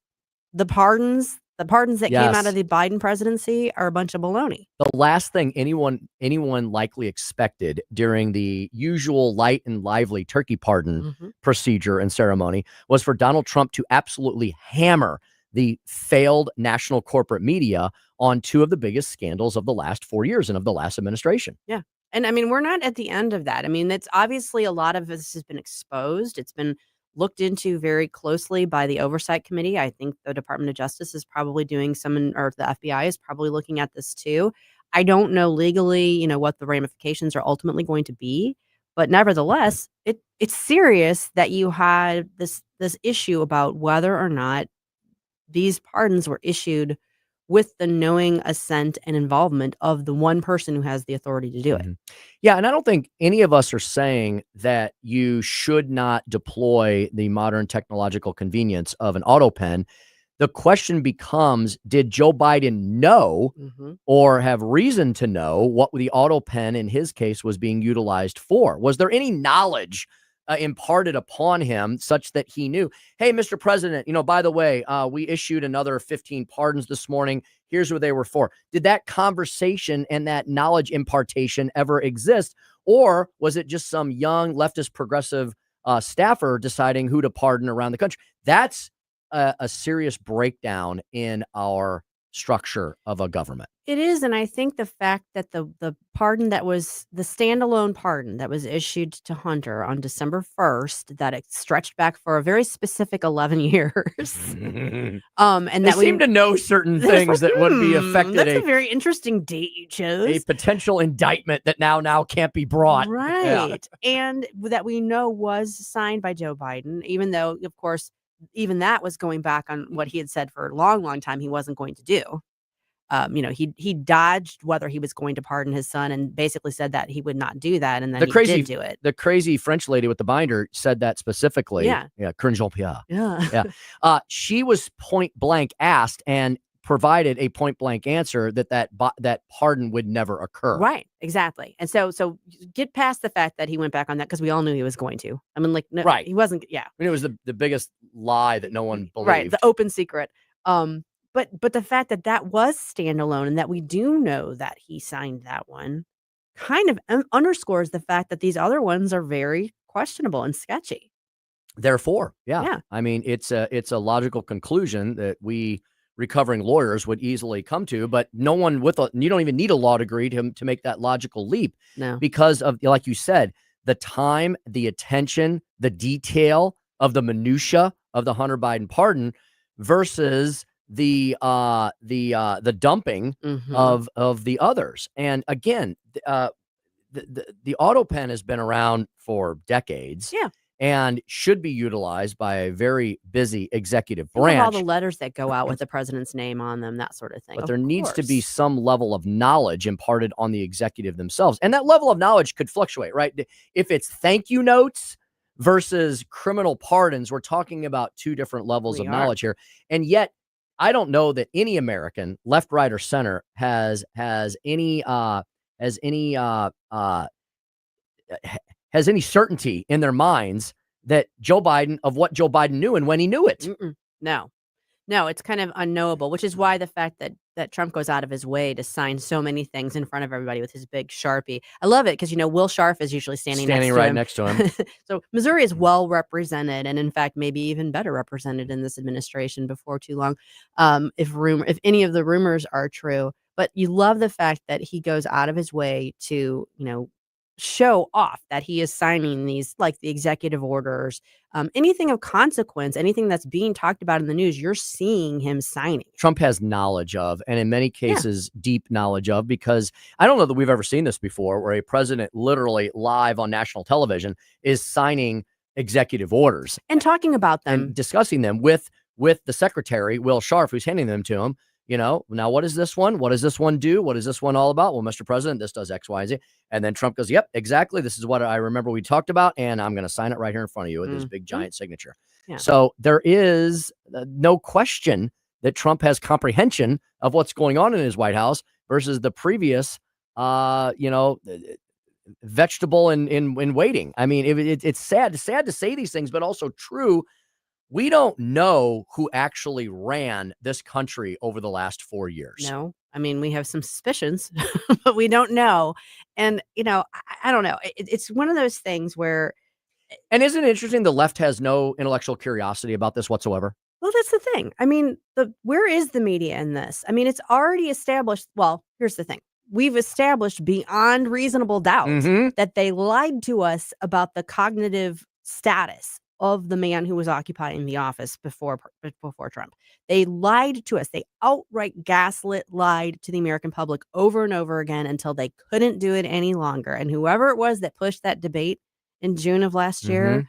the pardons that came out of the Biden presidency are a bunch of baloney. The last thing anyone likely expected during the usual light and lively turkey pardon procedure and ceremony was for Donald Trump to absolutely hammer the failed national corporate media on 2 of the biggest scandals of the last 4 years and of the last administration. Yeah. And I mean, we're not at the end of that. I mean, it's obviously a lot of this has been exposed. It's been looked into very closely by the Oversight Committee. I think the Department of Justice is probably doing or the FBI is probably looking at this too. I don't know legally, you know, what the ramifications are ultimately going to be, but nevertheless, it's serious that you had this issue about whether or not these pardons were issued with the knowing assent and involvement of the one person who has the authority to do it. Yeah, and I don't think any of us are saying that you should not deploy the modern technological convenience of an auto pen. The question becomes, did Joe Biden know or have reason to know what the auto pen in his case was being utilized for? Was there any knowledge imparted upon him such that he knew, hey, Mr. President, you know, by the way, we issued another 15 pardons this morning. Here's what they were for. Did that conversation and that knowledge impartation ever exist? Or was it just some young leftist progressive staffer deciding who to pardon around the country. That's a serious breakdown in our structure of a government. It is, and I think the fact that the pardon that was the standalone pardon that was issued to Hunter on December 1st, that it stretched back for a very specific 11 years. And They that seem to know certain things that would be affected. That's a very interesting date you chose. A potential indictment that now can't be brought. Yeah. Right. And that we know was signed by Joe Biden, even though, of course, even that was going back on what he had said for a long, long time he wasn't going to do. He dodged whether he was going to pardon his son and basically said that he would not do that. And then he did do it. The crazy French lady with the binder said that specifically. Yeah. Yeah. Corinne Jean-Pierre. Yeah. Yeah. She was point blank asked and provided a point blank answer that pardon would never occur. Right. Exactly. And so get past the fact that he went back on that because we all knew he was going to. I mean, no, right. He wasn't. Yeah. I mean, it was the biggest lie that no one believed. Right. The open secret. But the fact that was standalone and that we do know that he signed that one kind of underscores the fact that these other ones are very questionable and sketchy. Therefore, yeah. I mean, it's a logical conclusion that we recovering lawyers would easily come to, but no one you don't even need a law degree to make that logical leap. No. Because of, like you said, the time, the attention, the detail of the minutia of the Hunter Biden pardon versus the dumping of the others. And again, the auto pen has been around for decades. Yeah. And should be utilized by a very busy executive Think branch. of all the letters that go out with the president's name on them, that sort of thing. But there needs to be some level of knowledge imparted on the executive themselves. And that level of knowledge could fluctuate, right? If it's thank you notes versus criminal pardons, we're talking about two different levels of knowledge here. And yet, I don't know that any American, left, right, or center, has any certainty in their minds that what Joe Biden knew and when he knew it. No, it's kind of unknowable, which is why the fact that Trump goes out of his way to sign so many things in front of everybody with his big Sharpie. I love it because, Will Scharf is usually standing next to him. So Missouri is well represented, and in fact, maybe even better represented in this administration before too long, if any of the rumors are true. But you love the fact that he goes out of his way to, show off that he is signing these, like the executive orders, anything of consequence, anything that's being talked about in the news, you're seeing him signing. Trump has knowledge of, and in many cases, deep knowledge of, because I don't know that we've ever seen this before, where a president literally live on national television is signing executive orders and talking about them and discussing them with the secretary, Will Scharf, who's handing them to him. Now what is this one? What does this one do? What is this one all about? Well, Mr. President, this does X, Y, Z. And then Trump goes, yep, exactly. This is what I remember we talked about. And I'm going to sign it right here in front of you with his big giant signature. Yeah. So there is no question that Trump has comprehension of what's going on in his White House versus the previous, vegetable in waiting. I mean, it's sad to say these things, but also true. We don't know who actually ran this country over the last 4 years. No, I mean, we have some suspicions, but we don't know. And, I don't know. It's one of those things where. And isn't it interesting? The left has no intellectual curiosity about this whatsoever. Well, that's the thing. I mean, where is the media in this? I mean, it's already established. Well, here's the thing. We've established beyond reasonable doubt that they lied to us about the cognitive status of the man who was occupying the office before Trump. They lied to us. They outright gaslit, lied to the American public over and over again until they couldn't do it any longer. And whoever it was that pushed that debate in June of last year,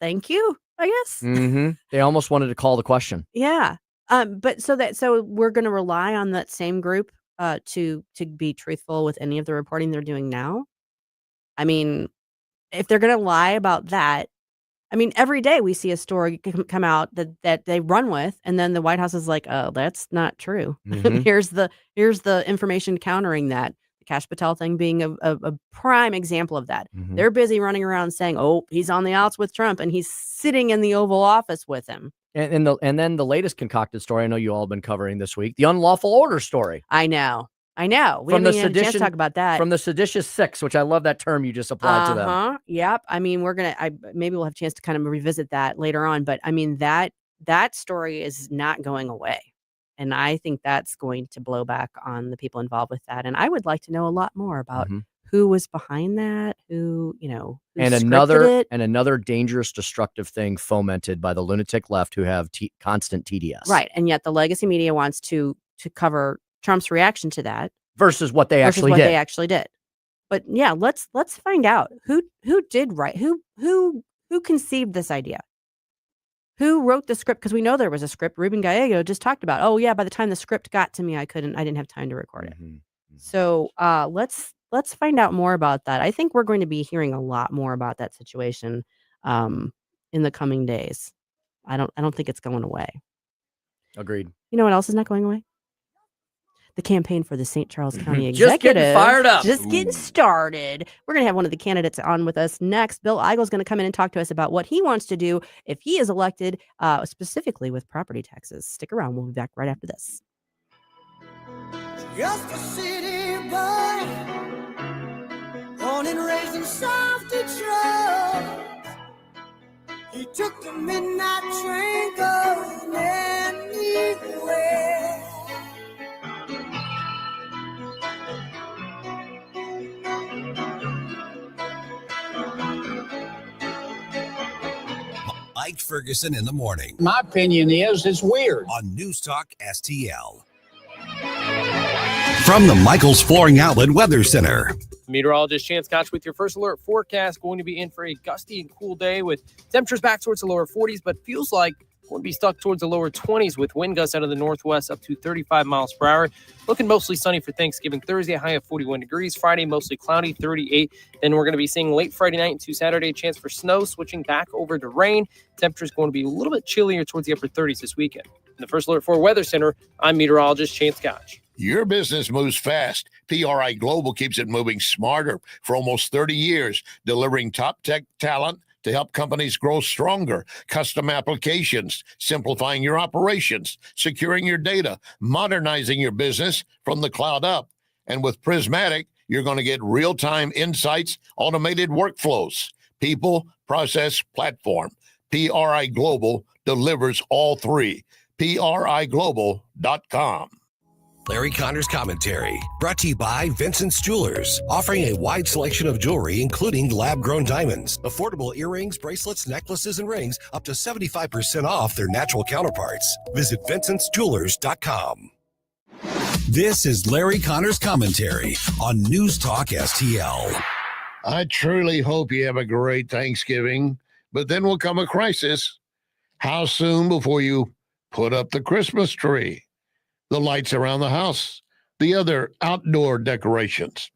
thank you, I guess. They almost wanted to call the question. Yeah. But so we're going to rely on that same group to be truthful with any of the reporting they're doing now. I mean, if they're going to lie about that, I mean, every day we see a story come out that they run with, and then the White House is like, "Oh, that's not true." Here's the information countering that. The Kash Patel thing being a prime example of that. They're busy running around saying, "Oh, he's on the outs with Trump, and he's sitting in the Oval Office with him." And then the latest concocted story I know you all have been covering this week, the unlawful order story. I know. I know. We haven't even had a chance to talk about that. From the seditious six, which I love that term you just applied to them. Yep. I mean, maybe we'll have a chance to kind of revisit that later on. But I mean, that story is not going away. And I think that's going to blow back on the people involved with that. And I would like to know a lot more about who was behind that, who and another dangerous, destructive thing fomented by the lunatic left who have constant TDS. Right. And yet the legacy media wants to cover Trump's reaction to that versus what they actually did. But yeah, let's find out who did right, who conceived this idea, who wrote the script, because we know there was a script. Ruben Gallego just talked about. Oh yeah, by the time the script got to me, I didn't have time to record it. So let's find out more about that. I think we're going to be hearing a lot more about that situation in the coming days. I don't think it's going away. Agreed. You know what else is not going away? The campaign for the St. Charles County Just Executive. getting fired up. Just getting started. We're going to have one of the candidates on with us next. Bill Eigel is going to come in and talk to us about what he wants to do if he is elected, specifically with property taxes. Stick around. We'll be back right after this. Just a city boy, born and raised in South Detroit. He took the midnight train going anywhere. Mike Ferguson in the morning. My opinion is it's weird. On News Talk STL. From the Michaels Flooring Outlet Weather Center. Meteorologist Chance Koch with your first alert forecast. Going to be in for a gusty and cool day with temperatures back towards the lower 40s, but feels like going to be stuck towards the lower 20s with wind gusts out of the northwest up to 35 miles per hour. Looking mostly sunny for Thanksgiving Thursday, high of 41 degrees. Friday, mostly cloudy, 38. Then we're going to be seeing late Friday night into Saturday, chance for snow, switching back over to rain. Temperatures going to be a little bit chillier towards the upper 30s this weekend. In the first alert for Weather Center, I'm meteorologist Chance Koch. Your business moves fast. PRI Global keeps it moving smarter for almost 30 years, delivering top tech talent to help companies grow stronger, custom applications, simplifying your operations, securing your data, modernizing your business from the cloud up. And with Prismatic, you're going to get real-time insights, automated workflows, people, process, platform. PRI Global delivers all three. PRIGlobal.com. Larry Connor's commentary, brought to you by Vincent's Jewelers, offering a wide selection of jewelry, including lab-grown diamonds, affordable earrings, bracelets, necklaces, and rings, up to 75% off their natural counterparts. Visit VincentsJewelers.com. This is Larry Connor's commentary on News Talk STL. I truly hope you have a great Thanksgiving, but then will come a crisis. How soon before you put up the Christmas tree, the lights around the house, the other outdoor decorations?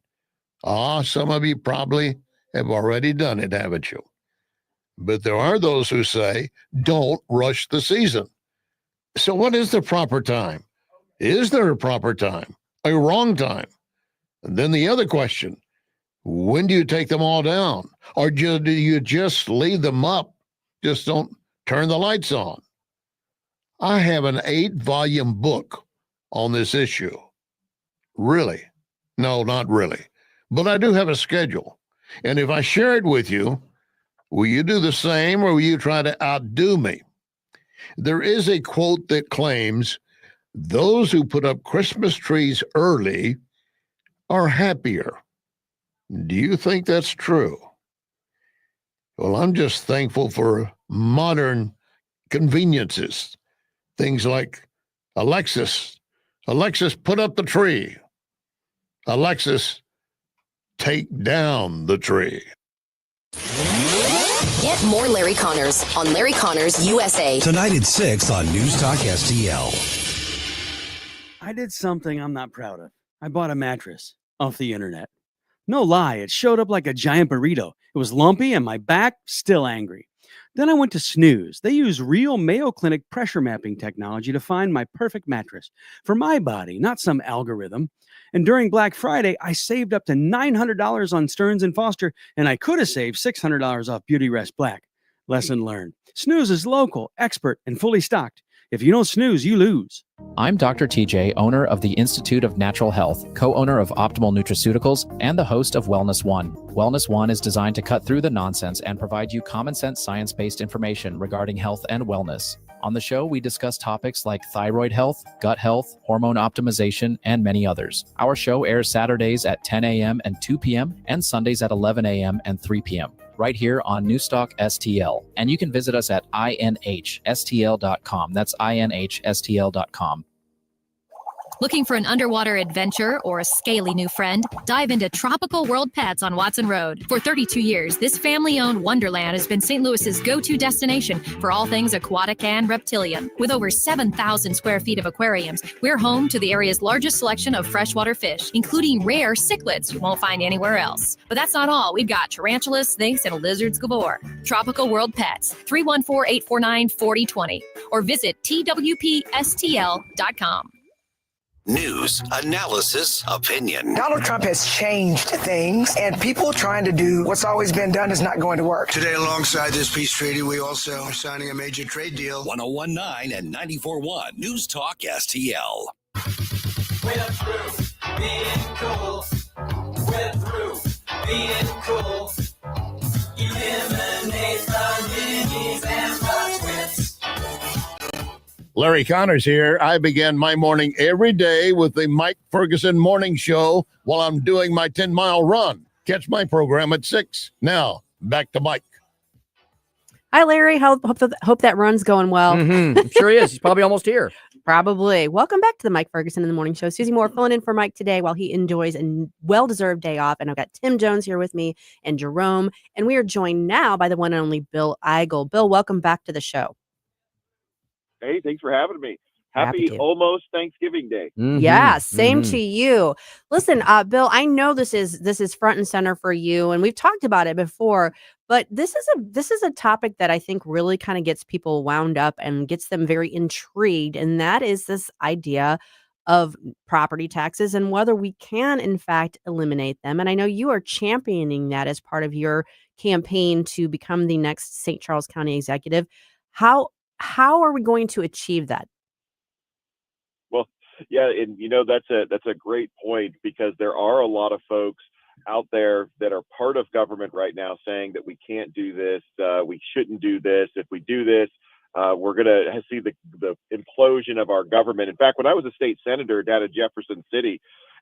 Some of you probably have already done it, haven't you? But there are those who say, don't rush the season. So what is the proper time? Is there a proper time? A wrong time? And then the other question, when do you take them all down? Or do you just leave them up? Just don't turn the lights on. I have an 8-volume book on this issue. Really? No, not really. But I do have a schedule. And if I share it with you, will you do the same or will you try to outdo me? There is a quote that claims those who put up Christmas trees early are happier. Do you think that's true? Well, I'm just thankful for modern conveniences. Things like Alexis, put up the tree. Alexis, take down the tree. Get more Larry Connors on Larry Connors USA. Tonight at 6 on News Talk STL. I did something I'm not proud of. I bought a mattress off the internet. No lie, it showed up like a giant burrito. It was lumpy and my back still angry. Then I went to Snooze. They use real Mayo Clinic pressure mapping technology to find my perfect mattress for my body, not some algorithm. And during Black Friday, I saved up to $900 on Stearns & Foster, and I could have saved $600 off Beauty Rest Black. Lesson learned. Snooze is local, expert, and fully stocked. If you don't snooze, you lose. I'm Dr. TJ, owner of the Institute of Natural Health, co-owner of Optimal Nutraceuticals, and the host of Wellness One. Wellness One is designed to cut through the nonsense and provide you common sense science-based information regarding health and wellness. On the show, we discuss topics like thyroid health, gut health, hormone optimization, and many others. Our show airs Saturdays at 10 a.m. and 2 p.m. and Sundays at 11 a.m. and 3 p.m. right here on NewsTalkSTL. And you can visit us at inhstl.com. That's inhstl.com. Looking for an underwater adventure or a scaly new friend? Dive into Tropical World Pets on Watson Road. For 32 years, this family-owned wonderland has been St. Louis's go-to destination for all things aquatic and reptilian. With over 7,000 square feet of aquariums, we're home to the area's largest selection of freshwater fish, including rare cichlids you won't find anywhere else. But that's not all. We've got tarantulas, snakes, and lizards galore. Tropical World Pets, 314-849-4020, or visit twpstl.com. News, analysis, opinion. Donald Trump has changed things, and people trying to do what's always been done is not going to work. Today, alongside this peace treaty, we also are signing a major trade deal. 1019 and 94.1 News Talk STL. We're through being cool. We're through being cool. Eliminate the ninnies and the twits. Larry Connors here. I begin my morning every day with the Mike Ferguson Morning Show while I'm doing my 10-mile run. Catch my program at 6. Now, back to Mike. Hi, Larry. Hope that run's going well. Mm-hmm. Sure he is. He's probably almost here. Probably. Welcome back to the Mike Ferguson in the Morning Show. Susie Moore filling in for Mike today while he enjoys a well-deserved day off. And I've got Tim Jones here with me and Jerome. And we are joined now by the one and only Bill Eigel. Bill, welcome back to the show. Hey, thanks for having me. Happy almost Thanksgiving Day. Mm-hmm. Yeah, same to you. Listen, Bill, I know this is front and center for you, and we've talked about it before, but this is a topic that I think really kind of gets people wound up and gets them very intrigued, and that is this idea of property taxes and whether we can in fact eliminate them. And I know you are championing that as part of your campaign to become the next St. Charles County executive. How are we going to achieve that? Well, yeah, and that's a great point, because there are a lot of folks out there that are part of government right now saying that we can't do this, we shouldn't do this. If we do this, we're going to see the implosion of our government. In fact, when I was a state senator down in Jefferson City,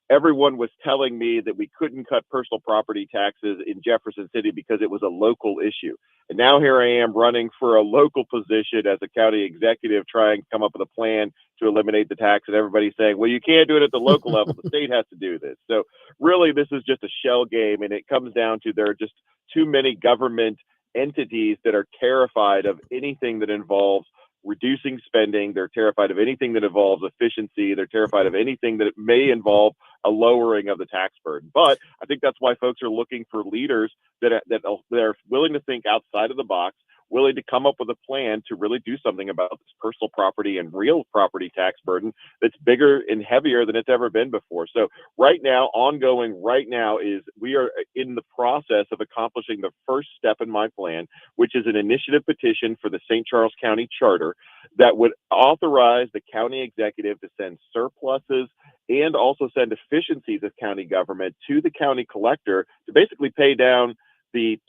everyone was telling me that we couldn't cut personal property taxes in Jefferson City because it was a local issue. And now here I am running for a local position as a county executive, trying to come up with a plan to eliminate the tax. And everybody's saying, well, you can't do it at the local level. The state has to do this. So really, this is just a shell game. And it comes down to there are just too many government entities that are terrified of anything that involves reducing spending. They're terrified of anything that involves efficiency. They're terrified of anything that may involve a lowering of the tax burden. But I think that's why folks are looking for leaders that are willing to think outside of the box, willing to come up with a plan to really do something about this personal property and real property tax burden that's bigger and heavier than it's ever been before. So ongoing right now is we are in the process of accomplishing the first step in my plan, which is an initiative petition for the St. Charles County Charter that would authorize the county executive to send surpluses and also send efficiencies of county government to the county collector to basically pay down the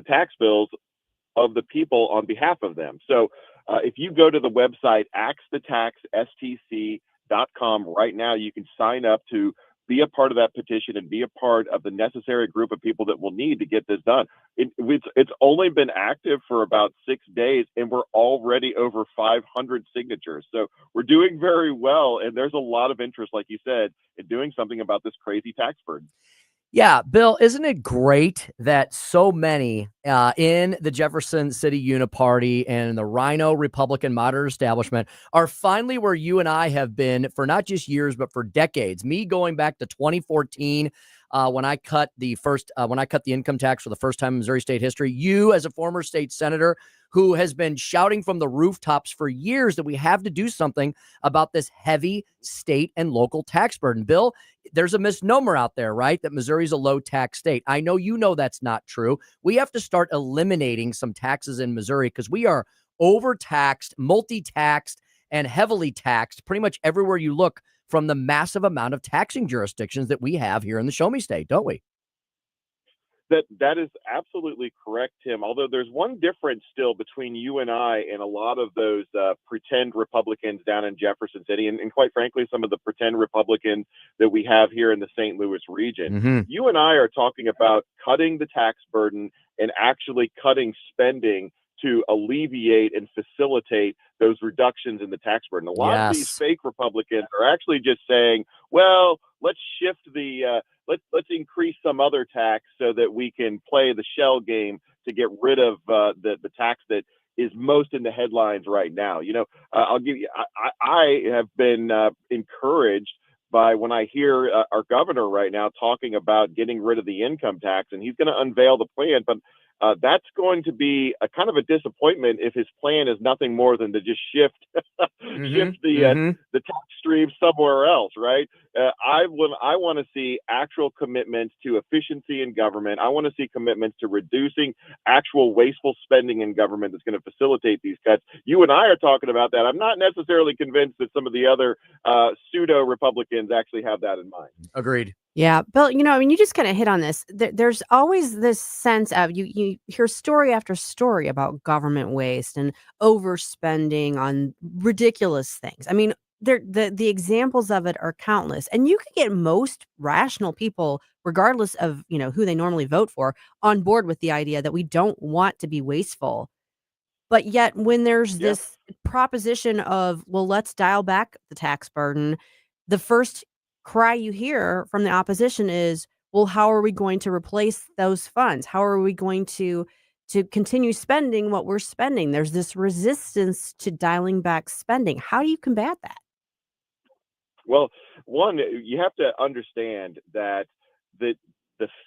tax bills of the people on behalf of them. So if you go to the website axthetaxstc.com right now, you can sign up to be a part of that petition and be a part of the necessary group of people that will need to get this done. It's only been active for about 6 days, and we're already over 500 signatures. So we're doing very well, and there's a lot of interest, like you said, in doing something about this crazy tax burden. Yeah, Bill, isn't it great that so many in the Jefferson City Uniparty and the Rhino Republican moderate establishment are finally where you and I have been for not just years, but for decades. Me going back to 2014, when I cut the income tax for the first time in Missouri state history. You, as a former state senator who has been shouting from the rooftops for years that we have to do something about this heavy state and local tax burden. Bill, there's a misnomer out there, right? That Missouri's a low tax state. I know you know that's not true. We have to start eliminating some taxes in Missouri because we are overtaxed, multi-taxed, and heavily taxed pretty much everywhere you look from the massive amount of taxing jurisdictions that we have here in the Show Me State, don't we? That is absolutely correct, Tim. Although there's one difference still between you and I and a lot of those pretend Republicans down in Jefferson City, and quite frankly, some of the pretend Republicans that we have here in the St. Louis region. Mm-hmm. You and I are talking about cutting the tax burden and actually cutting spending to alleviate and facilitate those reductions in the tax burden. A lot of these fake Republicans are actually just saying, well, let's shift the let's increase some other tax so that we can play the shell game to get rid of the tax that is most in the headlines right now. You know, I'll give you, I have been encouraged by when I hear our governor right now talking about getting rid of the income tax, and he's going to unveil the plan, but that's going to be a kind of a disappointment if his plan is nothing more than to just shift the tax stream somewhere else, right? I want to see actual commitments to efficiency in government. I want to see commitments to reducing actual wasteful spending in government that's going to facilitate these cuts. You and I are talking about that. I'm not necessarily convinced that some of the other pseudo Republicans actually have that in mind. Agreed. Yeah, Bill, you know, I mean, you just kind of hit on this. There's always this sense of you hear story after story about government waste and overspending on ridiculous things. I mean, the examples of it are countless, and you could get most rational people, regardless of, you know, who they normally vote for, on board with the idea that we don't want to be wasteful. But yet when there's this proposition of, well, let's dial back the tax burden, the first cry you hear from the opposition is, well, how are we going to replace those funds? How are we going to continue spending what we're spending? There's this resistance to dialing back spending. How do you combat that? Well, one, you have to understand that the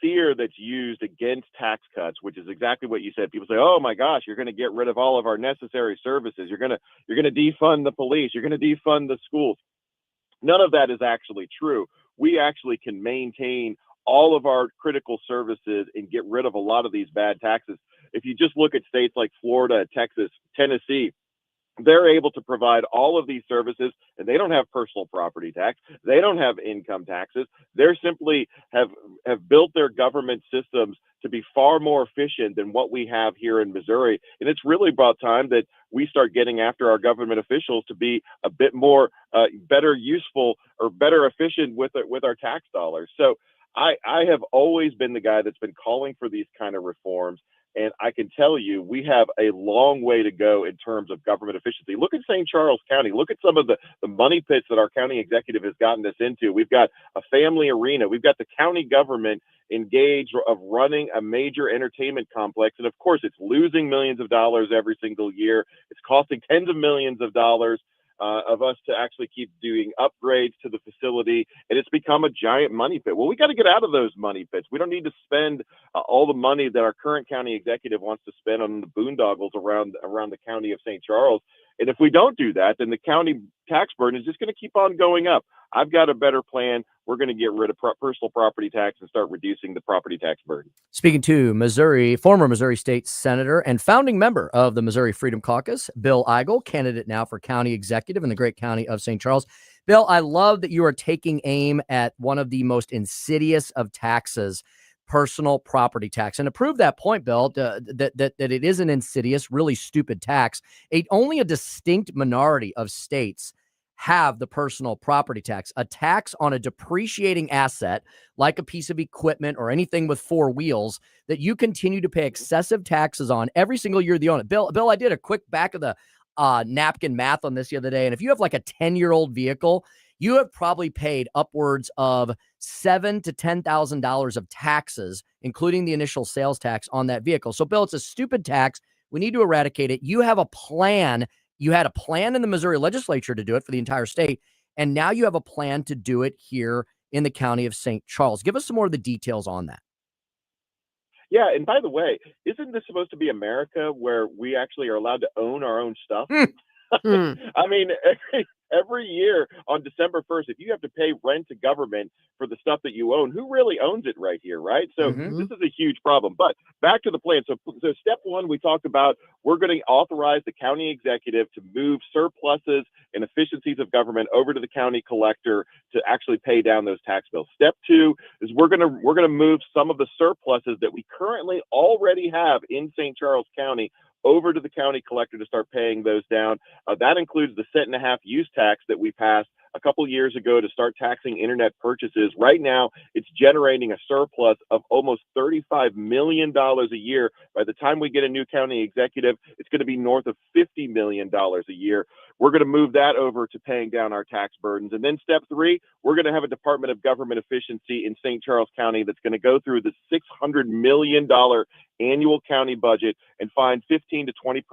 fear that's used against tax cuts, which is exactly what you said. People say, "Oh my gosh, you're going to get rid of all of our necessary services. You're going to defund the police. You're going to defund the schools." None of that is actually true. We actually can maintain all of our critical services and get rid of a lot of these bad taxes. If you just look at states like Florida, Texas, Tennessee, they're able to provide all of these services, and they don't have personal property tax. They don't have income taxes. They're simply have built their government systems to be far more efficient than what we have here in Missouri. And it's really about time that we start getting after our government officials to be a bit more better useful or better efficient with our tax dollars. So I have always been the guy that's been calling for these kind of reforms. And I can tell you, we have a long way to go in terms of government efficiency. Look at St. Charles County. Look at some of the money pits that our county executive has gotten us into. We've got a family arena. We've got the county government engaged of running a major entertainment complex. And of course, it's losing millions of dollars every single year. It's costing tens of millions of dollars of us to actually keep doing upgrades to the facility, and it's become a giant money pit. Well, we got to get out of those money pits. We don't need to spend all the money that our current county executive wants to spend on the boondoggles around the county of St. Charles. And if we don't do that, then the county tax burden is just going to keep on going up. I've got a better plan. We're going to get rid of personal property tax and start reducing the property tax burden. Speaking to former Missouri State Senator and founding member of the Missouri Freedom Caucus, Bill Eigel, candidate now for county executive in the great county of St. Charles. Bill, I love that you are taking aim at one of the most insidious of taxes, personal property tax. And to prove that point, Bill, that it is an insidious, really stupid tax, only a distinct minority of states have the personal property tax, a tax on a depreciating asset like a piece of equipment or anything with four wheels that you continue to pay excessive taxes on every single year you own it. Bill, I did a quick back of the napkin math on this the other day. And if you have like a 10-year-old vehicle, you have probably paid upwards of $7,000 to $10,000 of taxes, including the initial sales tax on that vehicle. So, Bill, it's a stupid tax. We need to eradicate it. You have a plan. You had a plan in the Missouri legislature to do it for the entire state, and now you have a plan to do it here in the county of St. Charles. Give us some more of the details on that. Yeah, and by the way, isn't this supposed to be America where we actually are allowed to own our own stuff? I mean, every year on December 1st, if you have to pay rent to government for the stuff that you own, who really owns it right here, right? So this is a huge problem. But back to the plan. So step one, we talked about, we're going to authorize the county executive to move surpluses and efficiencies of government over to the county collector to actually pay down those tax bills. Step two is we're going to move some of the surpluses that we currently already have in St. Charles County over to the county collector to start paying those down. That includes the $1.50 use tax that we passed a couple years ago to start taxing internet purchases. Right now, it's generating a surplus of almost $35 million a year. By the time we get a new county executive, it's going to be north of $50 million a year. We're going to move that over to paying down our tax burdens. And then step three, we're going to have a Department of Government Efficiency in St. Charles County that's going to go through the $600 million annual county budget and find 15 to 20%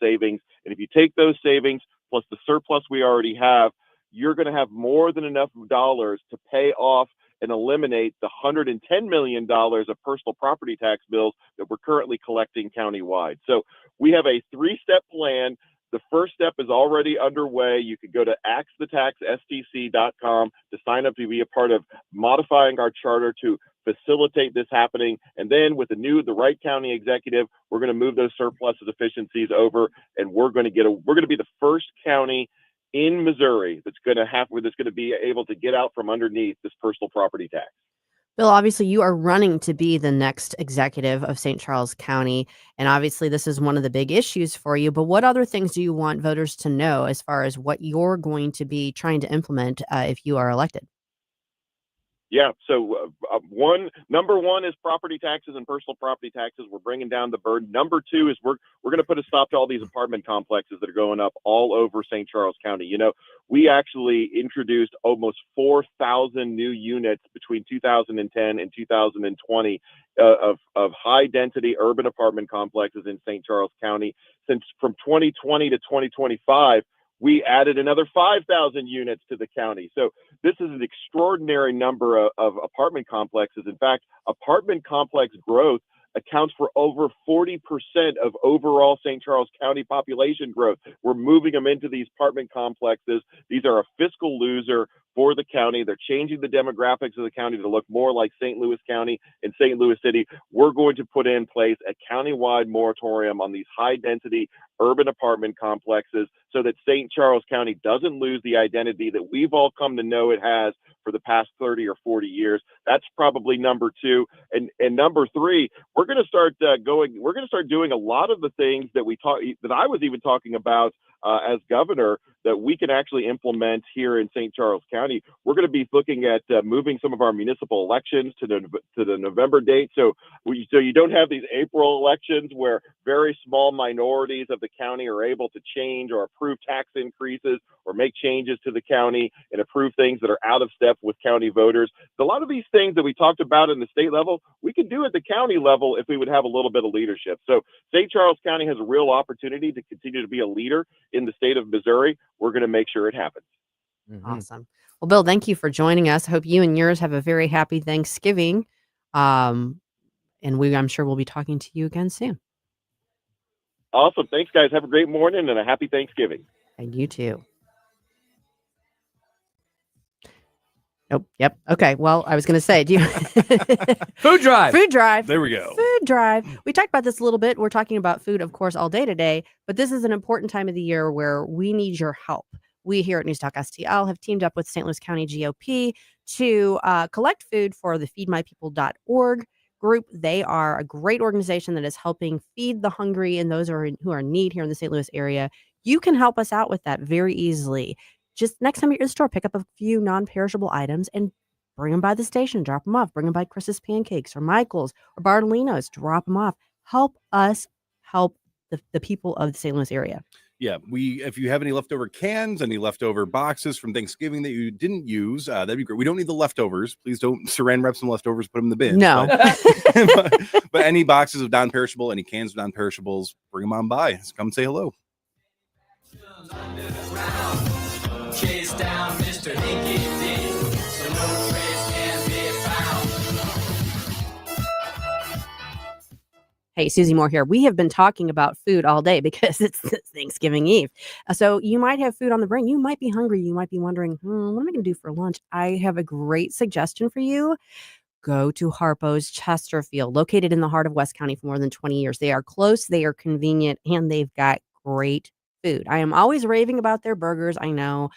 savings. And if you take those savings plus the surplus we already have, you're going to have more than enough dollars to pay off and eliminate the $110 million of personal property tax bills that we're currently collecting countywide. So we have a three-step plan. The first step is already underway. You can go to axthetaxstc.com to sign up to be a part of modifying our charter to facilitate this happening. And then with the right county executive, we're going to move those surpluses efficiencies over, and we're going to be the first county in Missouri that's going to be able to get out from underneath this personal property tax. Bill, obviously you are running to be the next executive of St. Charles County, and obviously this is one of the big issues for you, but what other things do you want voters to know as far as what you're going to be trying to implement if you are elected? Yeah. So number one is property taxes and personal property taxes. We're bringing down the burden. Number two is we're going to put a stop to all these apartment complexes that are going up all over St. Charles County. You know, we actually introduced almost 4,000 new units between 2010 and 2020 of high density urban apartment complexes in St. Charles County. Since from 2020 to 2025, we added another 5,000 units to the county. So this is an extraordinary number of apartment complexes. In fact, apartment complex growth accounts for over 40% of overall St. Charles County population growth. We're moving them into these apartment complexes. These are a fiscal loser for the county. They're changing the demographics of the county to look more like St. Louis County and St. Louis City. We're going to put in place a countywide moratorium on these high density urban apartment complexes so that St. Charles County doesn't lose the identity that we've all come to know it has for the past 30 or 40 years. That's probably number two. And number three, we're going to start doing a lot of the things that I was even talking about as governor that we can actually implement here in St. Charles County. We're going to be looking at moving some of our municipal elections to the November date. So you don't have these April elections where very small minorities of the county are able to change or approve tax increases or make changes to the county and approve things that are out of step with county voters. A lot of these things that we talked about in the state level, we could do at the county level if we would have a little bit of leadership. So St. Charles County has a real opportunity to continue to be a leader in the state of Missouri. We're going to make sure it happens. Awesome. Well, Bill, thank you for joining us. I hope you and yours have a very happy Thanksgiving. And I'm sure we'll be talking to you again soon. Awesome. Thanks, guys. Have a great morning and a happy Thanksgiving. And you too. Nope. Yep. Okay. Well, I was going to say, do you Food drive. Food drive. There we go. Food drive. We talked about this a little bit. We're talking about food, of course, all day today, but this is an important time of the year where we need your help. We here at NewsTalkSTL have teamed up with St. Louis County GOP to collect food for the feedmypeople.org group. They are a great organization that is helping feed the hungry and those who are in need here in the St. Louis area. You can help us out with that very easily. Just next time you're in the store, pick up a few non-perishable items and bring them by the station, drop them off, bring them by Chris's Pancakes or Michael's or Bartolino's, drop them off. Help us help the people of the St. Louis area. Yeah, if you have any leftover cans, any leftover boxes from Thanksgiving that you didn't use, that'd be great. We don't need the leftovers. Please don't saran wrap some leftovers, put them in the bin. No. But any boxes of non-perishable, any cans of non-perishables, bring them on by. Come say hello. Chase down Mr. Hinky Dick, so no trace can be found. Hey, Susie Moore here. We have been talking about food all day because it's Thanksgiving Eve. So you might have food on the brain. You might be hungry. You might be wondering, what am I going to do for lunch? I have a great suggestion for you. Go to Harpo's Chesterfield, located in the heart of West County for more than 20 years. They are close, they are convenient, and they've got great food. I am always raving about their burgers. I know.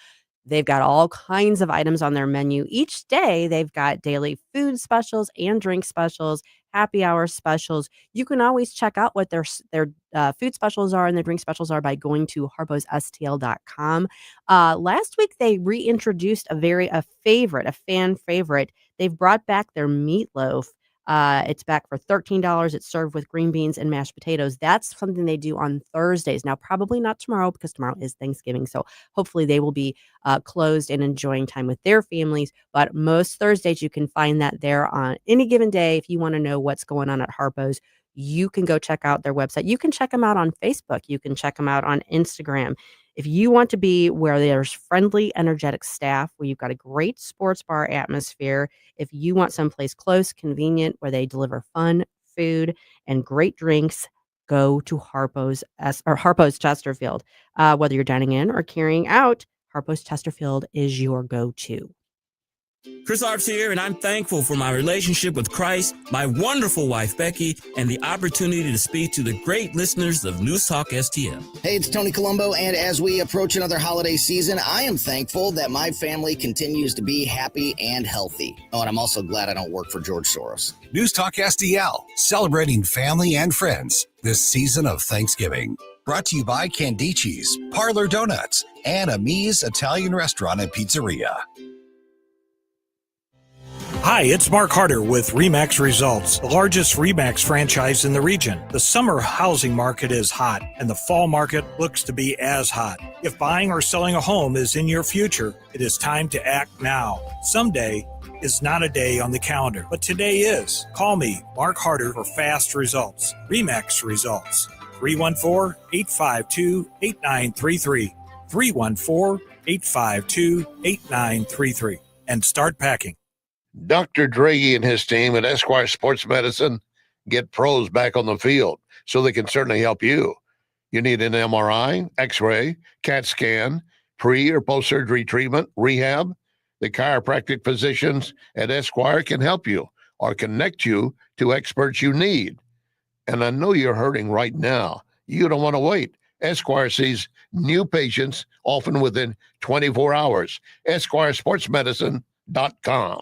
They've got all kinds of items on their menu. Each day, they've got daily food specials and drink specials, happy hour specials. You can always check out what their food specials are and their drink specials are by going to harposstl.com. Last week, they reintroduced a fan favorite. They've brought back their meatloaf. It's back for $13. It's served with green beans and mashed potatoes. That's something they do on Thursdays. Now, probably not tomorrow because tomorrow is Thanksgiving. So hopefully they will be closed and enjoying time with their families. But most Thursdays, you can find that there on any given day. If you want to know what's going on at Harpo's, you can go check out their website. You can check them out on Facebook. You can check them out on Instagram. If you want to be where there's friendly, energetic staff, where you've got a great sports bar atmosphere, if you want someplace close, convenient, where they deliver fun food and great drinks, go to Harpo's Chesterfield. Whether you're dining in or carrying out, Harpo's Chesterfield is your go-to. Chris Arps here, and I'm thankful for my relationship with Christ, my wonderful wife, Becky, and the opportunity to speak to the great listeners of News Talk STL. Hey, it's Tony Colombo, and as we approach another holiday season, I am thankful that my family continues to be happy and healthy. Oh, and I'm also glad I don't work for George Soros. News Talk STL, celebrating family and friends this season of Thanksgiving. Brought to you by Candici's, Parlor Donuts, and Amis Italian Restaurant and Pizzeria. Hi, it's Mark Harder with RE/MAX Results, the largest RE/MAX franchise in the region. The summer housing market is hot, and the fall market looks to be as hot. If buying or selling a home is in your future, it is time to act now. Someday is not a day on the calendar, but today is. Call me, Mark Harder, for fast results. RE/MAX Results, 314-852-8933, 314-852-8933, and start packing. Dr. Draghi and his team at Esquire Sports Medicine get pros back on the field, so they can certainly help you. You need an MRI, X-ray, CAT scan, pre- or post-surgery treatment, rehab. The chiropractic physicians at Esquire can help you or connect you to experts you need. And I know you're hurting right now. You don't want to wait. Esquire sees new patients often within 24 hours. EsquireSportsMedicine.com.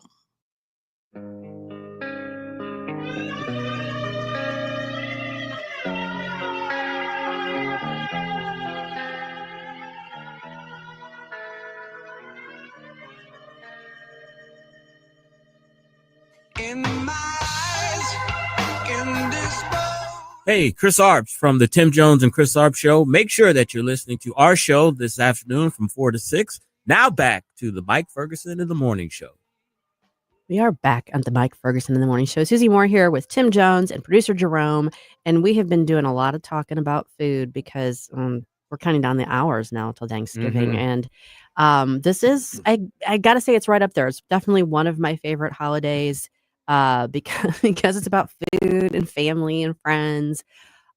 Hey, Chris Arps from the Tim Jones and Chris Arps Show. Make sure that you're listening to our show this afternoon from 4 to 6. Now back to the Mike Ferguson in the Morning Show. We are back on the Mike Ferguson in the Morning Show. Susie Moore here with Tim Jones and producer Jerome. And we have been doing a lot of talking about food because we're counting down the hours now till Thanksgiving. Mhm. And this is, I got to say, it's right up there. It's definitely one of my favorite holidays because it's about food and family and friends.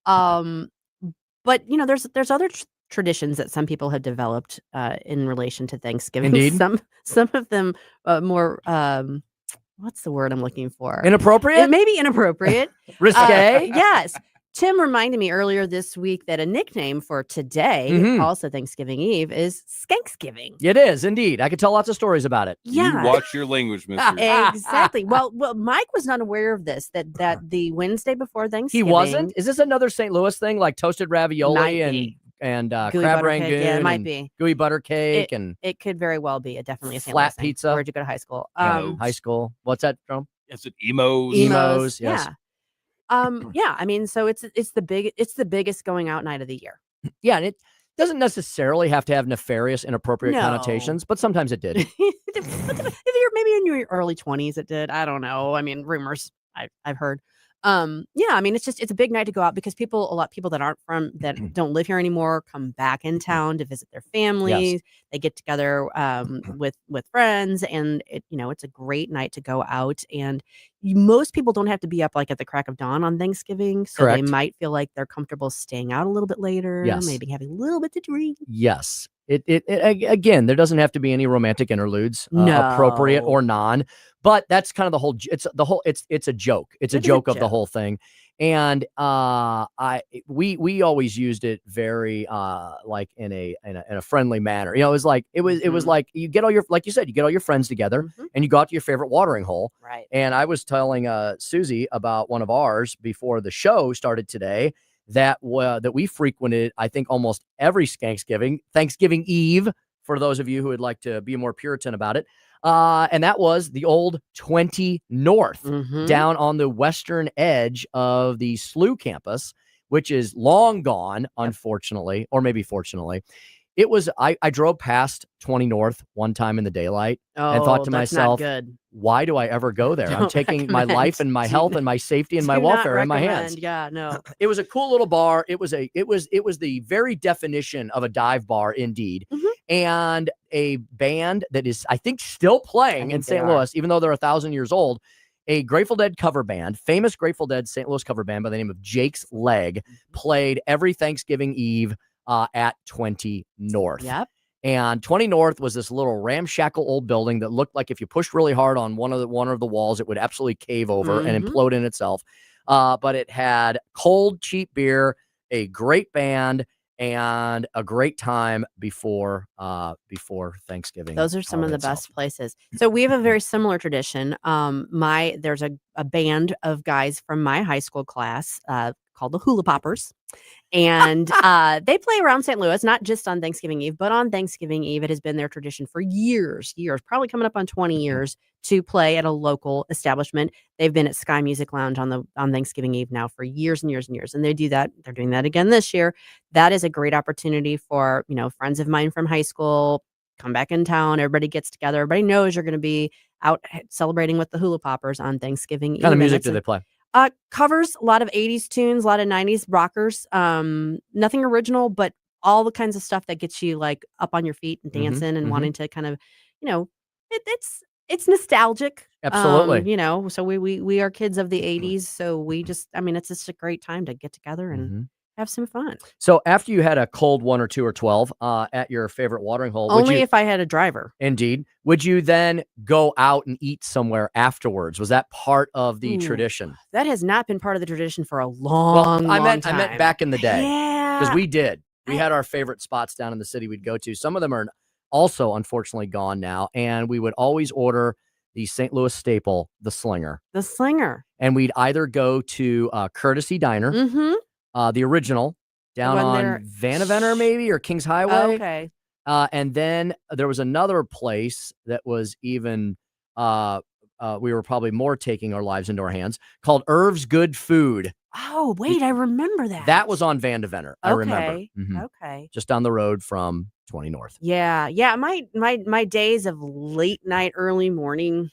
But, you know, there's other traditions that some people have developed in relation to Thanksgiving. Indeed. Some of them more what's the word I'm looking for? Inappropriate? It may be inappropriate. Risque? Yes. Tim reminded me earlier this week that a nickname for today, Mhm. also Thanksgiving Eve, is Skanksgiving. It is, indeed. I could tell lots of stories about it. Yeah. You watch your language, mister. Exactly. Well, Mike was not aware of this, that the Wednesday before He Thanksgiving. wasn't? Is this another St. Louis thing, like toasted ravioli Might and be. crab Gooey butter rangoon? cake, yeah, it might and be. Gooey butter cake and It could very well be definitely a St. flat Louis thing. pizza. Where'd you go to high school? high school. What's that, Jerome? Is it emos? Emos, yes. Yeah. Yeah. I mean, so it's the biggest going out night of the year. Yeah, and it doesn't necessarily have to have nefarious, inappropriate No. connotations, but sometimes it did. If you're maybe in your early 20s, it did. I don't know. I mean, rumors I've heard. Yeah, I mean, it's a big night to go out because a lot of people that aren't that don't live here anymore come back in town to visit their families. They get together with friends, and it's a great night to go out. And most people don't have to be up like at the crack of dawn on Thanksgiving, so they Correct. might feel like they're comfortable staying out a little bit later, Yes. maybe having a little bit to drink. Yes. Again, there doesn't have to be any romantic interludes, appropriate or non, but that's kind of the whole. It's a joke. It's a joke of the whole thing, and we always used it very like in a friendly manner. It was like it was like you get all your, like you said, you get all your friends together and you go out to your favorite watering hole. Right. And I was telling Susie about one of ours before the show started today. That we frequented, I think, almost every Thanksgiving Eve, for those of you who would like to be more Puritan about it. And that was the old 20 North down on the western edge of the SLU campus, which is long gone, unfortunately, or maybe fortunately. It was, I drove past 20 North one time in the daylight and thought to that's not myself, good. Why do I ever go there? I'm Don't taking my recommend. life and my health and my safety and my Do not welfare in my hands. recommend. Yeah, no. It was a cool little bar. It was the very definition of a dive bar, indeed. And a band that is, I think, still playing in St. Louis, even though they're 1,000 years old. A Grateful Dead cover band, famous Grateful Dead St. Louis cover band by the name of Jake's Leg, played every Thanksgiving Eve at 20 North. Yep. And 20 North was this little ramshackle old building that looked like if you pushed really hard on one of the walls, it would absolutely cave over and implode in itself. But it had cold, cheap beer, a great band, and a great time before Thanksgiving. Those are some of the holiday best places. So we have a very similar tradition. There's a band of guys from my high school class called the Hula Poppers. And they play around St. Louis, not just on Thanksgiving Eve, but on Thanksgiving Eve. It has been their tradition for years, probably coming up on 20 years, to play at a local establishment. They've been at Sky Music Lounge on Thanksgiving Eve now for years and years and years. And they do that. They're doing that again this year. That is a great opportunity for, friends of mine from high school, come back in town. Everybody gets together. Everybody knows you're going to be out celebrating with the Hula Poppers on Thanksgiving Eve. What kind of music do they play? Covers, a lot of 80s tunes, a lot of 90s rockers. Nothing original, but all the kinds of stuff that gets you like up on your feet and dancing and wanting to kind of, it's nostalgic. Absolutely. So we are kids of the 80s. So it's just a great time to get together and have some fun. So after you had a cold 1 or 2 or 12 at your favorite watering hole, Only if I had a driver. Indeed. Would you then go out and eat somewhere afterwards? Was that part of the tradition? That has not been part of the tradition for a long time. I meant back in the day. Yeah. Because we did. We had our favorite spots down in the city we'd go to. Some of them are also unfortunately gone now. And we would always order the St. Louis staple, the Slinger. The Slinger. And we'd either go to Courtesy Diner, the original, down on Vanaventer maybe, or Kings Highway. Okay. And then there was another place that was even, we were probably more taking our lives into our hands, called Irv's Good Food. Oh, wait, I remember that. That was on Vandeventer, I remember. Okay. Just down the road from 20 North. Yeah. My days of late night, early morning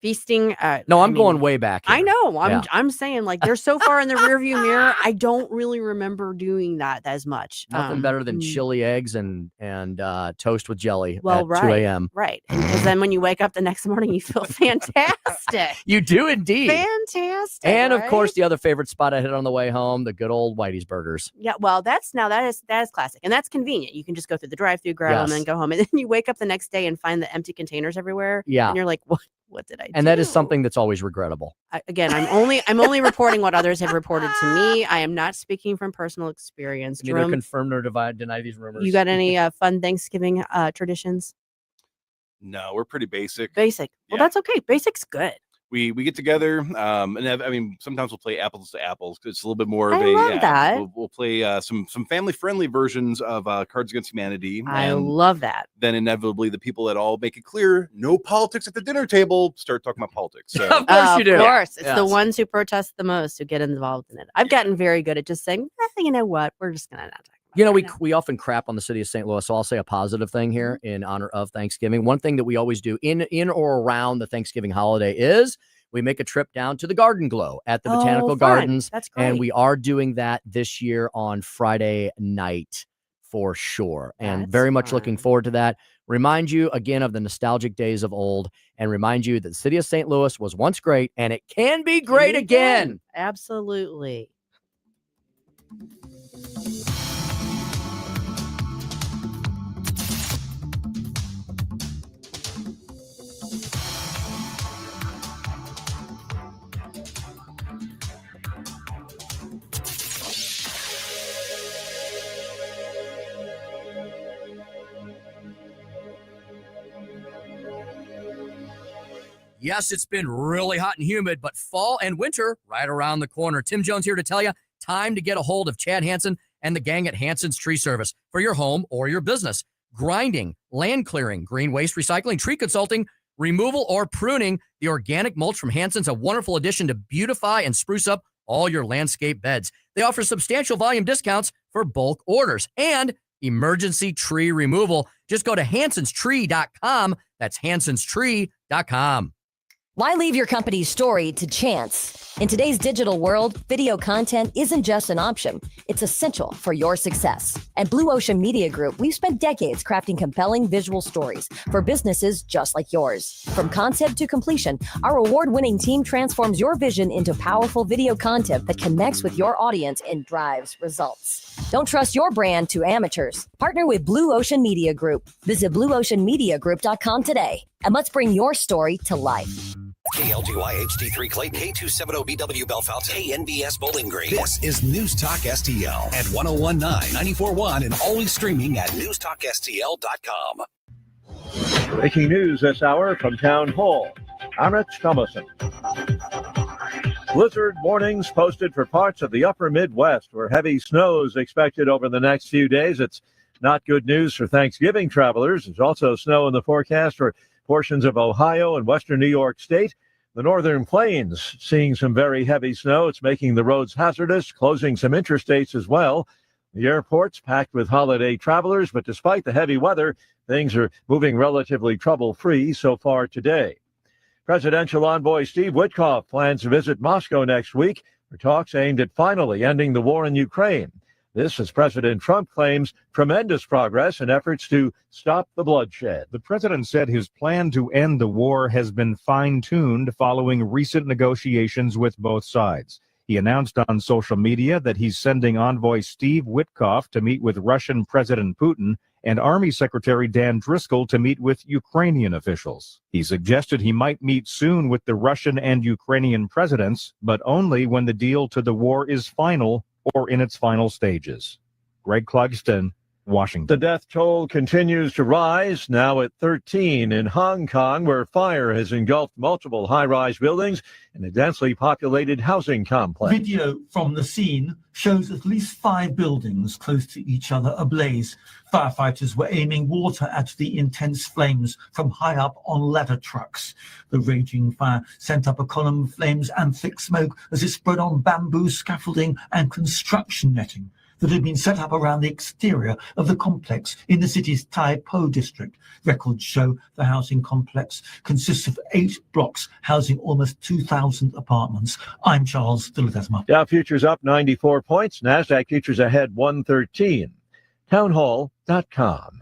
feasting. No, I'm going way back here. I know. Yeah. I'm saying, like, they're so far in the rearview mirror. I don't really remember doing that as much. Nothing better than chili eggs and toast with jelly at 2 a.m. Right. Because then when you wake up the next morning, you feel fantastic. You do indeed. Fantastic. And of right? course, the other favorite spot I hit on the way home, the good old Whitey's Burgers. Yeah, well, that is classic, and that's convenient. You can just go through the drive-thru, grab them, and go home, and then you wake up the next day and find the empty containers everywhere. Yeah, and you're like, what did I do? And that is something that's always regrettable. Again, I'm only reporting what others have reported to me. I am not speaking from personal experience. Neither confirm nor deny these rumors. You got any fun Thanksgiving traditions? No, we're pretty basic. Basic. Well, that's okay. Basic's good. We get together, and sometimes we'll play apples to apples because it's a little bit more of I love that. We'll play some family friendly versions of Cards Against Humanity. I love that. Then inevitably the people that all make it clear no politics at the dinner table start talking about politics. So. Of course you do. Of course, it's the ones who protest the most who get involved in it. I've gotten very good at just saying, you know what, we're just gonna not talk. We often crap on the city of St. Louis, so I'll say a positive thing here in honor of Thanksgiving. One thing that we always do in or around the Thanksgiving holiday is we make a trip down to the Garden Glow at the Oh, Botanical fun. Gardens. That's And great. we are doing that this year on Friday night for sure. And That's very much looking fun. forward to that. Remind you again of the nostalgic days of old and remind you that the city of St. Louis was once great and it can be great again. Absolutely. Yes, it's been really hot and humid, but fall and winter right around the corner. Tim Jones here to tell you, time to get a hold of Chad Hansen and the gang at Hansen's Tree Service for your home or your business. Grinding, land clearing, green waste recycling, tree consulting, removal, or pruning. The organic mulch from Hansen's a wonderful addition to beautify and spruce up all your landscape beds. They offer substantial volume discounts for bulk orders and emergency tree removal. Just go to hansenstree.com. That's hansenstree.com. Why leave your company's story to chance? In today's digital world, video content isn't just an option, it's essential for your success. At Blue Ocean Media Group, we've spent decades crafting compelling visual stories for businesses just like yours. From concept to completion, our award-winning team transforms your vision into powerful video content that connects with your audience and drives results. Don't trust your brand to amateurs. Partner with Blue Ocean Media Group. Visit blueoceanmediagroup.com today, and let's bring your story to life. KLGY HD3 Clayton, K270BW Belfast, KNBS Bowling Green. This is News Talk STL at 1019, 94.1, and always streaming at newstalkstl.com. Breaking news this hour from Town Hall. I'm Rich Thomason. Blizzard warnings posted for parts of the upper Midwest where heavy snow is expected over the next few days. It's not good news for Thanksgiving travelers. There's also snow in the forecast for portions of Ohio and western New York State. The northern plains seeing some very heavy snow. It's making the roads hazardous, closing some interstates as well. The airport's packed with holiday travelers, but despite the heavy weather, things are moving relatively trouble-free so far today. Presidential envoy Steve Witkoff plans to visit Moscow next week for talks aimed at finally ending the war in Ukraine. This, as President Trump claims, tremendous progress in efforts to stop the bloodshed. The president said his plan to end the war has been fine-tuned following recent negotiations with both sides. He announced on social media that he's sending envoy Steve Witkoff to meet with Russian President Putin and Army Secretary Dan Driscoll to meet with Ukrainian officials. He suggested he might meet soon with the Russian and Ukrainian presidents, but only when the deal to the war is final or in its final stages. Greg Clugston, Washington. The death toll continues to rise, now at 13 in Hong Kong, where fire has engulfed multiple high-rise buildings in a densely populated housing complex. Video from the scene shows at least 5 buildings close to each other ablaze. Firefighters were aiming water at the intense flames from high up on ladder trucks. The raging fire sent up a column of flames and thick smoke as it spread on bamboo scaffolding and construction netting that had been set up around the exterior of the complex in the city's Tai Po district. Records show the housing complex consists of 8 blocks housing almost 2,000 apartments. I'm Charles de Ledesma. Dow futures up 94 points. NASDAQ futures ahead 113. Townhall.com.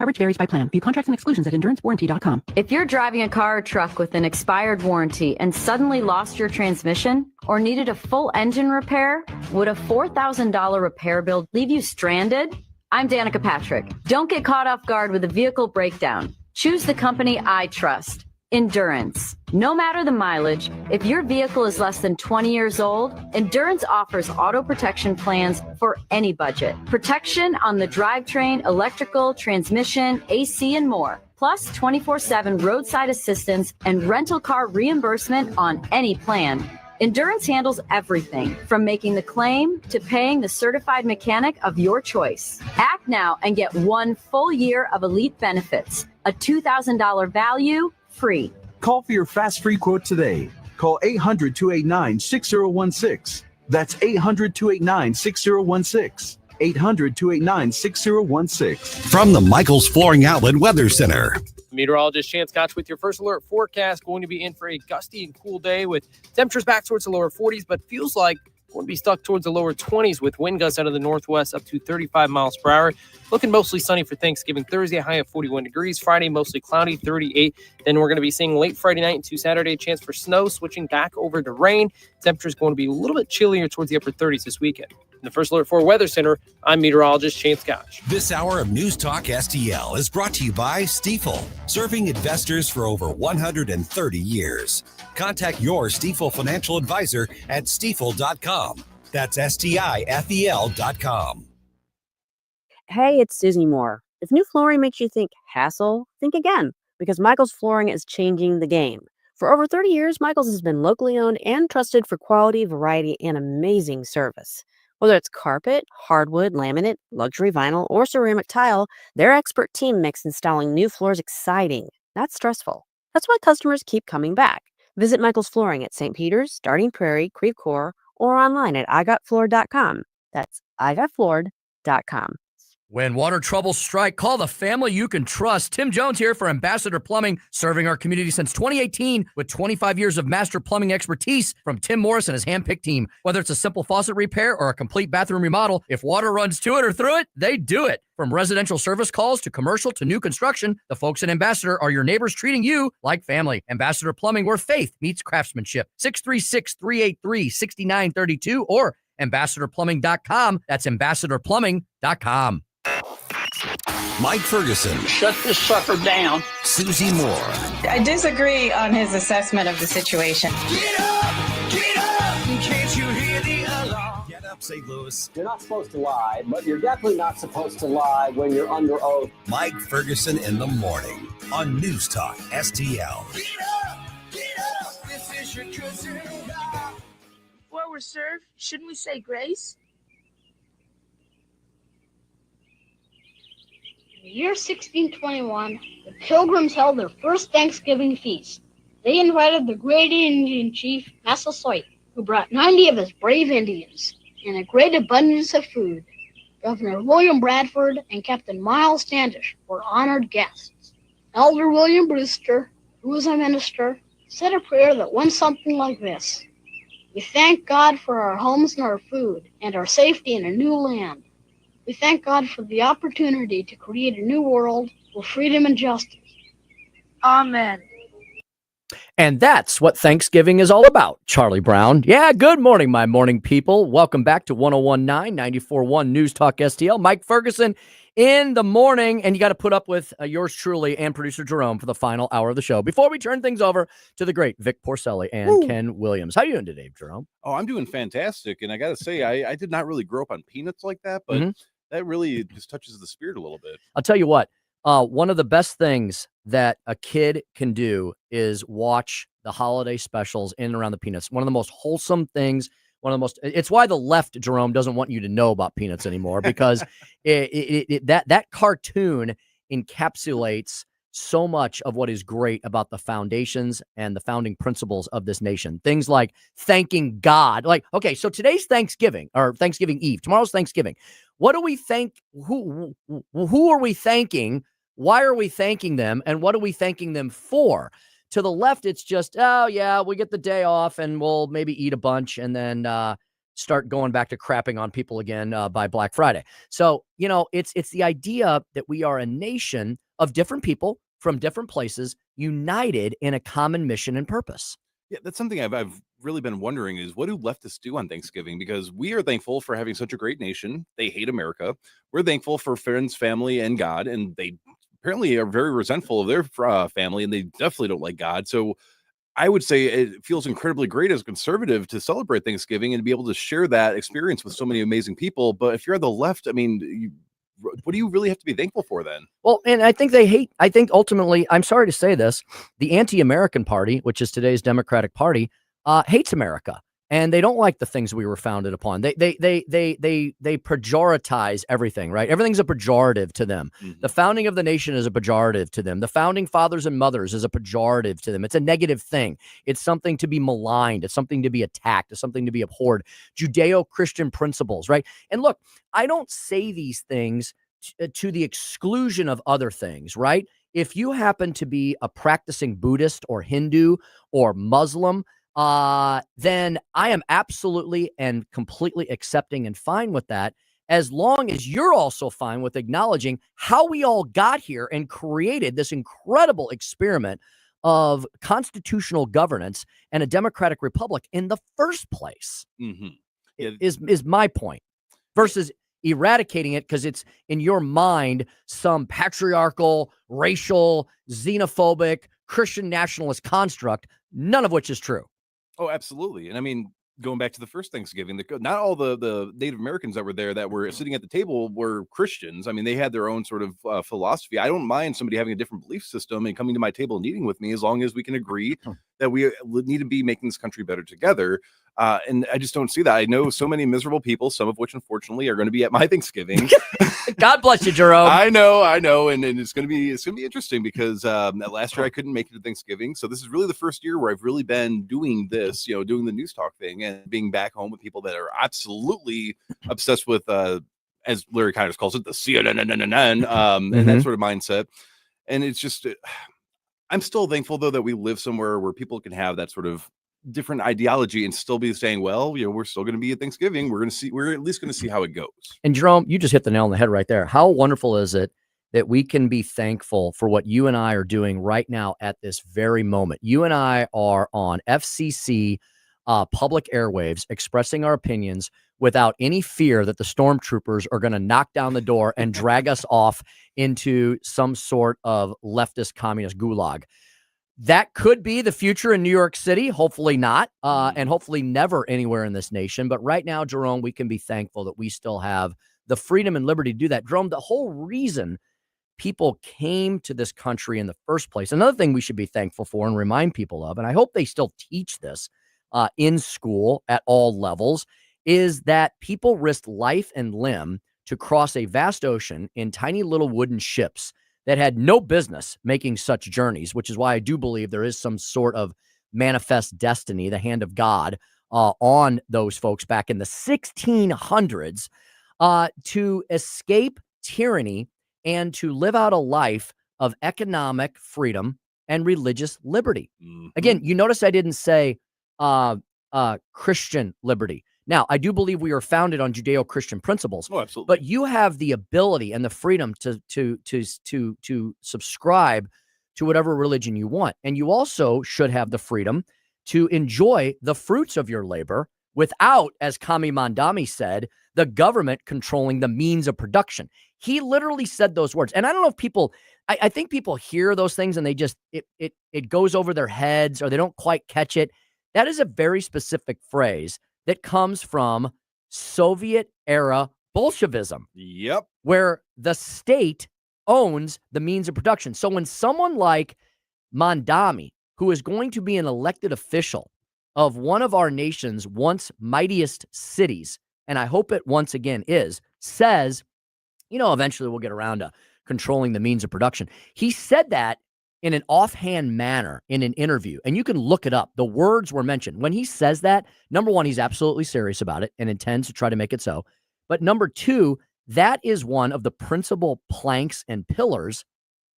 Coverage varies by plan. View contracts and exclusions at endurancewarranty.com. If you're driving a car or truck with an expired warranty and suddenly lost your transmission or needed a full engine repair, would a $4,000 repair bill leave you stranded? I'm Danica Patrick. Don't get caught off guard with a vehicle breakdown. Choose the company I trust, Endurance. No matter the mileage, if your vehicle is less than 20 years old, Endurance offers auto protection plans for any budget. Protection on the drivetrain, electrical, transmission, AC, and more. Plus 24/7 roadside assistance and rental car reimbursement on any plan. Endurance handles everything from making the claim to paying the certified mechanic of your choice. Act now and get 1 full year of elite benefits, a $2,000 value, free. Call for your fast free quote today. Call 800-289-6016. That's 800-289-6016. 800-289-6016. From the Michaels Flooring Outlet Weather Center. Meteorologist Chance Scotch with your first alert forecast. Going to be in for a gusty and cool day with temperatures back towards the lower 40s, but feels like going to be stuck towards the lower 20s with wind gusts out of the northwest up to 35 miles per hour. Looking mostly sunny for Thanksgiving Thursday, a high of 41 degrees. Friday, mostly cloudy, 38. Then we're going to be seeing late Friday night into Saturday, chance for snow, switching back over to rain. Temperatures going to be a little bit chillier towards the upper 30s this weekend. In the First Alert 4 Weather Center, I'm meteorologist Chance Scotch. This hour of News Talk STL is brought to you by Stifel, serving investors for over 130 years. Contact your Stifel financial advisor at stifel.com. That's STIFEL.com. Hey, it's Susie Moore. If new flooring makes you think hassle, think again, because Michael's Flooring is changing the game. For over 30 years, Michael's has been locally owned and trusted for quality, variety, and amazing service. Whether it's carpet, hardwood, laminate, luxury vinyl, or ceramic tile, their expert team makes installing new floors exciting, not stressful. That's why customers keep coming back. Visit Michael's Flooring at St. Peter's, Starting Prairie, Creve Coeur, or online at igotfloored.com. That's igotfloored.com. When water troubles strike, call the family you can trust. Tim Jones here for Ambassador Plumbing, serving our community since 2018 with 25 years of master plumbing expertise from Tim Morris and his hand-picked team. Whether it's a simple faucet repair or a complete bathroom remodel, if water runs to it or through it, they do it. From residential service calls to commercial to new construction, the folks at Ambassador are your neighbors treating you like family. Ambassador Plumbing, where faith meets craftsmanship. 636-383-6932 or ambassadorplumbing.com. That's ambassadorplumbing.com. Mike Ferguson. Shut this sucker down. Susie Moore. I disagree on his assessment of the situation. Get up, can't you hear the alarm? Get up, St. Louis. You're not supposed to lie, but you're definitely not supposed to lie when you're under oath. Mike Ferguson in the morning on News Talk STL. Get up, this is your cousin. Before we're served, shouldn't we say grace? In the year 1621, the Pilgrims held their first Thanksgiving feast. They invited the great Indian chief, Massasoit, who brought 90 of his brave Indians and a great abundance of food. Governor William Bradford and Captain Miles Standish were honored guests. Elder William Brewster, who was a minister, said a prayer that went something like this. We thank God for our homes and our food and our safety in a new land. We thank God for the opportunity to create a new world with freedom and justice. Amen. And that's what Thanksgiving is all about, Charlie Brown. Yeah, good morning, my morning people. Welcome back to 101.9, 94.1 News Talk STL. Mike Ferguson in the morning, and you got to put up with yours truly and producer Jerome for the final hour of the show. Before we turn things over to the great Vic Porcelli and Ken Williams. How you doing today, Jerome? Oh, I'm doing fantastic. And I got to say, I did not really grow up on peanuts like that, but that really just touches the spirit a little bit. I'll tell you what, one of the best things that a kid can do is watch the holiday specials in and around the peanuts. One of the most wholesome things, it's why the left, Jerome, doesn't want you to know about peanuts anymore, because that cartoon encapsulates so much of what is great about the foundations and the founding principles of this nation. Things like thanking God. Like, okay, so today's Thanksgiving or Thanksgiving Eve. Tomorrow's Thanksgiving. What do we thank? Who are we thanking? Why are we thanking them? And what are we thanking them for? To the left, it's just, oh, yeah, we get the day off and we'll maybe eat a bunch and then start going back to crapping on people again by Black Friday. So, you know, it's the idea that we are a nation of different people from different places, united in a common mission and purpose. Yeah, that's something I've really been wondering is what do leftists do on Thanksgiving? Because we are thankful for having such a great nation. They hate America. We're thankful for friends, family, and God. And they apparently are very resentful of their family, and they definitely don't like God. So I would say it feels incredibly great as a conservative to celebrate Thanksgiving and to be able to share that experience with so many amazing people. But if you're on the left, I mean, what do you really have to be thankful for then? Well, and I think ultimately, I'm sorry to say this, the anti-American party, which is today's Democratic Party, hates America. And they don't like the things we were founded upon. They pejoritize everything, right? Everything's a pejorative to them. Mm-hmm. The founding of the nation is a pejorative to them. The founding fathers and mothers is a pejorative to them. It's a negative thing. It's something to be maligned. It's something to be attacked. It's something to be abhorred. Judeo-Christian principles, right? And look, I don't say these things to the exclusion of other things, right? if you happen to be a practicing Buddhist or Hindu or Muslim, then I am absolutely and completely accepting and fine with that, as long as you're also fine with acknowledging how we all got here and created this incredible experiment of constitutional governance and a democratic republic in the first place. Is my point, versus eradicating it because it's in your mind some patriarchal, racial, xenophobic, Christian nationalist construct, none of which is true. Oh, absolutely. And I mean, going back to the first Thanksgiving, not all the Native Americans that were there that were sitting at the table were Christians. I mean, they had their own sort of philosophy. I don't mind somebody having a different belief system and coming to my table and eating with me, as long as we can agree that we need to be making this country better together. And I just don't see that. I know so many miserable people, some of which unfortunately are going to be at my Thanksgiving. God bless you, Jerome. I know. And it's going to be interesting because last year I couldn't make it to Thanksgiving. So this is really the first year where I've really been doing this, doing the News Talk thing and being back home with people that are absolutely obsessed with, as Larry Kinders calls it, the CNN, and that sort of mindset. And it's just, I'm still thankful though that we live somewhere where people can have that sort of different ideology and still be saying, well, we're still going to be at Thanksgiving. We're at least going to see how it goes. And Jerome, you just hit the nail on the head right there. How wonderful is it that we can be thankful for what you and I are doing right now at this very moment? You and I are on FCC public airwaves expressing our opinions without any fear that the stormtroopers are going to knock down the door and drag us off into some sort of leftist communist gulag. That could be the future in New York City. Hopefully not, and hopefully never anywhere in this nation. But right now, Jerome, we can be thankful that we still have the freedom and liberty to do that. Jerome, the whole reason people came to this country in the first place, another thing we should be thankful for and remind people of, and I hope they still teach this in school at all levels, is that people risked life and limb to cross a vast ocean in tiny little wooden ships that had no business making such journeys, which is why I do believe there is some sort of manifest destiny, the hand of God, on those folks back in the 1600s to escape tyranny and to live out a life of economic freedom and religious liberty. Again, you notice I didn't say Christian liberty. Now, I do believe we are founded on Judeo-Christian principles. Oh, absolutely. But you have the ability and the freedom to subscribe to whatever religion you want. And you also should have the freedom to enjoy the fruits of your labor without, as Kami Mandami said, the government controlling the means of production. He literally said those words. And I don't know if people, I think people hear those things and they just, it goes over their heads or they don't quite catch it. That is a very specific phrase that comes from Soviet era Bolshevism. Yep. Where the state owns the means of production. So when someone like Mandami, who is going to be an elected official of one of our nation's once mightiest cities, and I hope it once again is, says, eventually we'll get around to controlling the means of production. He said that in an offhand manner in an interview, and you can look it up. The words were mentioned. When he says that, number one, he's absolutely serious about it and intends to try to make it so. But number two, that is one of the principal planks and pillars,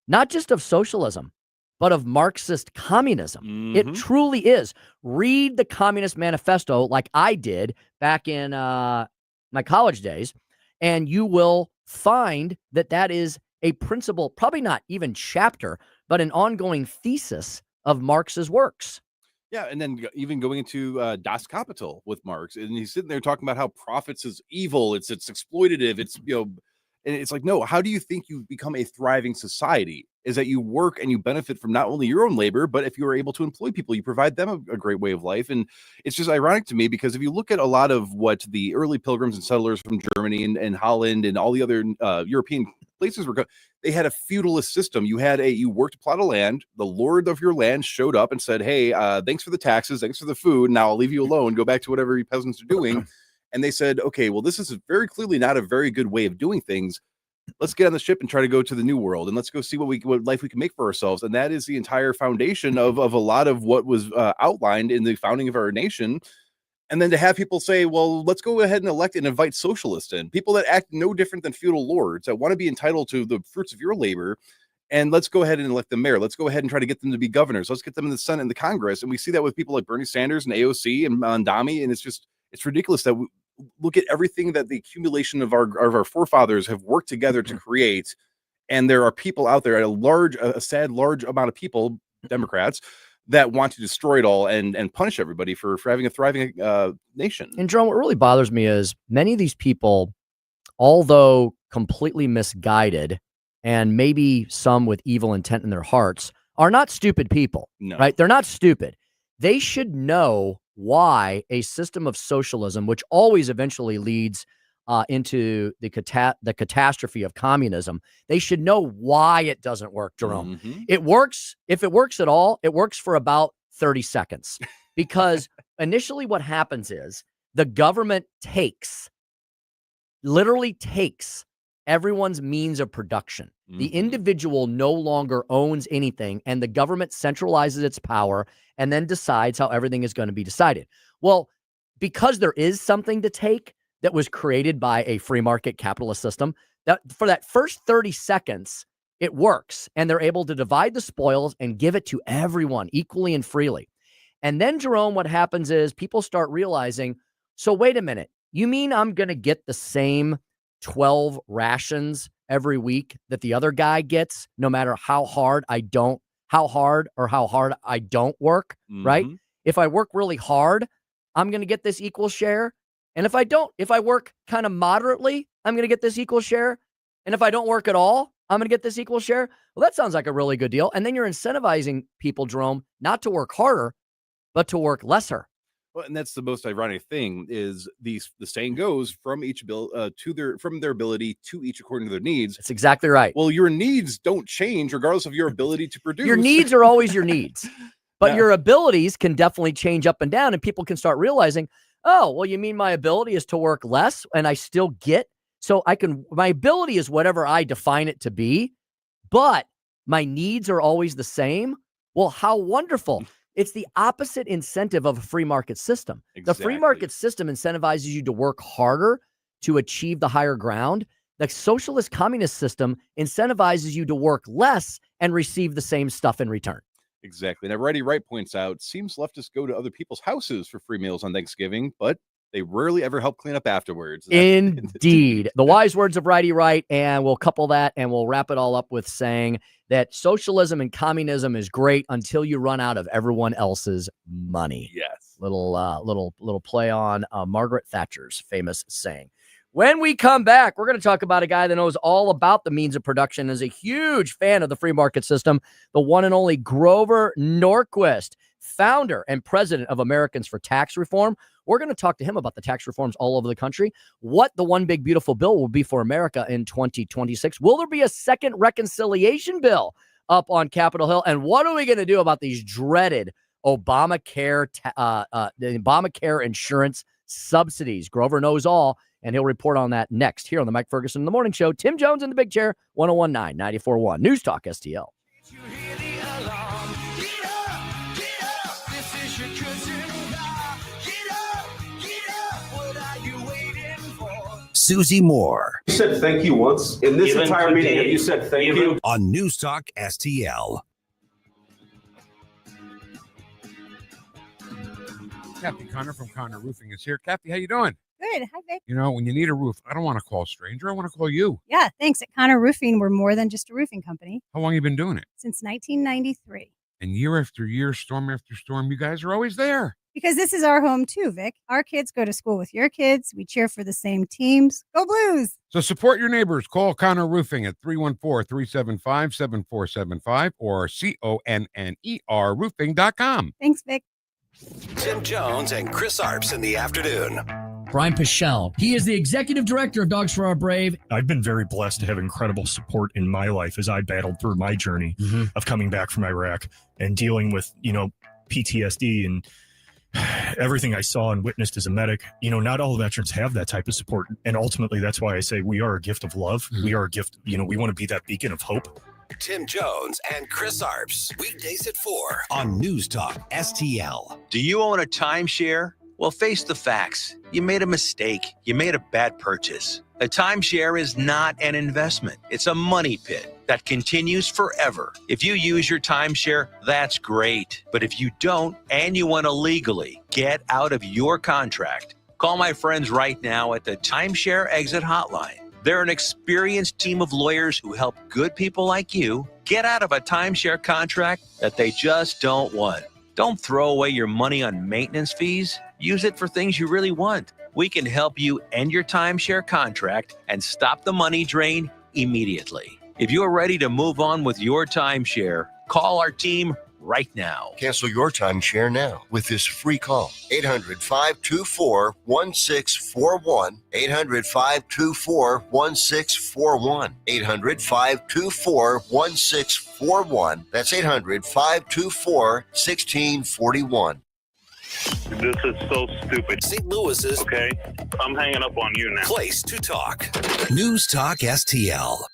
not just of socialism, but of Marxist communism. It truly is. Read the Communist Manifesto like I did back in my college days, and you will find that that is a principle, probably not even chapter, but an ongoing thesis of Marx's works. Yeah, and then even going into Das Kapital with Marx, and he's sitting there talking about how profits is evil, it's exploitative, it's and it's like, no, how do you think you become a thriving society? Is that you work and you benefit from not only your own labor, but if you are able to employ people, you provide them a great way of life. And it's just ironic to me because if you look at a lot of what the early pilgrims and settlers from Germany and Holland and all the other European places were, they had a feudalist system. You worked a plot of land. The lord of your land showed up and said, hey, thanks for the taxes. Thanks for the food. Now I'll leave you alone. Go back to whatever you peasants are doing. And they said, okay, well, this is very clearly not a very good way of doing things. Let's get on the ship and try to go to the new world. And let's go see what life we can make for ourselves. And that is the entire foundation of a lot of what was outlined in the founding of our nation. And then to have people say, well, let's go ahead and elect and invite socialists in, people that act no different than feudal lords that want to be entitled to the fruits of your labor. And let's go ahead and elect the mayor. Let's go ahead and try to get them to be governors. Let's get them in the Senate and the Congress. And we see that with people like Bernie Sanders and AOC and Mondami. And it's ridiculous that we look at everything that the accumulation of our forefathers have worked together to create. And there are people out there, a sad large amount of people, Democrats, that want to destroy it all and punish everybody for having a thriving nation. And Jerome, what really bothers me is many of these people, although completely misguided and maybe some with evil intent in their hearts, are not stupid people, right? They're not stupid. They should know why a system of socialism, which always eventually leads into the catastrophe of communism, they should know why it doesn't work, Jerome. It works. If it works at all, it works for about 30 seconds because initially what happens is the government literally takes everyone's means of production. The individual no longer owns anything, and the government centralizes its power and then decides how everything is going to be decided. Well, because there is something to take that was created by a free market capitalist system, that for that first 30 seconds, it works, and they're able to divide the spoils and give it to everyone equally and freely. And then, Jerome, what happens is people start realizing, so wait a minute, you mean I'm going to get the same 12 rations every week that the other guy gets, no matter how hard I don't work, right? If I work really hard, I'm going to get this equal share. And if I work kind of moderately, I'm going to get this equal share. And if I don't work at all, I'm going to get this equal share. Well, that sounds like a really good deal. And then you're incentivizing people, Jerome, not to work harder, but to work lesser. Well, and that's the most ironic thing is the saying goes from each bill from their ability to each according to their needs. That's exactly right. Well, your needs don't change regardless of your ability to produce. Your needs are always your needs, but your abilities can definitely change up and down, and people can start realizing, oh, well, you mean my ability is to work less and I still get, so my ability is whatever I define it to be, but my needs are always the same. Well, how wonderful. It's the opposite incentive of a free market system. The free market system incentivizes you to work harder to achieve the higher ground. The socialist communist system incentivizes you to work less and receive the same stuff in return. Exactly. Now, Righty Wright points out, seems leftists go to other people's houses for free meals on Thanksgiving, but they rarely ever help clean up afterwards. Indeed. The wise words of Righty Wright, and we'll couple that and we'll wrap it all up with saying that socialism and communism is great until you run out of everyone else's money. Yes. Little play on Margaret Thatcher's famous saying. When we come back, we're going to talk about a guy that knows all about the means of production, is a huge fan of the free market system, the one and only Grover Norquist, founder and president of Americans for Tax Reform. We're going to talk to him about the tax reforms all over the country, what the one big beautiful bill will be for America in 2026. Will there be a second reconciliation bill up on Capitol Hill? And what are we going to do about these dreaded Obamacare insurance subsidies? Grover knows all, and he'll report on that next here on the Mike Ferguson in the Morning Show. Tim Jones in the Big Chair, 1019 94.1 News Talk STL. Susie Moore. You said thank you once in this entire meeting. You said thank you on News Talk STL. Kathy Connor from Connor Roofing is here. Kathy, how you doing? Good. Hi, Vic. You know, when you need a roof, I don't want to call a stranger. I want to call you. Yeah, thanks. At Connor Roofing, we're more than just a roofing company. How long have you been doing it? Since 1993. And year after year, storm after storm, you guys are always there. Because this is our home too, Vic. Our kids go to school with your kids. We cheer for the same teams. Go Blues! So support your neighbors. Call Connor Roofing at 314-375-7475 or CONNER roofing.com. Thanks, Vic. Tim Jones and Chris Arps in the afternoon. Brian Pichelle. He is the executive director of Dogs for Our Brave. I've been very blessed to have incredible support in my life as I battled through my journey of coming back from Iraq and dealing with, PTSD and everything I saw and witnessed as a medic. Not all veterans have that type of support. And ultimately, that's why I say we are a gift of love. We are a gift. We want to be that beacon of hope. Tim Jones and Chris Arps, weekdays at 4 on News Talk STL. Do you own a timeshare? Well, face the facts. You made a mistake. You made a bad purchase. A timeshare is not an investment. It's a money pit. that continues forever. If you use your timeshare, that's great. But if you don't and you want to legally get out of your contract, call my friends right now at the Timeshare Exit Hotline. They're an experienced team of lawyers who help good people like you get out of a timeshare contract that they just don't want. Don't throw away your money on maintenance fees. Use it for things you really want. We can help you end your timeshare contract and stop the money drain immediately. If you're ready to move on with your timeshare, call our team right now. Cancel your timeshare now with this free call. 800-524-1641. 800-524-1641. 800-524-1641. That's 800-524-1641. This is so stupid. St. Louis's. Okay, I'm hanging up on you now. Place to talk. News Talk STL.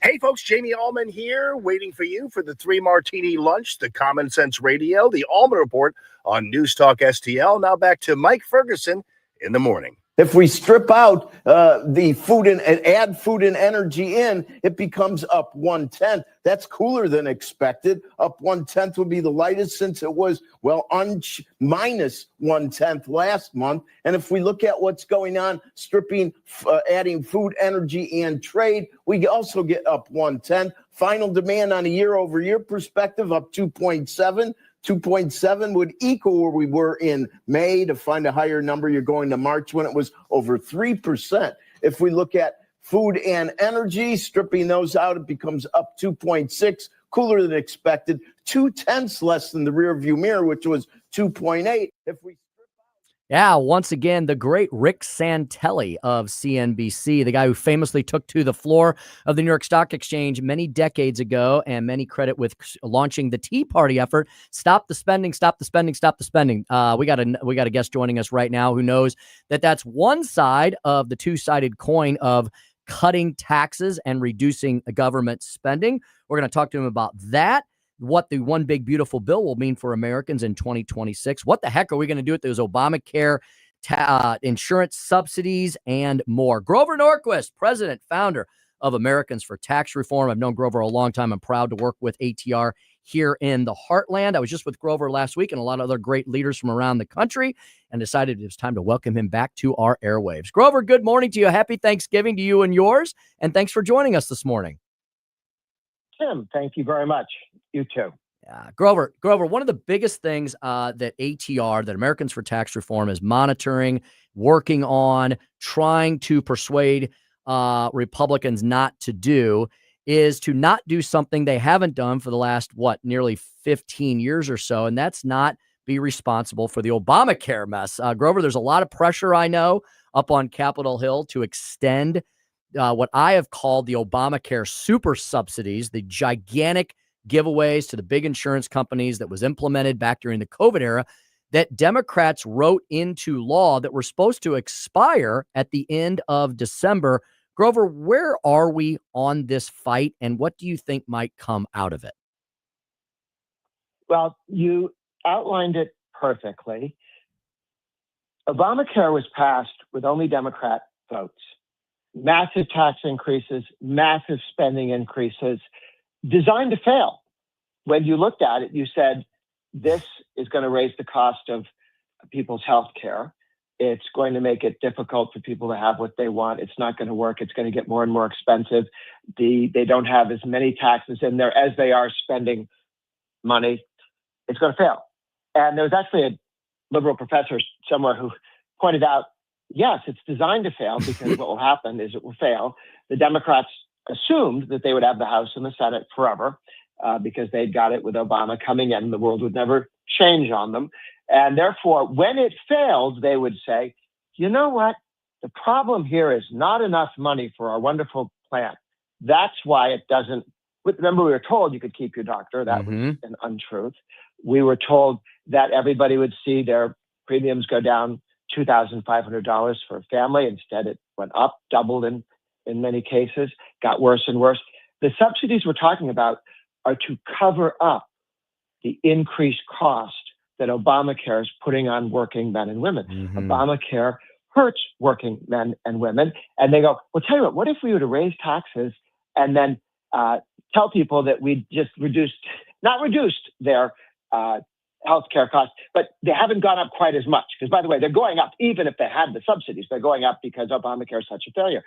Hey folks, Jamie Allman here, waiting for you for the 3 Martini Lunch, the Common Sense Radio, the Allman Report on News Talk STL. Now back to Mike Ferguson in the morning. If we strip out the food and add food and energy in, it becomes up 1/10. That's cooler than expected. Up 1/10 would be the lightest since it was, well, minus 1/10 last month. And if we look at what's going on, adding food, energy, and trade, we also get up 1/10. Final demand on a year-over-year perspective, up 2.7. 2.7 would equal where we were in May. To find a higher number, you're going to March when it was over 3%. If we look at food and energy, stripping those out, it becomes up 2.6, cooler than expected, 0.2 less than the rear view mirror, which was 2.8. Yeah, once again, the great Rick Santelli of CNBC, the guy who famously took to the floor of the New York Stock Exchange many decades ago, and many credit with launching the Tea Party effort. Stop the spending, stop the spending, stop the spending. We got a guest joining us right now who knows that that's one side of the two-sided coin of cutting taxes and reducing government spending. We're going to talk to him about that. What the one big beautiful bill will mean for Americans in 2026. What the heck are we going to do with those Obamacare insurance subsidies and more? Grover Norquist, president, founder of Americans for Tax Reform. I've known Grover a long time. I'm proud to work with ATR here in the heartland. I was just with Grover last week and a lot of other great leaders from around the country and decided it was time to welcome him back to our airwaves. Grover, good morning to you. Happy Thanksgiving to you and yours. And thanks for joining us this morning. Tim, thank you very much. You too. Yeah, Grover, one of the biggest things that ATR, that Americans for Tax Reform, is monitoring, working on, trying to persuade Republicans not to do, is to not do something they haven't done for the last, nearly 15 years or so, and that's not be responsible for the Obamacare mess. Grover, there's a lot of pressure, I know, up on Capitol Hill to extend what I have called the Obamacare super subsidies, the gigantic giveaways to the big insurance companies that was implemented back during the COVID era that Democrats wrote into law that were supposed to expire at the end of December. Grover, where are we on this fight, and what do you think might come out of it? Well, you outlined it perfectly. Obamacare was passed with only Democrat votes. Massive tax increases, massive spending increases, designed to fail. When you looked at it, you said, this is going to raise the cost of people's health care. It's going to make it difficult for people to have what they want. It's not going to work. It's going to get more and more expensive. They don't have as many taxes in there as they are spending money. It's going to fail. And there was actually a liberal professor somewhere who pointed out, yes, it's designed to fail because what will happen is it will fail. The Democrats assumed that they would have the House and the Senate forever because they'd got it with Obama coming in. The world would never change on them. And therefore, when it failed, they would say, you know what? The problem here is not enough money for our wonderful plan. That's why it doesn't. Remember, we were told you could keep your doctor. That was an untruth. We were told that everybody would see their premiums go down $2,500 for a family. Instead, it went up, doubled in in many cases, got worse and worse. The subsidies we're talking about are to cover up the increased cost that Obamacare is putting on working men and women. Obamacare hurts working men and women. And they go, well, tell you what if we were to raise taxes and then tell people that we just not reduced their healthcare costs, but they haven't gone up quite as much. Because, by the way, they're going up even if they had the subsidies. They're going up because Obamacare is such a failure.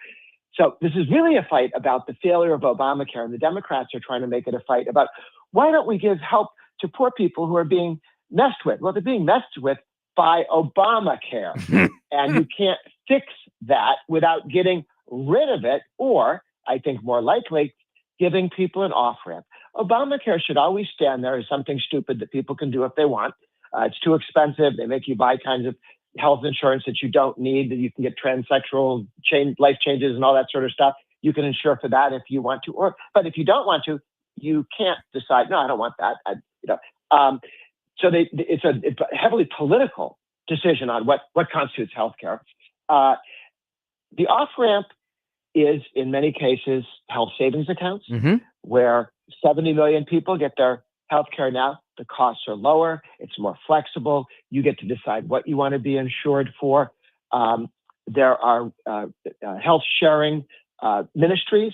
So this is really a fight about the failure of Obamacare, and the Democrats are trying to make it a fight about why don't we give help to poor people who are being messed with? Well, they're being messed with by Obamacare, and you can't fix that without getting rid of it, or, I think more likely, giving people an off-ramp. Obamacare should always stand there as something stupid that people can do if they want. It's too expensive. They make you buy kinds of health insurance that you don't need, that you can get transsexual life changes and all that sort of stuff. You can insure for that if you want to, but if you don't want to, you can't decide, no, I don't want that. So it's a heavily political decision on what constitutes healthcare. The off-ramp is, in many cases, health savings accounts, where 70 million people get their healthcare now. The costs are lower. It's more flexible. You get to decide what you want to be insured for. There are health sharing ministries.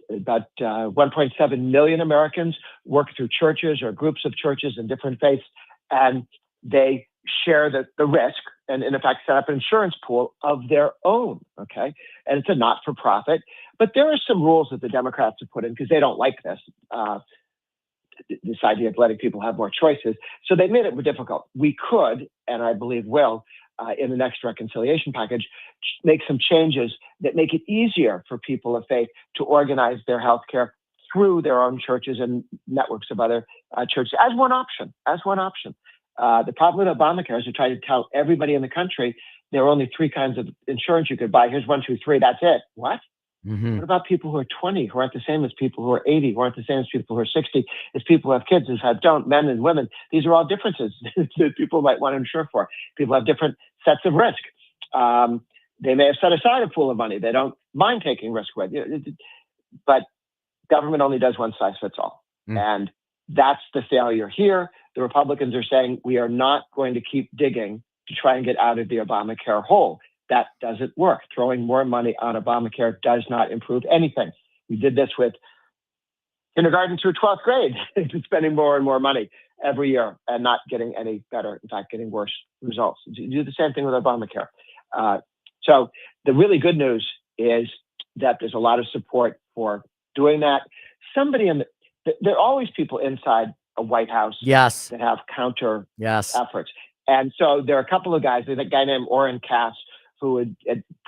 About 1.7 million Americans work through churches or groups of churches in different faiths, and they share the risk and, in fact, set up an insurance pool of their own, okay? And it's a not-for-profit. But there are some rules that the Democrats have put in because they don't like this idea of letting people have more choices. So they made it more difficult. We could, and I believe will, in the next reconciliation package, make some changes that make it easier for people of faith to organize their healthcare through their own churches and networks of other churches as one option. The problem with Obamacare is to try to tell everybody in the country there are only three kinds of insurance you could buy. Here's 1, 2, 3. That's it. What? What about people who are 20, who aren't the same as people who are 80, who aren't the same as people who are 60, as people who have kids, as don't, men and women? These are all differences that people might want to insure for. People have different sets of risk. They may have set aside a pool of money they don't mind taking risk with. But government only does one size fits all. And that's the failure here. The Republicans are saying we are not going to keep digging to try and get out of the Obamacare hole. That doesn't work. Throwing more money on Obamacare does not improve anything. We did this with kindergarten through 12th grade, spending more and more money every year and not getting any better. In fact, getting worse results. You do the same thing with Obamacare. So the really good news is that there's a lot of support for doing that. There are always people inside a White House that have counter efforts. And so there are a couple of guys. There's a guy named Orrin Cass who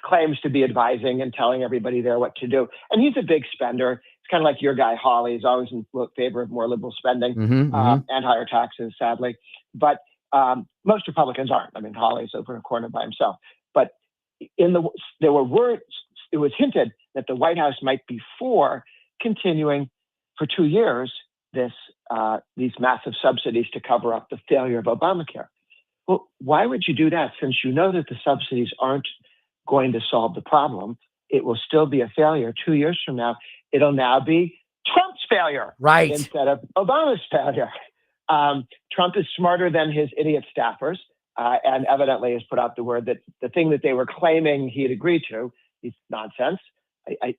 claims to be advising and telling everybody there what to do. And he's a big spender. It's kind of like your guy, Hawley. He's always in favor of more liberal spending and higher taxes, sadly. But most Republicans aren't. I mean, Hawley's over in a corner by himself. But there were words, it was hinted that the White House might be for continuing for 2 years these massive subsidies to cover up the failure of Obamacare. Well, why would you do that? Since you know that the subsidies aren't going to solve the problem, it will still be a failure. 2 years from now, it'll now be Trump's failure, instead of Obama's failure. Trump is smarter than his idiot staffers, and evidently has put out the word that the thing that they were claiming he'd agreed to is nonsense.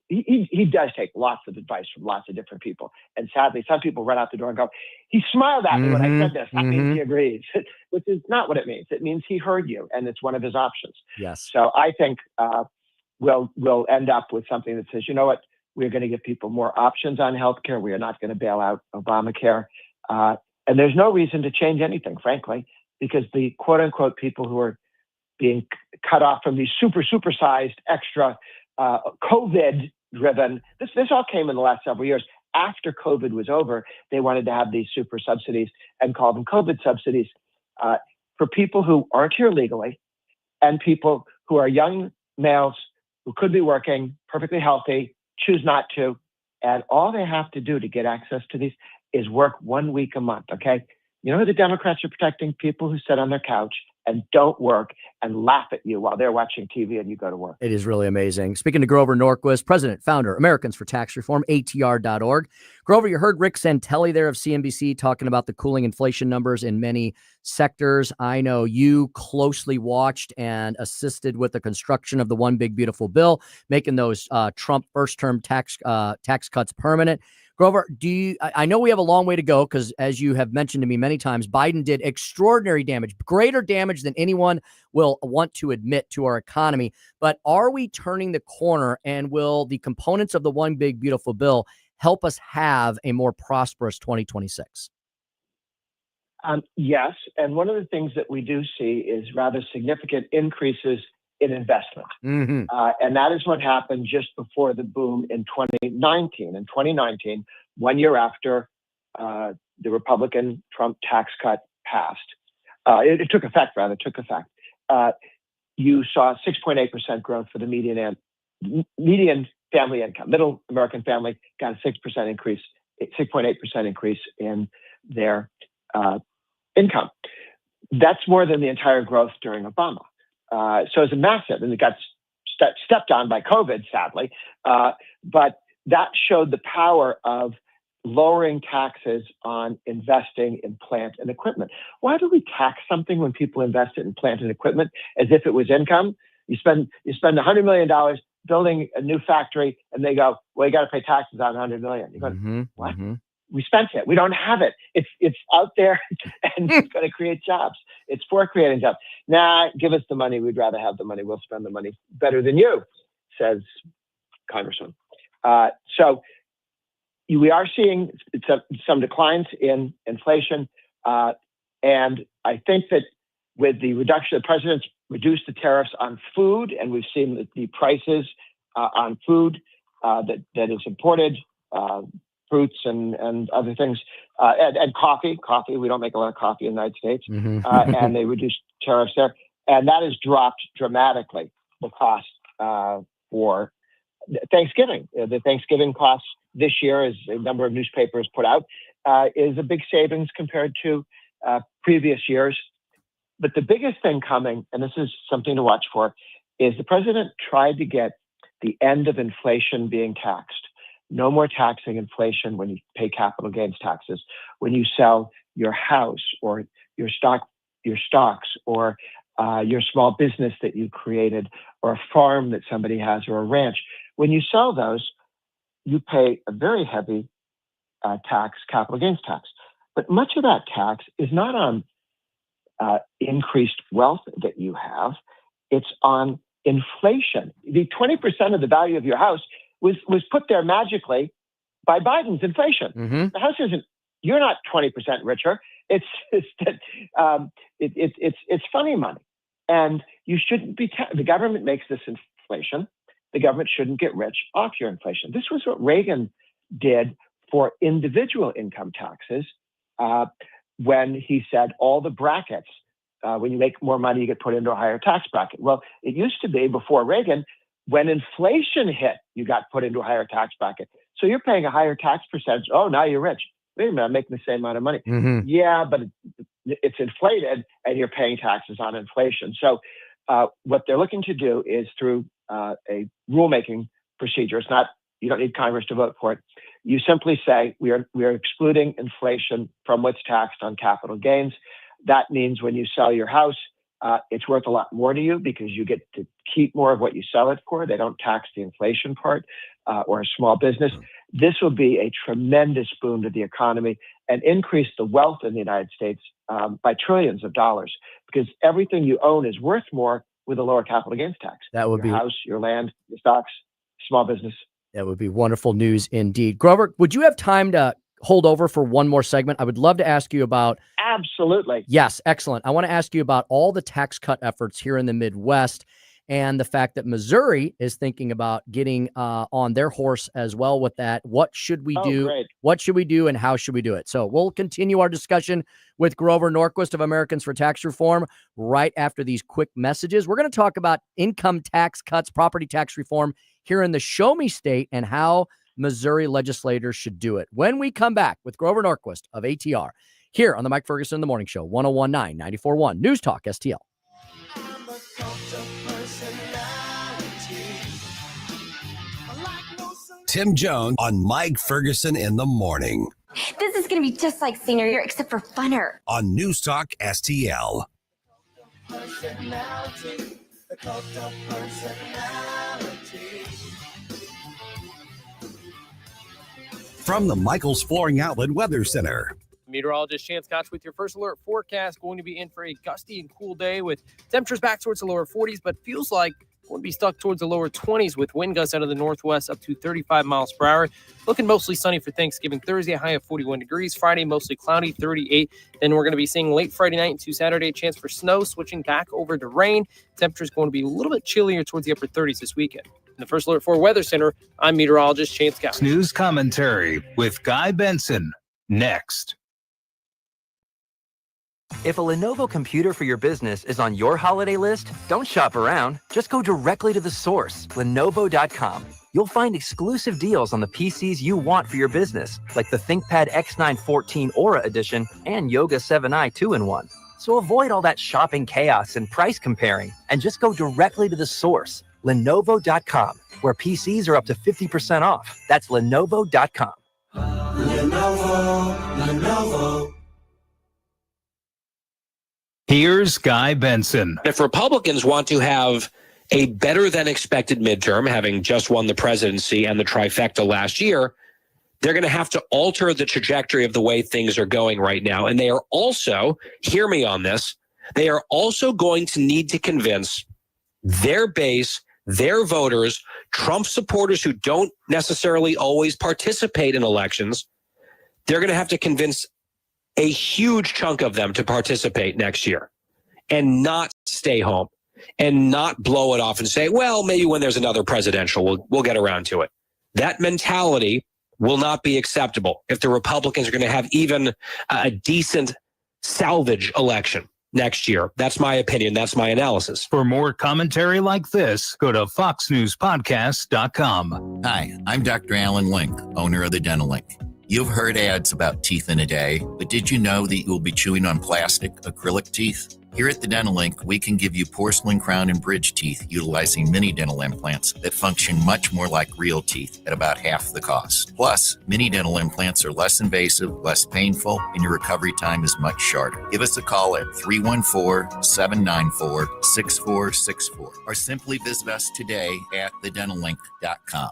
He does take lots of advice from lots of different people. And sadly, some people run out the door and go, he smiled at me when I said this. That means he agrees, which is not what it means. It means he heard you, and it's one of his options. Yes. So I think we'll end up with something that says, you know what, we're going to give people more options on healthcare. We are not going to bail out Obamacare. And there's no reason to change anything, frankly, because the quote unquote people who are being cut off from these supersized extra COVID-driven. This all came in the last several years. After COVID was over, they wanted to have these super subsidies and call them COVID subsidies for people who aren't here legally and people who are young males who could be working, perfectly healthy, choose not to. And all they have to do to get access to these is work 1 week a month, okay? You know who the Democrats are protecting? People who sit on their couch and don't work and laugh at you while they're watching TV and you go to work. It is really amazing. Speaking to Grover Norquist, president, founder, Americans for Tax Reform, ATR.org. Grover, you heard Rick Santelli there of CNBC talking about the cooling inflation numbers in many sectors. I know you closely watched and assisted with the construction of the One Big Beautiful Bill, making those Trump first-term tax cuts permanent. Grover, I know we have a long way to go because, as you have mentioned to me many times, Biden did extraordinary damage, greater damage than anyone will want to admit to our economy. But are we turning the corner, and will the components of the One Big Beautiful Bill help us have a more prosperous 2026? Yes. And one of the things that we do see is rather significant increases in investment. Mm-hmm. And that is what happened just before the boom in 2019. In 2019, 1 year after the Republican Trump tax cut passed, it took effect. You saw 6.8% growth for the median family income. Middle American family got a 6% increase, 6.8% increase in their income. That's more than the entire growth during Obama. So it's a massive, and it got stepped on by COVID, sadly. But that showed the power of lowering taxes on investing in plant and equipment. Why do we tax something when people invest it in plant and equipment as if it was income? You spend $100 million building a new factory, and they go, well, you got to pay taxes on $100 million. You go, what? We spent it. We don't have it. It's out there, and it's going to create jobs. It's for creating jobs. Nah, give us the money. We'd rather have the money. We'll spend the money better than you, says Congressman. So we are seeing some declines in inflation. And I think that with the reduction, the president's reduced the tariffs on food, and we've seen that the prices on food that is imported, fruits and other things, and coffee. We don't make a lot of coffee in the United States, and they reduced tariffs there, and that has dropped dramatically the cost for Thanksgiving. The Thanksgiving cost this year, as a number of newspapers put out, is a big savings compared to previous years. But the biggest thing coming, and this is something to watch for, is the president tried to get the end of inflation being taxed. No more taxing inflation when you pay capital gains taxes, when you sell your house or your stocks or your small business that you created or a farm that somebody has or a ranch. When you sell those, you pay a very heavy tax, capital gains tax. But much of that tax is not on increased wealth that you have. It's on inflation. The 20% of the value of your house was put there magically by Biden's inflation. The house isn't. You're not 20% richer. It's funny money, and you shouldn't be. The government makes this inflation. The government shouldn't get rich off your inflation. This was what Reagan did for individual income taxes when he said all the brackets. When you make more money, you get put into a higher tax bracket. Well, it used to be before Reagan. When inflation hit, you got put into a higher tax bracket. So you're paying a higher tax percentage. Oh, now you're rich. Wait a minute, I'm making the same amount of money. Yeah, but it's inflated and you're paying taxes on inflation. So what they're looking to do is through a rulemaking procedure. It's not, you don't need Congress to vote for it. You simply say we are excluding inflation from what's taxed on capital gains. That means when you sell your house, it's worth a lot more to you because you get to keep more of what you sell it for. They don't tax the inflation part or a small business. This will be a tremendous boon to the economy and increase the wealth in the United States by trillions of dollars because everything you own is worth more with a lower capital gains tax. That would your be house, your land, your stocks, small business. That would be wonderful news indeed. Grover, would you have time to hold over for one more segment? I would love to ask you about. Absolutely. Yes, excellent. I want to ask you about all the tax cut efforts here in the Midwest and the fact that Missouri is thinking about getting on their horse as well with that. What should we do? Great. What should we do and how should we do it? So we'll continue our discussion with Grover Norquist of Americans for Tax Reform right after these quick messages. We're going to talk about income tax cuts, property tax reform here in the Show Me State and how Missouri legislators should do it. When we come back with Grover Norquist of ATR here on the Mike Ferguson in the Morning Show, 1019 94.1 News Talk STL. I'm a cult of personality. Like no Tim Jones on Mike Ferguson in the morning This is going to be just like senior year, except for funner. on News Talk STL. personality. The cult of personality. From the Michaels Flooring Outlet Weather Center. Meteorologist Chance Koch with your first alert forecast. Going to be in for a gusty and cool day with temperatures back towards the lower 40s, but feels like we'll be stuck towards the lower 20s with wind gusts out of the northwest up to 35 miles per hour. Looking mostly sunny for Thanksgiving Thursday, a high of 41 degrees. Friday, mostly cloudy, 38. Then we're going to be seeing late Friday night into Saturday, a chance for snow, switching back over to rain. Temperatures going to be a little bit chillier towards the upper 30s this weekend. In the first alert for Weather Center, I'm meteorologist Chance Koch. News commentary with Guy Benson. Next. If a Lenovo computer for your business is on your holiday list, don't shop around. Just go directly to the source, Lenovo.com. You'll find exclusive deals on the PCs you want for your business, like the ThinkPad X9 14 Aura Edition and Yoga 7i 2-in-1. So avoid all that shopping chaos and price comparing, and just go directly to the source, Lenovo.com, where PCs are up to 50% off. That's Lenovo.com. Lenovo. Here's Guy Benson. If Republicans want to have a better than expected midterm, having just won the presidency and the trifecta last year, they're going to have to alter the trajectory of the way things are going right now. And they are also, hear me on this, they are also going to need to convince their base, their voters, Trump supporters who don't necessarily always participate in elections. They're going to have to convince a huge chunk of them to participate next year and not stay home and not blow it off and say, well, maybe when there's another presidential, we'll get around to it. That mentality will not be acceptable if the Republicans are going to have even a decent salvage election next year. That's my opinion. That's my analysis. For more commentary like this, go to foxnewspodcast.com. Hi, I'm Dr. Alan Link, owner of the Dental Link. You've heard ads about teeth in a day, but did you know that you'll be chewing on plastic, acrylic teeth? Here at the Dental Link, we can give you porcelain crown and bridge teeth utilizing mini dental implants that function much more like real teeth at about half the cost. Plus, mini dental implants are less invasive, less painful, and your recovery time is much shorter. Give us a call at 314-794-6464 or simply visit us today at thedentallink.com.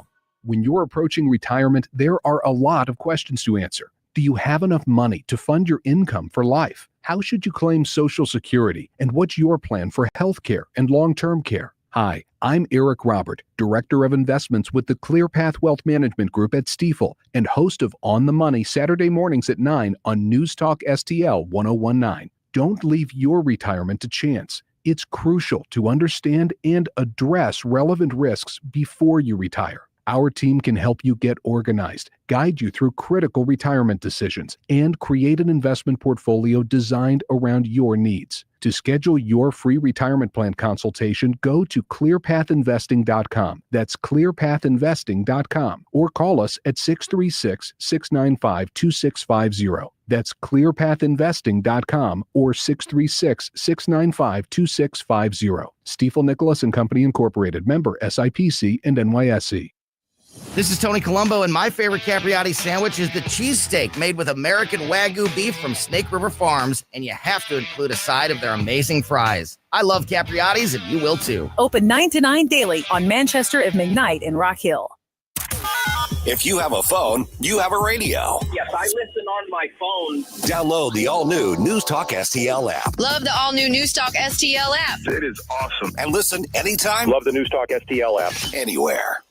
When you're approaching retirement, there are a lot of questions to answer. Do you have enough money to fund your income for life? How should you claim Social Security? And what's your plan for health care and long-term care? Hi, I'm Eric Robert, Director of Investments with the ClearPath Wealth Management Group at Stifel and host of On the Money Saturday mornings at 9 on News Talk STL 1019. Don't leave your retirement to chance. It's crucial to understand and address relevant risks before you retire. Our team can help you get organized, guide you through critical retirement decisions, and create an investment portfolio designed around your needs. To schedule your free retirement plan consultation, go to clearpathinvesting.com. That's clearpathinvesting.com. Or call us at 636-695-2650. That's clearpathinvesting.com or 636-695-2650. Stifel Nicholas and Company Incorporated, member SIPC and NYSE. This is Tony Colombo, and my favorite Capriati sandwich is the cheesesteak made with American Wagyu beef from Snake River Farms, and you have to include a side of their amazing fries. I love Capriati's, and you will too. Open 9 to 9 daily on Manchester and McKnight in Rock Hill. If you have a phone, you have a radio. Yes, I listen on my phone. Download the all-new News Talk STL app. Love the all-new News Talk STL app. It is awesome. And listen anytime. Love the News Talk STL app. Anywhere.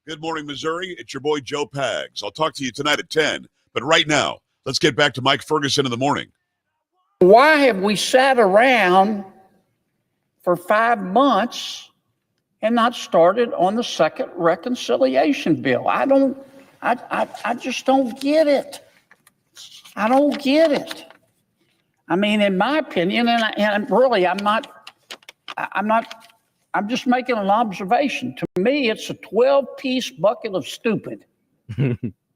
Good morning, Missouri. It's your boy, Joe Pags. I'll talk to you tonight at 10. But right now, let's get back to Mike Ferguson in the morning. Why have we sat around for 5 months and not started on the second reconciliation bill? I just don't get it. I don't get it. I mean, in my opinion, and really, I'm just making an observation. To me, it's a 12-piece bucket of stupid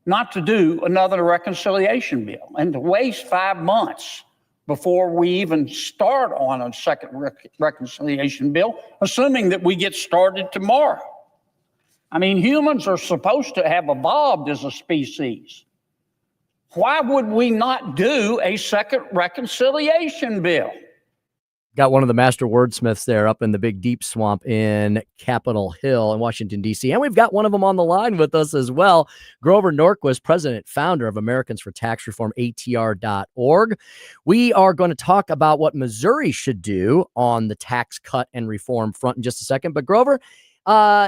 not to do another reconciliation bill and to waste 5 months before we even start on a second reconciliation bill, assuming that we get started tomorrow. I mean, humans are supposed to have evolved as a species. Why would we not do a second reconciliation bill? Got one of the master wordsmiths there up in the big deep swamp in Capitol Hill in Washington, D.C. And we've got one of them on the line with us as well. Grover Norquist, president, founder of Americans for Tax Reform, ATR.org. We are going to talk about what Missouri should do on the tax cut and reform front in just a second. But Grover,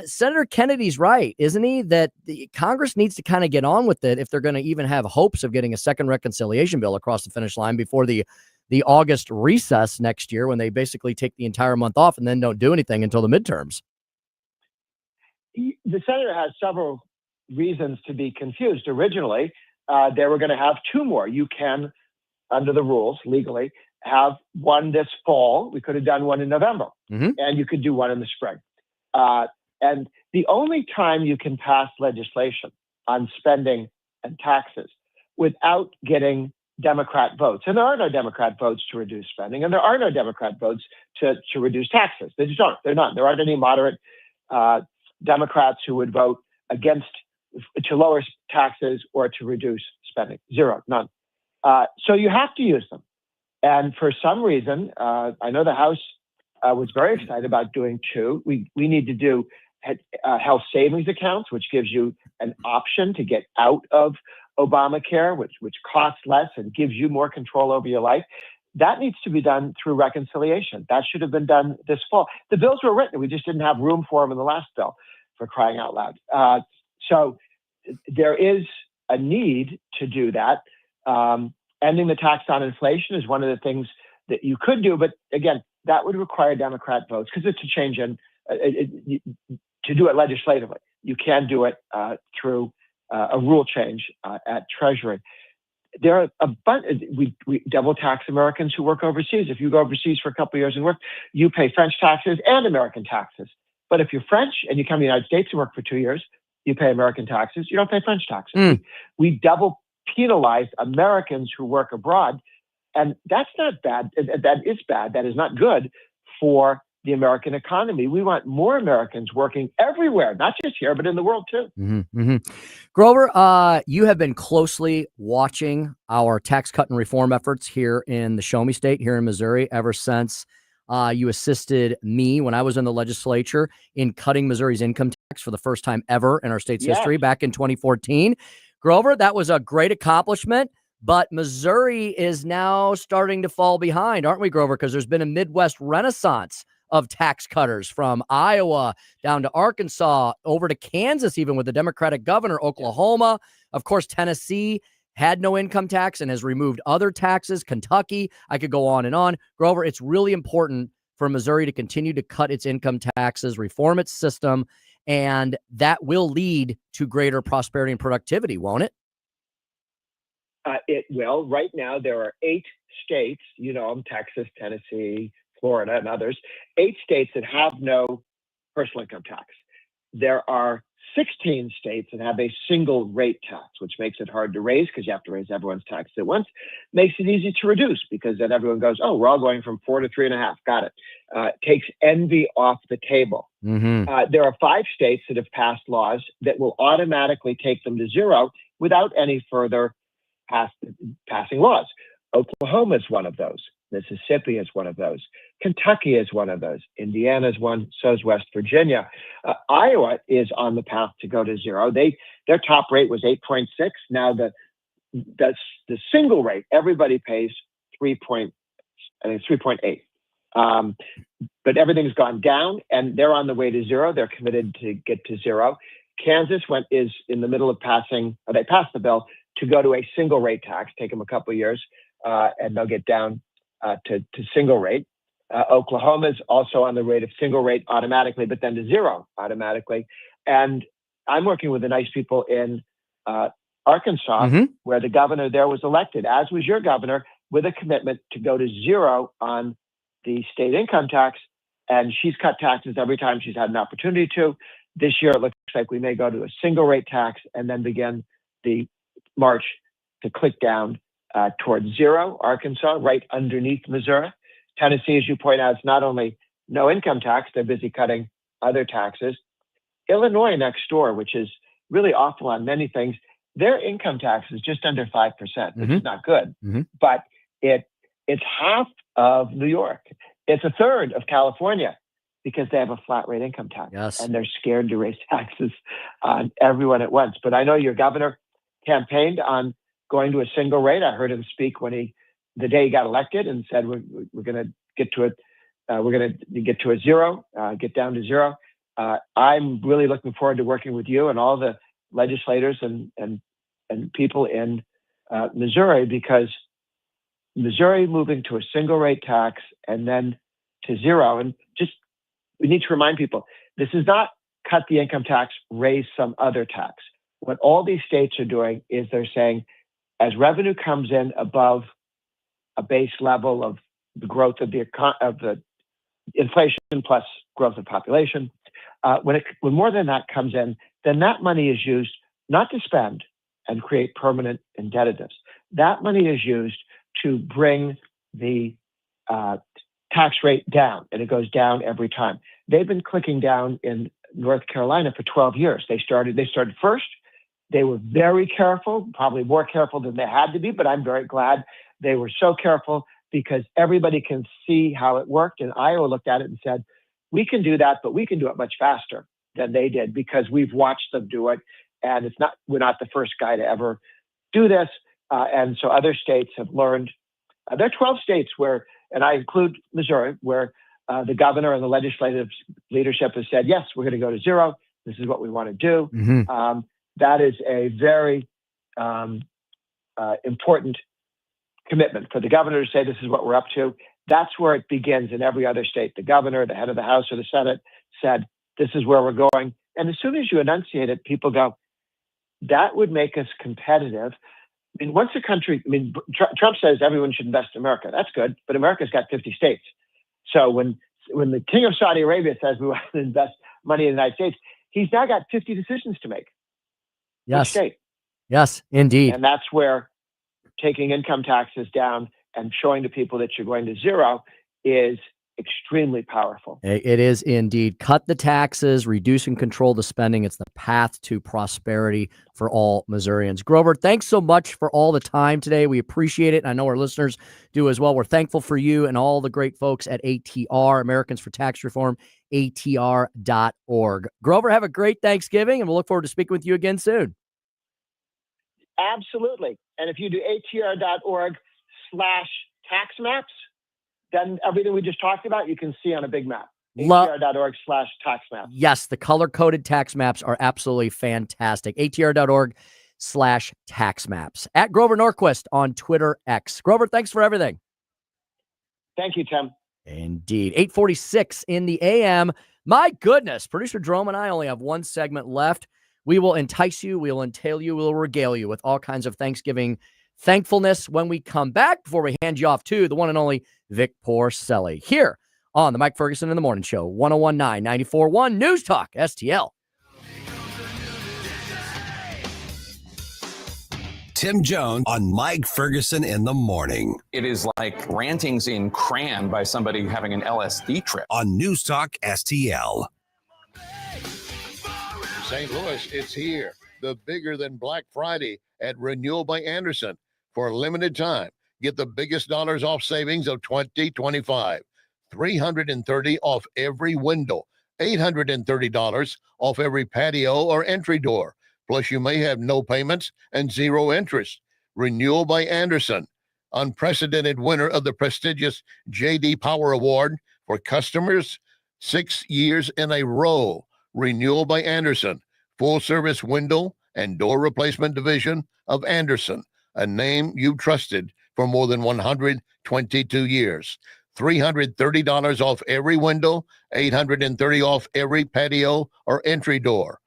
Senator Kennedy's right, isn't he? That the Congress needs to kind of get on with it if they're going to even have hopes of getting a second reconciliation bill across the finish line before the August recess next year, when they basically take the entire month off and then don't do anything until the midterms. The senator has several reasons to be confused. Originally, they were going to have 2 more. You can, under the rules, legally, have one this fall. We could have done one in November, and you could do one in the spring. And the only time you can pass legislation on spending and taxes without getting Democrat votes, and there are no Democrat votes to reduce spending, and there are no Democrat votes to reduce taxes. They just aren't. They're not. There aren't any moderate Democrats who would vote against to lower taxes or to reduce spending. Zero, none. So you have to use them. And for some reason, I know the House was very excited about doing 2. We need to do health savings accounts, which gives you an option to get out of Obamacare, which costs less and gives you more control over your life. That needs to be done through reconciliation. That should have been done this fall. The bills were written. We just didn't have room for them in the last bill, for crying out loud. So there is a need to do that. Ending the tax on inflation is one of the things that you could do. But again, that would require Democrat votes because it's a change in to do it legislatively. You can do it through a rule change at Treasury. There are a bunch. We double tax Americans who work overseas. If you go overseas for a couple of years and work, you pay French taxes and American taxes. But if you're French and you come to the United States and work for 2 years, you pay American taxes. You don't pay French taxes. We double penalize Americans who work abroad, and that's not bad. That is bad. That is not good for the American economy. We want more Americans working everywhere, not just here, but in the world too. Grover, you have been closely watching our tax cut and reform efforts here in the Show Me State, here in Missouri, ever since you assisted me when I was in the legislature in cutting Missouri's income tax for the first time ever in our state's history back in 2014. Grover, that was a great accomplishment. But Missouri is now starting to fall behind, aren't we, Grover? Because there's been a Midwest renaissance of tax cutters from Iowa down to Arkansas, over to Kansas, even with the Democratic governor, Oklahoma. Of course, Tennessee had no income tax and has removed other taxes. Kentucky, I could go on and on. Grover, it's really important for Missouri to continue to cut its income taxes, reform its system, and that will lead to greater prosperity and productivity, won't it? It will. Right now, there are 8 states, you know, Texas, Tennessee, Florida, and others, 8 states that have no personal income tax. There are 16 states that have a single rate tax, which makes it hard to raise because you have to raise everyone's tax at once. Makes it easy to reduce because then everyone goes, oh, we're all going from 4 to 3.5. Got it. Takes envy off the table. There are 5 states that have passed laws that will automatically take them to 0 without any further passing laws. Oklahoma is one of those. Mississippi is one of those. Kentucky is one of those. Indiana is one. So is West Virginia. Iowa is on the path to go to 0. Their top rate was 8.6. Now the single rate, everybody pays 3.8. But everything's gone down, and they're on the way to 0. They're committed to get to 0. Kansas is in the middle of passing. They passed the bill to go to a single rate tax. Take them a couple of years, and they'll get down to single rate. Oklahoma is also on the rate of single rate automatically, but then to 0 automatically. And I'm working with the nice people in Arkansas, where the governor there was elected, as was your governor, with a commitment to go to zero on the state income tax. And she's cut taxes every time she's had an opportunity to. This year, it looks like we may go to a single rate tax and then begin the march to click down towards zero. Arkansas, right underneath Missouri. Tennessee, as you point out, is not only no income tax, they're busy cutting other taxes. Illinois next door, which is really awful on many things, their income tax is just under 5%, which is not good, but it's half of New York. It's a third of California because they have a flat rate income tax and they're scared to raise taxes on everyone at once. But I know your governor campaigned on going to a single rate. I heard him speak the day he got elected and said, we're going to get to it. We're going to get to a zero, get down to zero. I'm really looking forward to working with you and all the legislators and people in Missouri, because Missouri moving to a single rate tax and then to zero. And just, we need to remind people, this is not cut the income tax, raise some other tax. What all these states are doing is they're saying, as revenue comes in above a base level of the growth of the inflation plus growth of population, when more than that comes in, then that money is used not to spend and create permanent indebtedness. That money is used to bring the tax rate down, and it goes down every time. They've been clicking down in North Carolina for 12 years. They started first. They were very careful, probably more careful than they had to be, but I'm very glad they were so careful because everybody can see how it worked. And Iowa looked at it and said, we can do that, but we can do it much faster than they did because we've watched them do it. And we're not the first guy to ever do this. And so other states have learned. There are 12 states where, and I include Missouri, where the governor and the legislative leadership has said, yes, we're going to go to zero. This is what we want to do. That is a very important commitment for the governor to say, this is what we're up to. That's where it begins in every other state. The governor, the head of the House or the Senate said, this is where we're going. And as soon as you enunciate it, people go, that would make us competitive. I mean, once a country, Trump says everyone should invest in America. That's good, but America's got 50 states. So when the king of Saudi Arabia says we want to invest money in the United States, he's now got 50 decisions to make. Yes. Each state. Yes, indeed. And that's where taking income taxes down and showing to people that you're going to zero is extremely powerful. It is indeed. Cut the taxes, reduce and control the spending. It's the path to prosperity for all Missourians. Grover, thanks so much for all the time today. We appreciate it. I know our listeners do as well. We're thankful for you and all the great folks at ATR, Americans for Tax Reform, ATR.org. Grover, have a great Thanksgiving, and we'll look forward to speaking with you again soon. Absolutely. And if you do ATR.org/tax maps, then everything we just talked about, you can see on a big map. ATR.org/tax maps. Yes, the color-coded tax maps are absolutely fantastic. ATR.org/tax maps. At Grover Norquist on Twitter X. Grover, thanks for everything. Thank you, Tim. Indeed. 8:46 in the AM. My goodness, producer Jerome and I only have one segment left. We will entice you, we will entail you, we will regale you with all kinds of Thanksgiving thankfulness when we come back, before we hand you off to the one and only Vic Porcelli here on the Mike Ferguson in the Morning Show, 101.9, 94.1 News Talk STL. Tim Jones on Mike Ferguson in the Morning. It is like rantings in Cran by somebody having an LSD trip. On News Talk STL. St. Louis, it's here. The bigger than Black Friday at Renewal by Anderson. For a limited time, get the biggest dollars off savings of 2025. $330 off every window. $830 off every patio or entry door. Plus, you may have no payments and zero interest. Renewal by Anderson. Unprecedented winner of the prestigious J.D. Power Award for customers 6 years in a row. Renewal by Anderson. Full-service window and door replacement division of Anderson. A name you've trusted for more than 122 years. $330 off every window. $830 off every patio or entry door.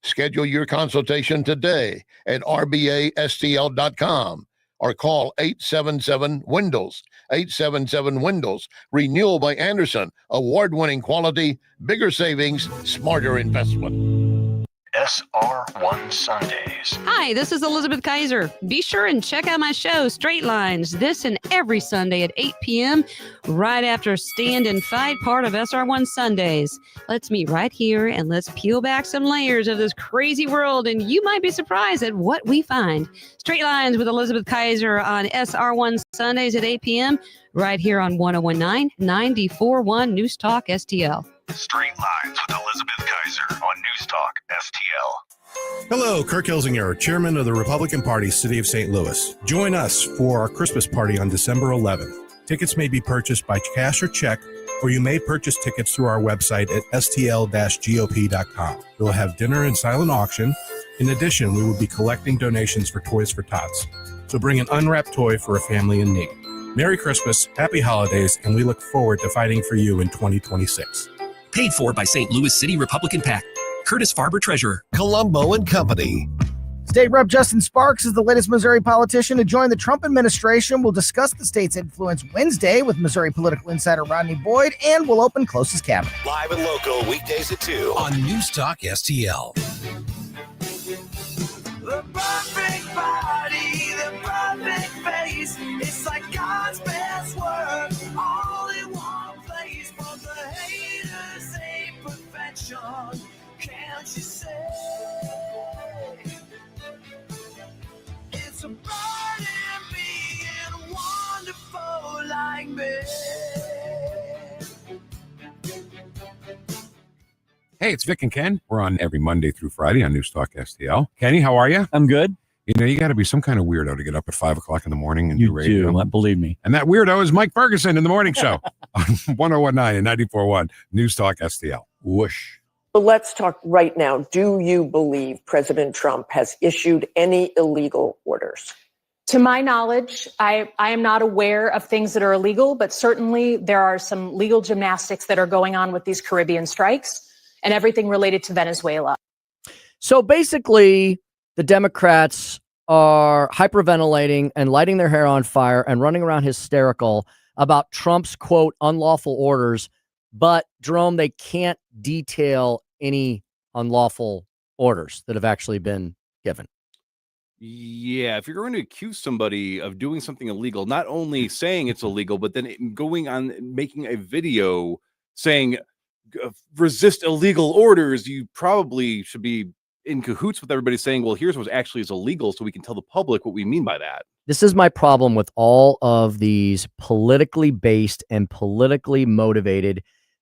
Schedule your consultation today at rbastl.com or call 877-WINDOWS. 877-WINDOWS. Renewal by Anderson. Award-winning quality, bigger savings, smarter investment. SR1 Sundays. Hi, this is Elizabeth Kaiser. Be sure and check out my show, Straight Lines, this and every Sunday at 8 p.m., right after Stand and Fight, part of SR1 Sundays. Let's meet right here and let's peel back some layers of this crazy world, and you might be surprised at what we find. Straight Lines with Elizabeth Kaiser on SR1 Sundays at 8 p.m., right here on 1019 94.1 News Talk STL. Straight Lines with Elizabeth Kaiser on News Talk STL. Hello, Kirk Hilsinger, Chairman of the Republican Party, City of St. Louis. Join us for our Christmas party on December 11th. Tickets may be purchased by cash or check, or you may purchase tickets through our website at stl-gop.com. We'll have dinner and silent auction. In addition, we will be collecting donations for Toys for Tots. So bring an unwrapped toy for a family in need. Merry Christmas, Happy Holidays, and we look forward to fighting for you in 2026. Paid for by St. Louis City Republican PAC. Curtis Farber, Treasurer. Colombo and Company. State Rep Justin Sparks is the latest Missouri politician to join the Trump administration. We'll discuss the state's influence Wednesday with Missouri political insider Rodney Boyd, and we'll open closest cabinet. Live and local, weekdays at 2 on News Talk STL. The perfect body, the perfect face. It's like God's best work, all in one place. For the haters ain't perfection, can't you say? It's a burden being wonderful like me. Hey, it's Vic and Ken. We're on every Monday through Friday on News Talk STL. Kenny, how are you? I'm good. You know, you got to be some kind of weirdo to get up at 5 o'clock in the morning and do radio. Do, believe me. And that weirdo is Mike Ferguson in the morning show on 1019 and 94.1 News Talk STL. Whoosh. But let's talk right now. Do you believe President Trump has issued any illegal orders? To my knowledge, I am not aware of things that are illegal, but certainly there are some legal gymnastics that are going on with these Caribbean strikes and everything related to Venezuela. So basically, the Democrats are hyperventilating and lighting their hair on fire and running around hysterical about Trump's, quote, unlawful orders. But, Jerome, they can't detail any unlawful orders that have actually been given. Yeah, if you're going to accuse somebody of doing something illegal, not only saying it's illegal, but then going on making a video saying resist illegal orders, you probably should be in cahoots with everybody saying, well, here's what actually is illegal so we can tell the public what we mean by that. This is my problem with all of these politically based and politically motivated,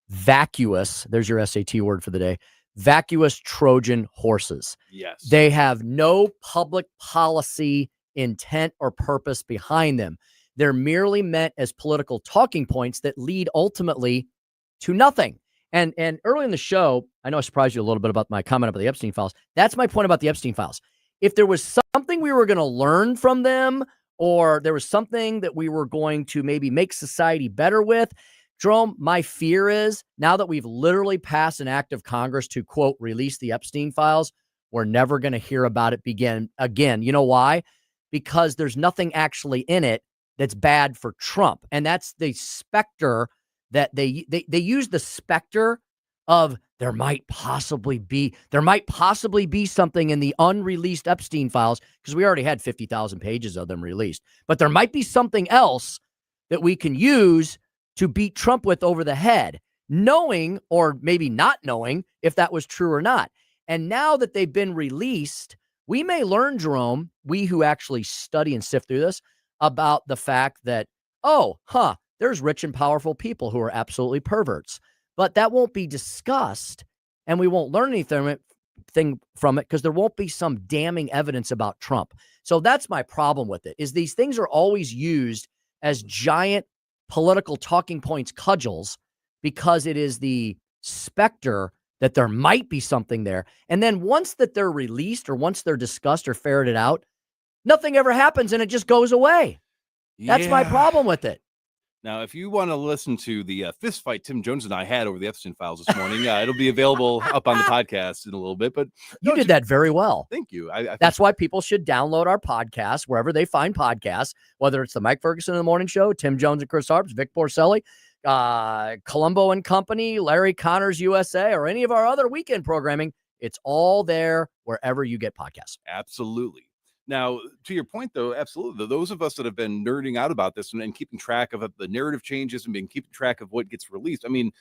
vacuous, there's your SAT word for the day, vacuous Trojan horses. Yes. They have no public policy intent or purpose behind them. They're merely meant as political talking points that lead ultimately to nothing. And early in the show, I know I surprised you a little bit about my comment about the Epstein files. That's my point about the Epstein files. If there was something we were going to learn from them, or there was something that we were going to maybe make society better with, Jerome, my fear is now that we've literally passed an act of Congress to, quote, release the Epstein files, we're never going to hear about it again. You know why? Because there's nothing actually in it that's bad for Trump. And that's the specter that they use, the specter of there might possibly be something in the unreleased Epstein files, because we already had 50,000 pages of them released. But there might be something else that we can use to beat Trump with over the head, knowing or maybe not knowing if that was true or not. And now that they've been released, we may learn, Jerome, we who actually study and sift through this, about the fact that, there's rich and powerful people who are absolutely perverts. But that won't be discussed, and we won't learn anything from it because there won't be some damning evidence about Trump. So that's my problem with it, is these things are always used as giant political talking points cudgels because it is the specter that there might be something there. And then once that they're released or once they're discussed or ferreted out, nothing ever happens and it just goes away. That's my problem with it. Now, if you want to listen to the fist fight Tim Jones and I had over the Epstein files this morning, it'll be available up on the podcast in a little bit. But you did that very well. Thank you. That's why people should download our podcast wherever they find podcasts, whether it's the Mike Ferguson in the Morning Show, Tim Jones and Chris Harps, Vic Porcelli, Columbo and Company, Larry Connors USA, or any of our other weekend programming. It's all there wherever you get podcasts. Absolutely. Now, to your point, though, absolutely. Those of us that have been nerding out about this and keeping track of the narrative changes and keeping track of what gets released. I mean,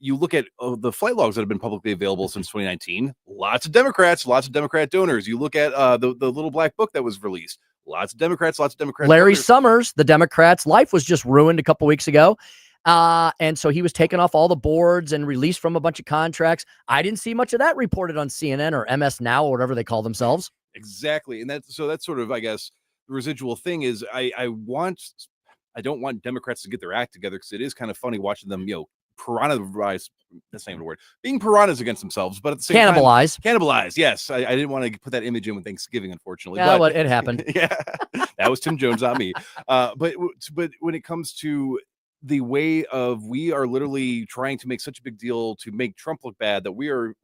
you look at the flight logs that have been publicly available since 2019. Lots of Democrats, lots of Democrat donors. You look at the little black book that was released. Lots of Democrats, lots of Democrats. Larry donors. Summers, the Democrat's life was just ruined a couple weeks ago. And so he was taken off all the boards and released from a bunch of contracts. I didn't see much of that reported on CNN or MS Now or whatever they call themselves. Exactly. And that's sort of, I guess, the residual thing is I don't want Democrats to get their act together, because it is kind of funny watching them, piranha-rise. That's not even a word. Being piranhas against themselves, but at the same time, cannibalize. Yes. I didn't want to put that image in with Thanksgiving, unfortunately. Yeah, but it happened. Yeah. That was Tim Jones, not me. But when it comes to the way of, we are literally trying to make such a big deal to make Trump look bad, that we are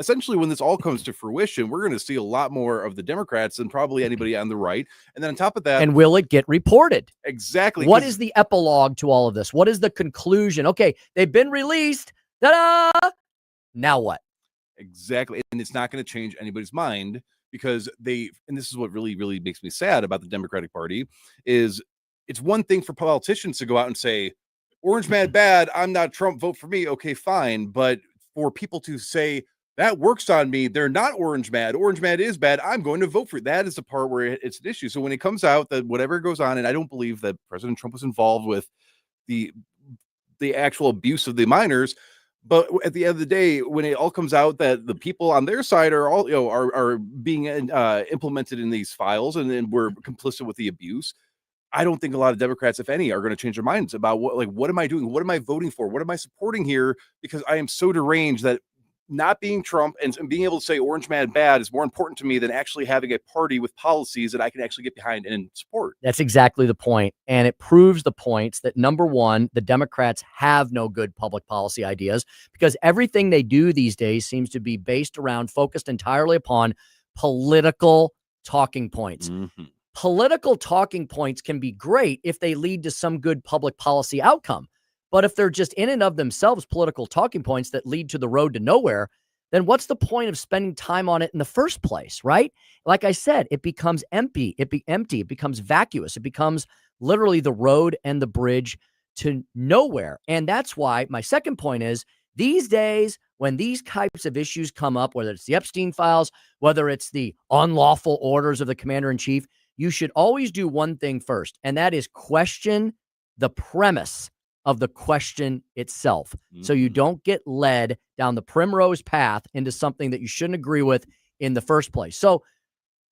essentially, when this all comes to fruition, we're going to see a lot more of the Democrats than probably anybody on the right. And then on top of that, and will it get reported? Exactly. What is the epilogue to all of this? What is the conclusion? Okay, they've been released. Ta-da! Now what? Exactly. And it's not going to change anybody's mind, because and this is what really, really makes me sad about the Democratic Party, is it's one thing for politicians to go out and say, orange mad bad, I'm not Trump, vote for me. Okay, fine. But for people to say, that works on me, they're not orange mad is bad, I'm going to vote for it. That is the part where it's an issue. So when it comes out that whatever goes on, and I don't believe that President Trump was involved with the actual abuse of the minors, but at the end of the day, when it all comes out that the people on their side are all are being implemented in these files, and we're complicit with the abuse, I don't think a lot of Democrats, if any, are going to change their minds about what am I doing? What am I voting for? What am I supporting here? Because I am so deranged that not being Trump and being able to say orange mad bad is more important to me than actually having a party with policies that I can actually get behind and support. That's exactly the point. And it proves the points that, number one, the Democrats have no good public policy ideas, because everything they do these days seems to be based around, focused entirely upon political talking points. Mm-hmm. Political talking points can be great if they lead to some good public policy outcome. But if they're just in and of themselves political talking points that lead to the road to nowhere, then what's the point of spending time on it in the first place, right? Like I said, it becomes empty. It becomes vacuous. It becomes literally the road and the bridge to nowhere. And that's why my second point is, these days, when these types of issues come up, whether it's the Epstein files, whether it's the unlawful orders of the commander-in-chief, you should always do one thing first, and that is question the premise of the question itself. So you don't get led down the primrose path into something that you shouldn't agree with in the first place. So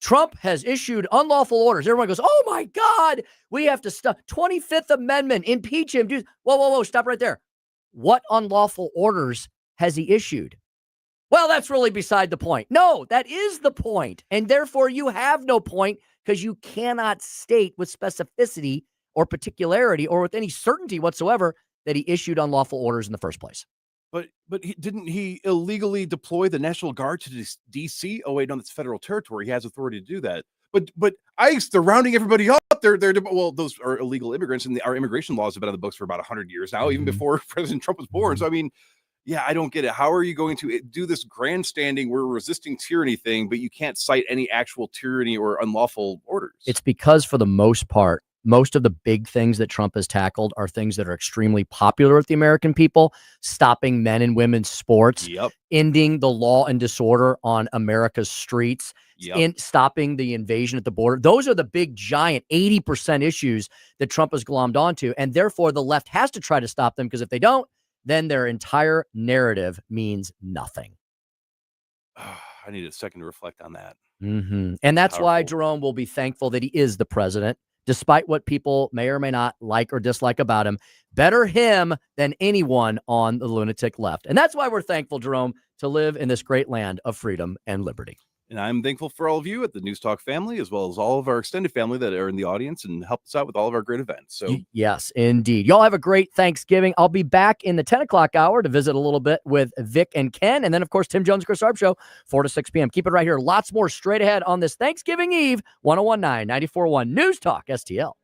Trump has issued unlawful orders. Everyone goes, oh my God, we have to stop. 25th Amendment, impeach him. Whoa, stop right there. What unlawful orders has he issued? Well, that's really beside the point. No, that is the point. And therefore you have no point, because you cannot state with specificity or particularity or with any certainty whatsoever that he issued unlawful orders in the first place. But didn't he illegally deploy the National Guard to D.C.? Oh wait, no, that's federal territory. He has authority to do that. But ICE, they're rounding everybody up. Those are illegal immigrants, and our immigration laws have been on the books for about 100 years now, even before President Trump was born. So I mean, yeah, I don't get it. How are you going to do this grandstanding, we're resisting tyranny thing, but you can't cite any actual tyranny or unlawful orders? It's because, for the most part, most of the big things that Trump has tackled are things that are extremely popular with the American people: stopping men and women's sports, ending the law and disorder on America's streets, in stopping the invasion at the border. Those are the big, giant 80% issues that Trump has glommed onto. And therefore, the left has to try to stop them, because if they don't, then their entire narrative means nothing. I need a second to reflect on that. Mm-hmm. And that's why Jerome will be thankful that he is the president, despite what people may or may not like or dislike about him. Better him than anyone on the lunatic left. And that's why we're thankful, Jerome, to live in this great land of freedom and liberty. And I'm thankful for all of you at the News Talk family, as well as all of our extended family that are in the audience and help us out with all of our great events. So Yes, indeed. Y'all have a great Thanksgiving. I'll be back in the 10 o'clock hour to visit a little bit with Vic and Ken. And then, of course, Tim Jones, Chris Arp Show, 4 to 6 p.m. Keep it right here. Lots more straight ahead on this Thanksgiving Eve, 1019, 94.1 News Talk STL.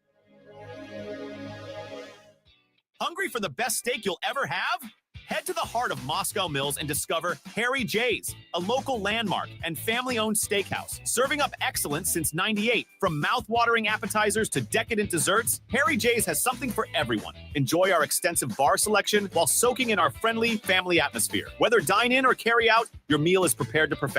Hungry for the best steak you'll ever have? Head to the heart of Moscow Mills and discover Harry J's, a local landmark and family-owned steakhouse, serving up excellence since '98. From mouth-watering appetizers to decadent desserts, Harry J's has something for everyone. Enjoy our extensive bar selection while soaking in our friendly family atmosphere. Whether dine in or carry out, your meal is prepared to perfection.